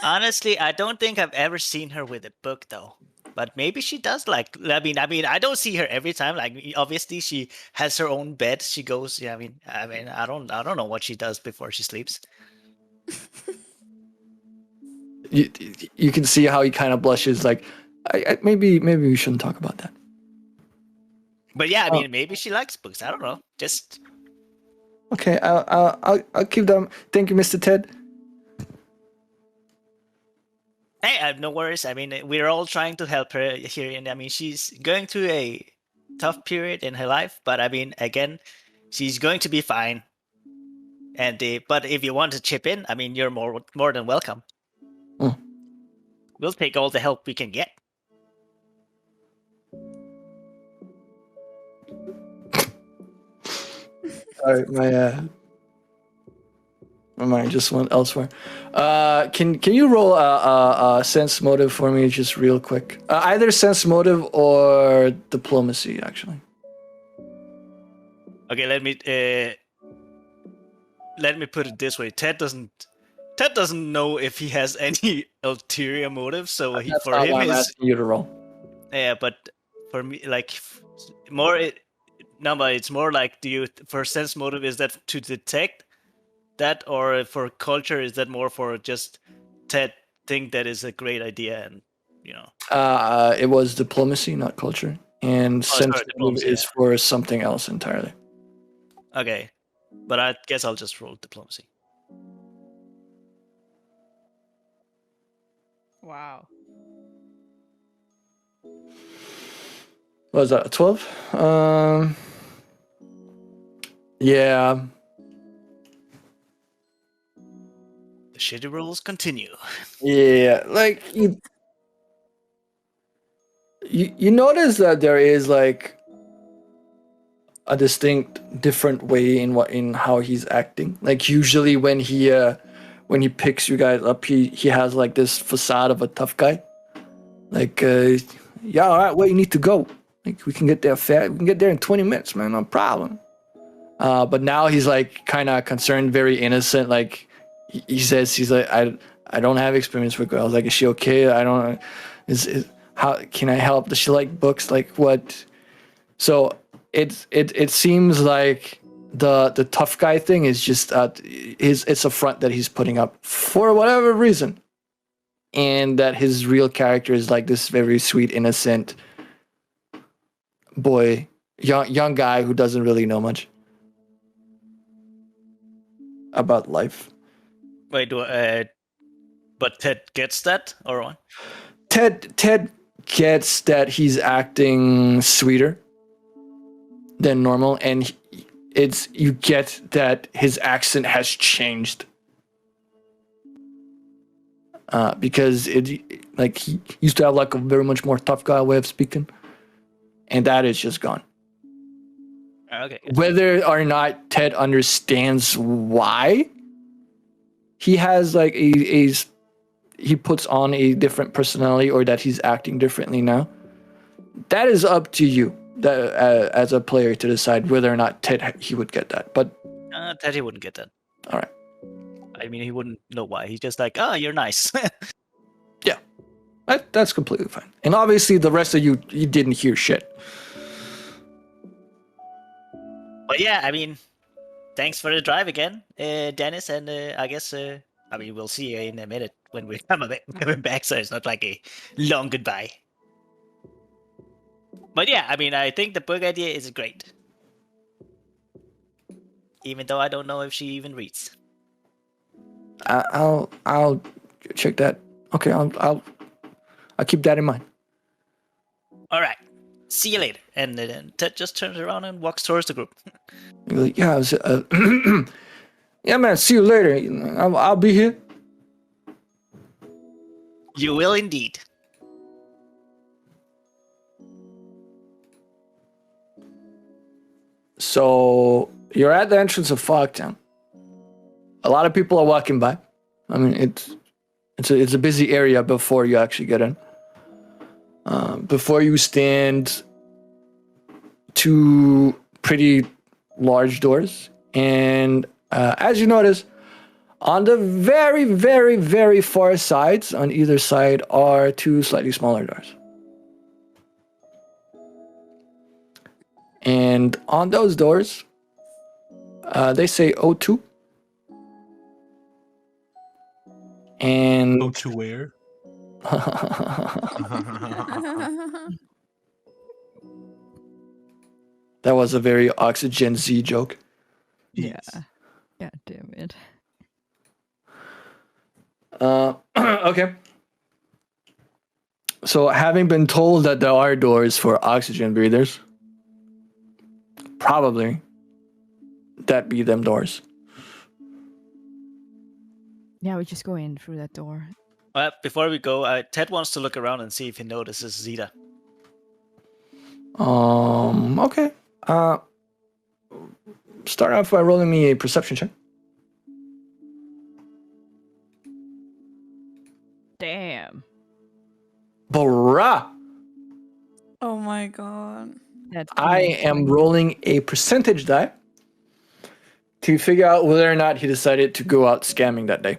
honestly, I don't think I've ever seen her with a book though. But maybe she does like. I mean, I don't see her every time. Like, obviously, she has her own bed. She goes. Yeah, I mean, I don't know what she does before she sleeps. You can see how he kind of blushes. Like, maybe we shouldn't talk about that. But yeah, I mean, maybe she likes books. I don't know. Just okay. I'll keep them. Thank you, Mr. Ted. hey, I have no worries. I mean, we're all trying to help her here, and I mean, she's going through a tough period in her life. But I mean, again, she's going to be fine. And but if you want to chip in, I mean, you're more than welcome. We'll take all the help we can get. Sorry, my mind just went elsewhere. Can you roll a sense motive for me, just real quick? Either sense motive or diplomacy, actually. Okay, let me put it this way. Ted doesn't know if he has any ulterior motive, so That's for not him why I'm is asking you to roll. yeah. But for me, like more but it's more like for sense motive, is that to detect that, or for culture, is that more for just Ted think that is a great idea, and you know? It was diplomacy, not culture, and sense motive diplomacy, is for something else entirely. Okay, but I guess I'll just roll diplomacy. Wow. What was that, a 12? Yeah. The shitty rolls continue. Yeah, like you notice that there is like a distinct different way in how he's acting. Like usually when he picks you guys up, he has like this facade of a tough guy. Like yeah, all right, where you need to go? Like we can get there fast. We can get there in 20 minutes, man. No problem. But now he's like kind of concerned, very innocent. Like he says, he's like, I don't have experience with girls. Like, is she okay? I don't. Is how can I help? Does she like books? Like what? So it seems like the tough guy thing is just it's a front that he's putting up for whatever reason, and that his real character is like this very sweet, innocent boy, young guy who doesn't really know much about life. Wait, but Ted gets that, or what? Ted gets that he's acting sweeter than normal, and you get that his accent has changed. Because like he used to have like a very much more tough guy way of speaking, and that is just gone. Okay. Whether or not Ted understands why he has like he puts on a different personality, or that he's acting differently now, that is up to you as a player to decide whether or not Ted he would get that. But Ted, he wouldn't get that. All right. I mean, he wouldn't know why. He's just like, oh, you're nice. Yeah, that's completely fine. And obviously, the rest of you didn't hear shit. But yeah, I mean, thanks for the drive again, Dennis, and I guess I mean we'll see you in a minute when we're coming back, so it's not like a long goodbye. But yeah, I mean, I think the book idea is great, even though I don't know if she even reads. I'll check that. Okay, I'll keep that in mind. All right, see you later. And then Ted just turns around and walks towards the group. You're like, yeah, yeah, man. See you later. I'll be here. You will indeed. So you're at the entrance of Fogtown. A lot of people are walking by. I mean, it's a busy area before you actually get in. Before you stand two pretty large doors, and as you notice, on the very, very, very far sides, on either side, are two slightly smaller doors. And on those doors, they say O2. And Go to where? that was a very Oxygen Z joke. Yeah. God damn it. Okay. So having been told that there are doors for oxygen breathers, probably that be them doors. Yeah, we just go in through that door. Before we go, Ted wants to look around and see if he notices Zeta. Okay. Start off by rolling me a perception check. Damn. Bruh! Oh my god. That's I am rolling a percentage die to figure out whether or not he decided to go out scamming that day.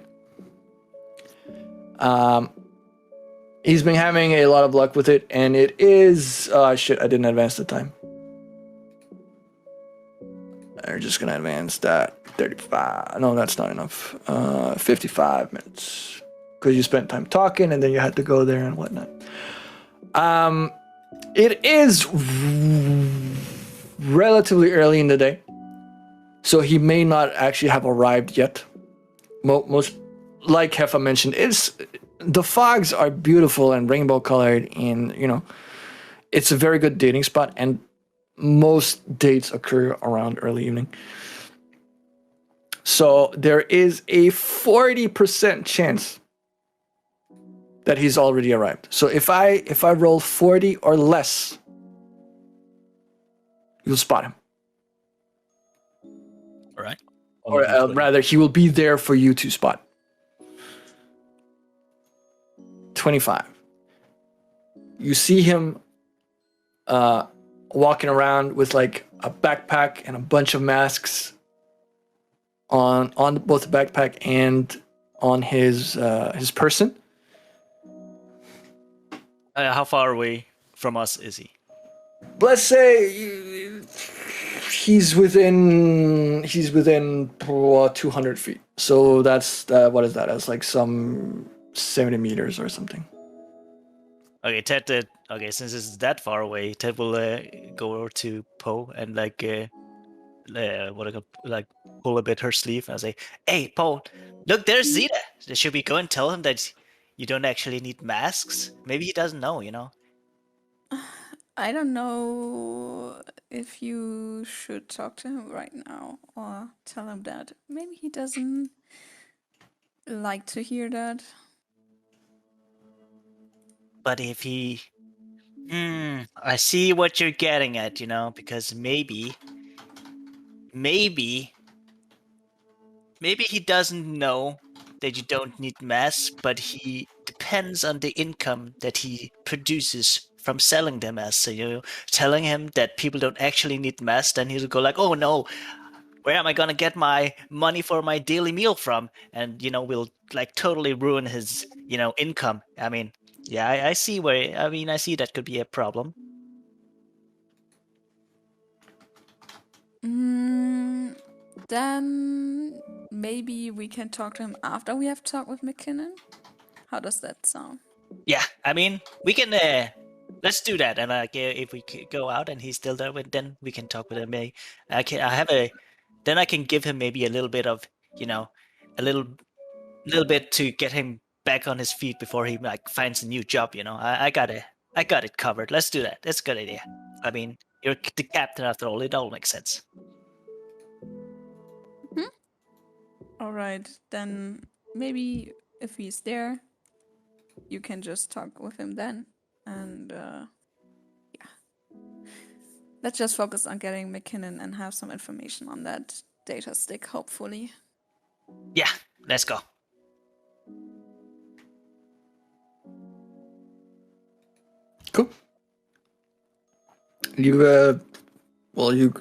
He's been having a lot of luck with it, and it is... shit, I didn't advance the time. We're just gonna advance that 35. No, that's not enough. 55 minutes. Because you spent time talking, and then you had to go there and whatnot. It is relatively early in the day, so he may not actually have arrived yet. Most, like Heffa mentioned, the fogs are beautiful and rainbow colored, and it's a very good dating spot. And most dates occur around early evening, so there is a 40% chance that he's already arrived. So if I roll 40 or less, you'll spot him. All right. Or rather, he will be there for you to spot. 25. You see him walking around with like a backpack and a bunch of masks on both the backpack and on his person. How far away from us is he? Let's say he's within 200 feet. So that's what is that? That's like some 70 meters or something. Okay, Ted. Okay, since it's that far away, Ted will go over to Poe and pull a bit her sleeve and say, "Hey, Poe, look, there's Zeta. Should we go and tell him that you don't actually need masks? Maybe he doesn't know, I don't know if you should talk to him right now or tell him that. Maybe he doesn't like to hear that. But if he... I see what you're getting at, because maybe he doesn't know that you don't need masks, but he depends on the income that he produces from selling them as. So telling him that people don't actually need masks, then he'll go like, oh no, where am I gonna get my money for my daily meal from? And we'll like totally ruin his income. I mean, yeah, I see I see that could be a problem. Then maybe we can talk to him after we have talked with McKinnon. How does that sound? Yeah, I mean, we can. Let's do that. And like, if we go out and he's still there, then we can talk with him. I can. I have a. Then I can give him maybe a little bit of, a little bit to get him back on his feet before he like finds a new job. I got it covered. Let's do that. That's a good idea. I mean, you're the captain after all. It all makes sense. All right, then maybe if he's there, you can just talk with him then. And yeah. Let's just focus on getting McKinnon and have some information on that data stick, hopefully. Yeah, let's go. Cool. You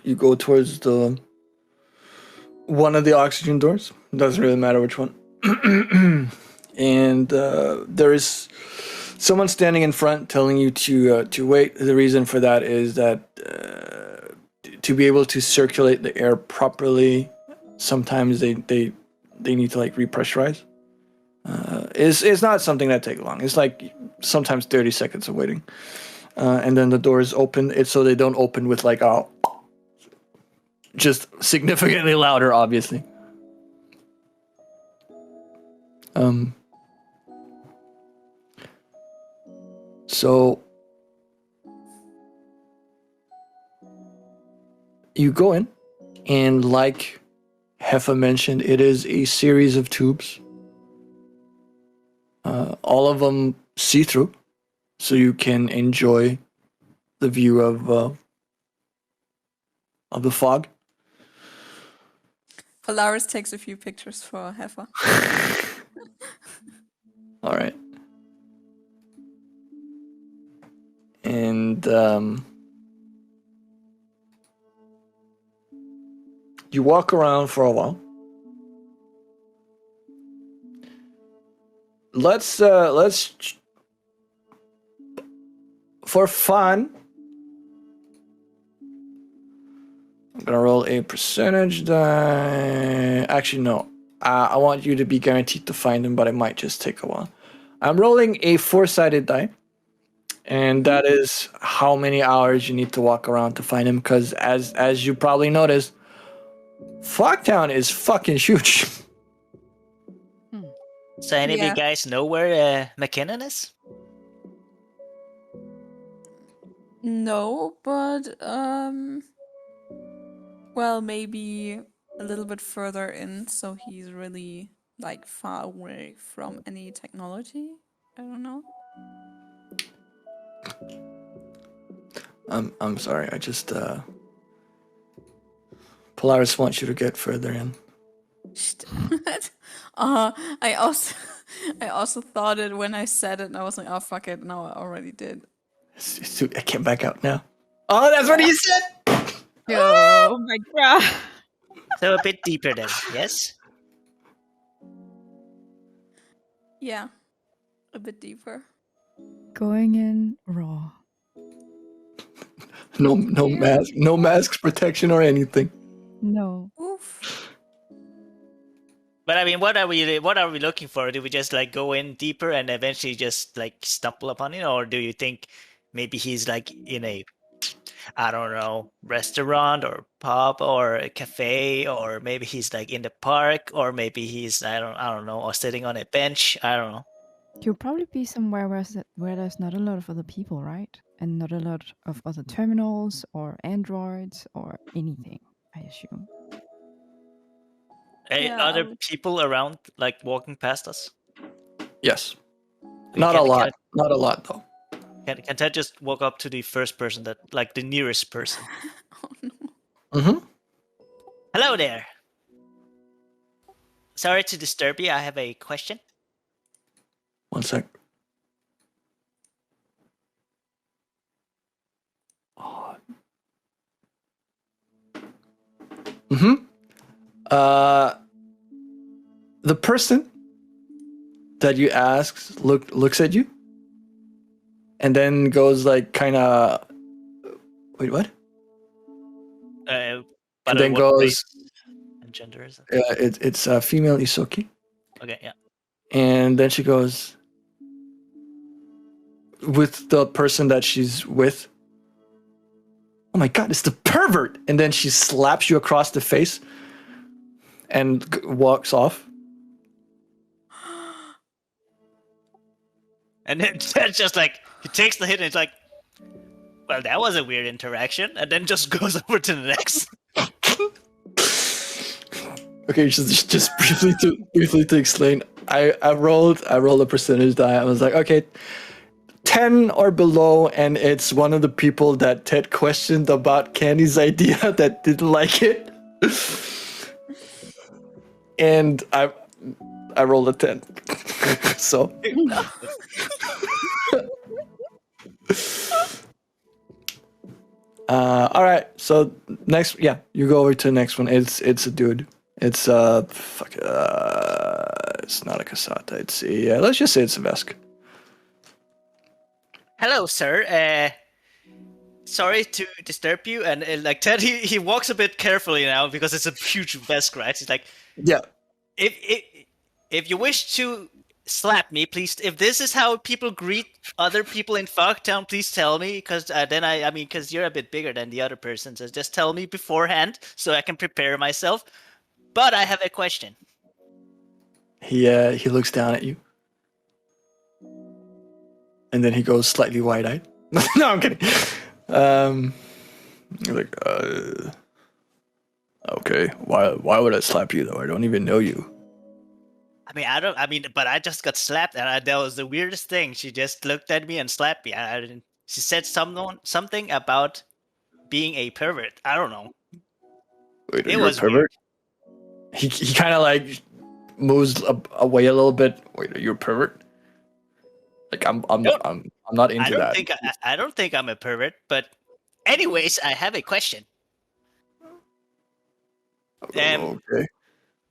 you go towards the one of the oxygen doors. Doesn't really matter which one. And there is someone standing in front telling you to wait. The reason for that is that to be able to circulate the air properly, sometimes they need to like repressurize. It's not something that takes long. It's like sometimes 30 seconds of waiting. And then the doors open. It's so they don't open with like just significantly louder, obviously. So you go in, and like Heffa mentioned, it is a series of tubes. All of them see-through, so you can enjoy the view of the fog. Polaris takes a few pictures for Heffa. All right. And you walk around for a while. Let's for fun, I'm gonna roll a percentage die. Actually, no. I want you to be guaranteed to find him, but it might just take a while. I'm rolling a 4-sided die, and that is how many hours you need to walk around to find him. Because as you probably noticed, Fogtown is fucking huge. So any of you Yeah. guys know where McKinnon is? No, but well, maybe a little bit further in, so he's really like far away from any technology. I don't know. I'm sorry. I just Polaris wants you to get further in. I also thought it when I said it, and I was like, oh fuck it, no, I already did. I can't back out now. Oh, that's what he said. Oh my god. So a bit deeper then, yes? Yeah, a bit deeper. Going in raw. No mask, no masks, protection, or anything. No. Oof. But I mean, what are we looking for? Do we just like go in deeper and eventually just like stumble upon it, or do you think maybe he's like in a, I don't know, restaurant or pub or a cafe, or maybe he's like in the park, or maybe he's I don't know, or sitting on a bench. I don't know. He'll probably be somewhere where there's not a lot of other people, right? And not a lot of other terminals or androids or anything, I assume. Yeah, Other I would- people around like walking past us? Yes. We Not a can- lot. Not a lot though. Can Ted just walk up to the first person that, like the nearest person? Oh no. Mm-hmm. Hello there. Sorry to disturb you. I have a question. One sec. Mm-hmm. The person that you asked looks at you, and then goes like kind of. Wait, what? But then what goes, race and gender is it? it's a female Isoki. Okay, yeah. And then she goes, with the person that she's with, oh my god, it's the pervert! And then she slaps you across the face and walks off. And then Ted's just like, he takes the hit and it's like, well, that was a weird interaction, and then just goes over to the next. Okay, just briefly to explain. I rolled a percentage die. I was like, okay, 10 or below, and it's one of the people that Ted questioned about Candy's idea that didn't like it. And I rolled a 10. So all right. So next, yeah, you go over to the next one. It's a dude. It's it's not a Kasata. It's a let's just say it's a Vesk. Hello, sir. Sorry to disturb you. And like Ted, he walks a bit carefully now because it's a huge vest, right? He's like, Yeah. if you wish to slap me, please. If this is how people greet other people in Fogtown, please tell me, because then I mean, because you're a bit bigger than the other person, so just tell me beforehand so I can prepare myself. But I have a question. He looks down at you, and then he goes slightly wide-eyed. No, I'm kidding. He's like, okay, why would I slap you though? I don't even know you. But I just got slapped, and that was the weirdest thing. She just looked at me and slapped me. She said something about being a pervert. I don't know. Wait, It you're was a pervert? He kind of like moves away a little bit. Wait, are you a pervert? Like I'm not into that. I don't think I'm a pervert, but anyways, I have a question. Okay.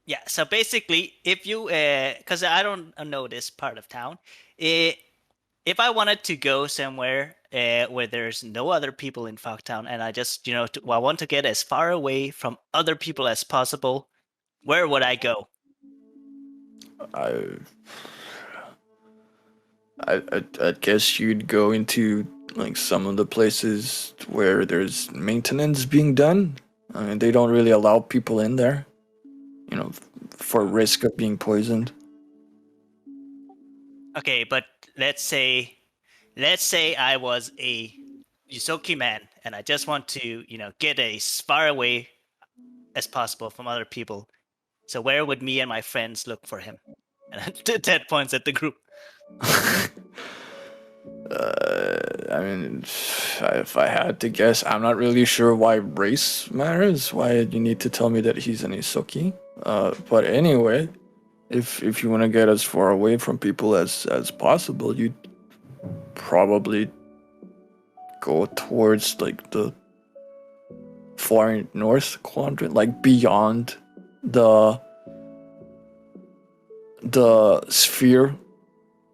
Yeah, so basically, if you, because I don't know this part of town, if I wanted to go somewhere where there's no other people in Fogtown, and I just, I want to get as far away from other people as possible, where would I go? I guess you'd go into like some of the places where there's maintenance being done. I mean, they don't really allow people in there, for risk of being poisoned. Okay, but let's say I was a Yusoki man, and I just want to, get as far away as possible from other people. So where would me and my friends look for him? And Ted points at the group. I mean, if I had to guess, I'm not really sure why race matters. Why you need to tell me that he's an Isoki. But anyway, if you want to get as far away from people as possible, you'd probably go towards like the far north quadrant, like beyond the sphere,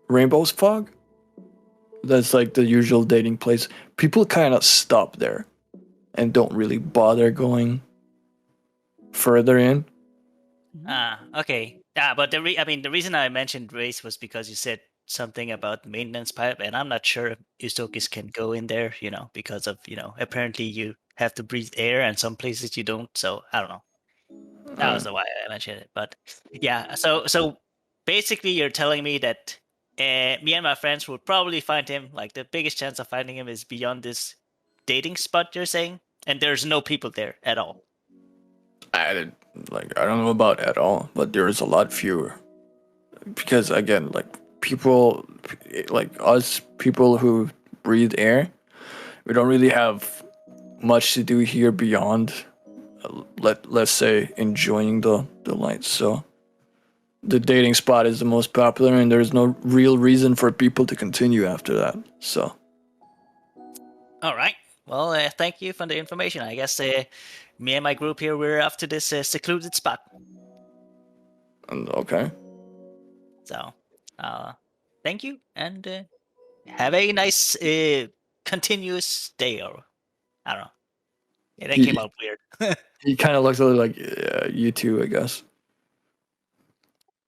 Rainbow's Fog. That's like the usual dating place. People kind of stop there and don't really bother going further in. Okay. But the reason I mentioned race was because you said something about the maintenance pipe, and I'm not sure if Usokis can go in there, because of, apparently you have to breathe air, and some places you don't. So I don't know. That was why I mentioned it. But yeah, so basically you're telling me that me and my friends would probably find him. Like the biggest chance of finding him is beyond this dating spot you're saying, and there's no people there at all. I don't know about at all, but there is a lot fewer. Because again, like people like us, people who breathe air, we don't really have much to do here beyond let's say enjoying the lights. So the dating spot is the most popular, and there's no real reason for people to continue after that. So all right. Well, thank you for the information. I guess me and my group here, we're off to this secluded spot. Okay. So, thank you, and have a nice continuous day, or I don't know. Yeah, that came out weird. He kind of looks a little like you too, I guess.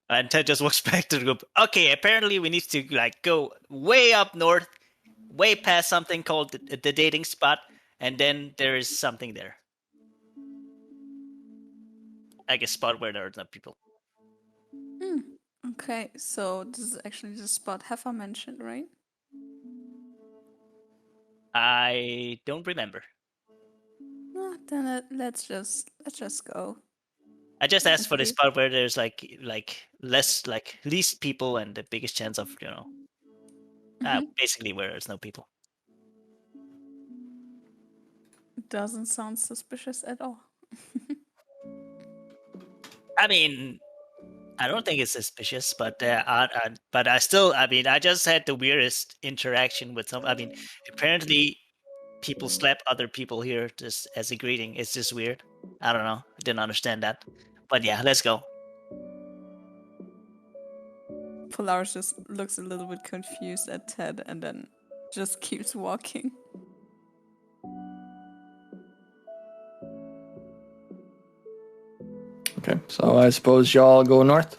And Ted just walks back to the group. Okay, apparently we need to like go way up north, way past something called the dating spot, and then there is something there. Like a spot where there are no people. Okay, so this is actually the spot Heifer mentioned, right? I don't remember. Then let's just go. I just asked for the Okay. spot where there's like less like least people and the biggest chance of basically where there's no people. Doesn't sound suspicious at all. I mean, I don't think it's suspicious, but I still, I mean, I just had the weirdest interaction with some. I mean, apparently people slap other people here just as a greeting. It's just weird. I don't know. I didn't understand that. But yeah, let's go. Polaris just looks a little bit confused at Ted and then just keeps walking. Okay, so I suppose y'all go north.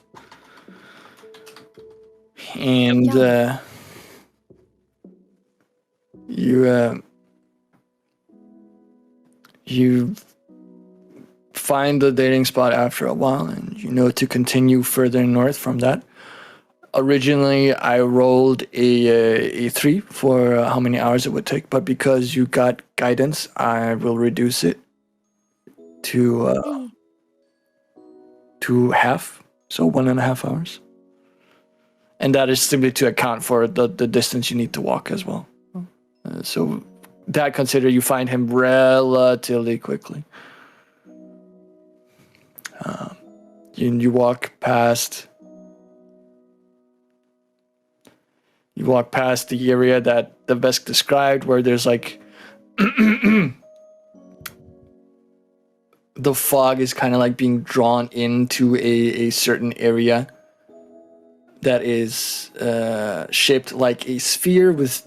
And you find the dating spot after a while, and you know to continue further north from that. Originally, I rolled a 3 for how many hours it would take, but because you got guidance, I will reduce it to half, so 1.5 hours. And that is simply to account for the distance you need to walk as well. So that consider you find him relatively quickly. You walk past the area that the Vesk described, where there's like the fog is kind of like being drawn into a certain area that is shaped like a sphere with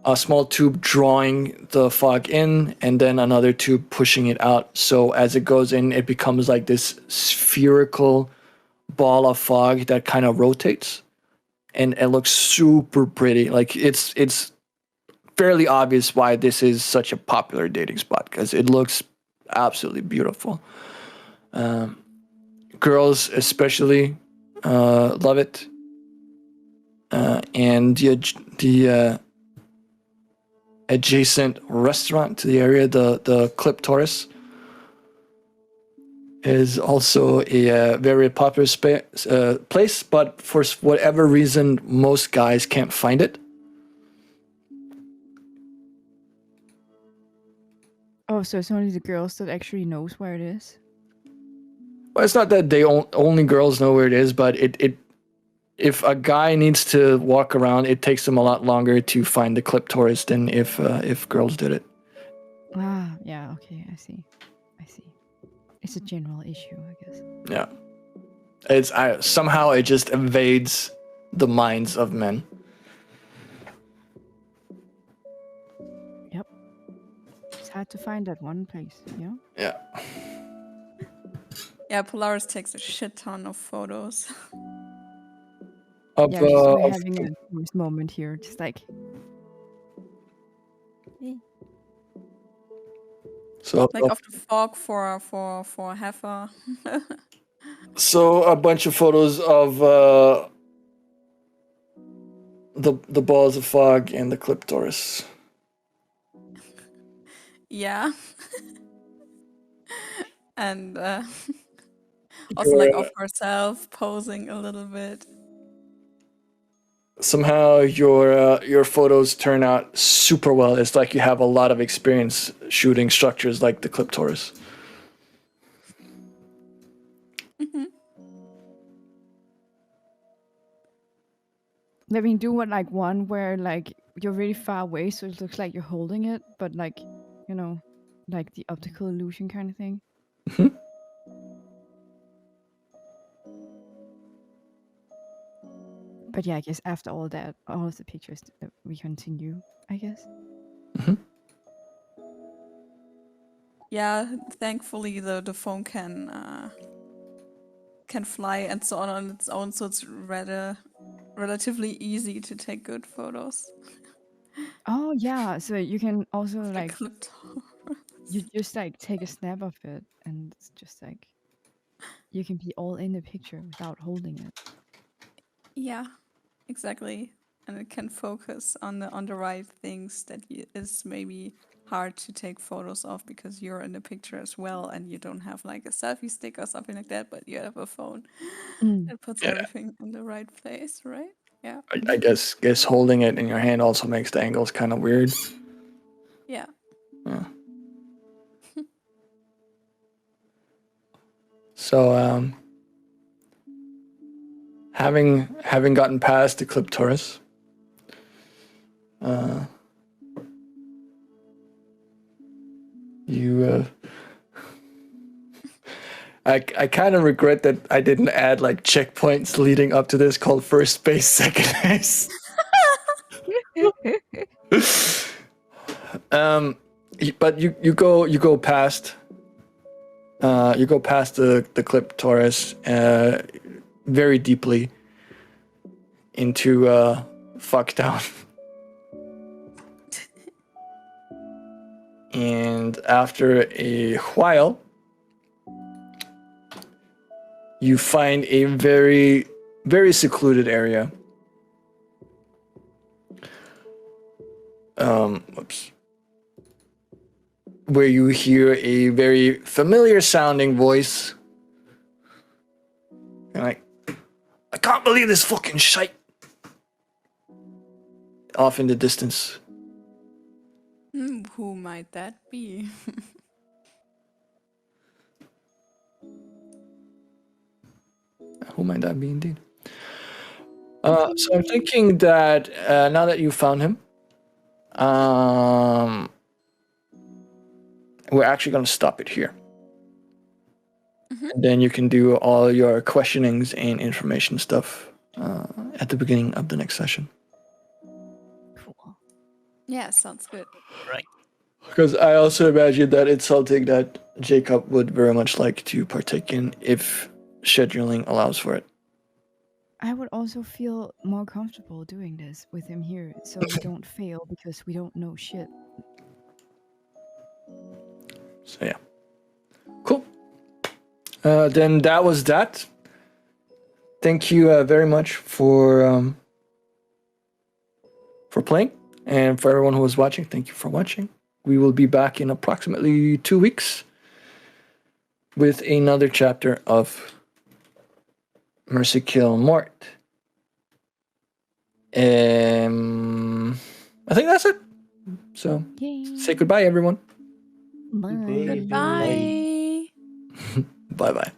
a small tube drawing the fog in, and then another tube pushing it out. So as it goes in, it becomes like this spherical ball of fog that kind of rotates, and it looks super pretty. Like it's fairly obvious why this is such a popular dating spot, because it looks absolutely beautiful. Girls especially love it, and the adjacent restaurant to the area, the Cliptoris, is also a very popular place, but for whatever reason, most guys can't find it. Oh, so it's only the girls that actually knows where it is? Well, it's not that they only girls know where it is, but if a guy needs to walk around, it takes them a lot longer to find the Cliptoris than if girls did it. Ah, yeah, okay, I see. It's a general issue, I guess. Yeah. Somehow it just evades the minds of men. Yep. It's hard to find that one place, yeah? Yeah. Yeah, Polaris takes a shit ton of photos. Of, Yeah, we're of- having a nice moment here, just like... so Like of the fog for Heifer. So a bunch of photos of the balls of fog and the Cliptoris. Yeah. And also like of herself posing a little bit. Somehow your photos turn out super well. It's like you have a lot of experience shooting structures like the Cliptoris. Let me do one where like you're really far away, so it looks like you're holding it, but like, you know, like the optical illusion kind of thing. But yeah, I guess after all that, all of the pictures, we continue, I guess. Yeah, thankfully the phone can fly and so on its own, so it's relatively easy to take good photos. Oh yeah, so you can also like Clipped. you just like take a snap of it, and it's just like you can be all in the picture without holding it. Yeah, exactly. And it can focus on the right things that is maybe hard to take photos of because you're in the picture as well and you don't have like a selfie stick or something like that, but you have a phone that puts Yeah. everything in the right place, right? Yeah. I guess holding it in your hand also makes the angles kind of weird. Yeah. Yeah. So having gotten past the clitoris, you I kind of regret that I didn't add like checkpoints leading up to this called first base, second base. But you go past the clitoris very deeply into fuck down. And after a while, you find a very, very secluded area. Whoops. Where you hear a very familiar sounding voice. And like, I can't believe this fucking shite. Off in the distance. Who might that be? Who might that be indeed? So I'm thinking that now that you found him, we're actually going to stop it here. And then you can do all your questionings and information stuff at the beginning of the next session. Cool. Yeah, sounds good. Right. Because I also imagine that it's something that Jacob would very much like to partake in if scheduling allows for it. I would also feel more comfortable doing this with him here, so we don't fail because we don't know shit. So yeah. Cool. Then that was that. Thank you very much for playing. And for everyone who was watching, thank you for watching. We will be back in approximately 2 weeks with another chapter of Merci-Ki11. I think that's it. So Yay. say goodbye, everyone. Bye. Bye. Bye-bye.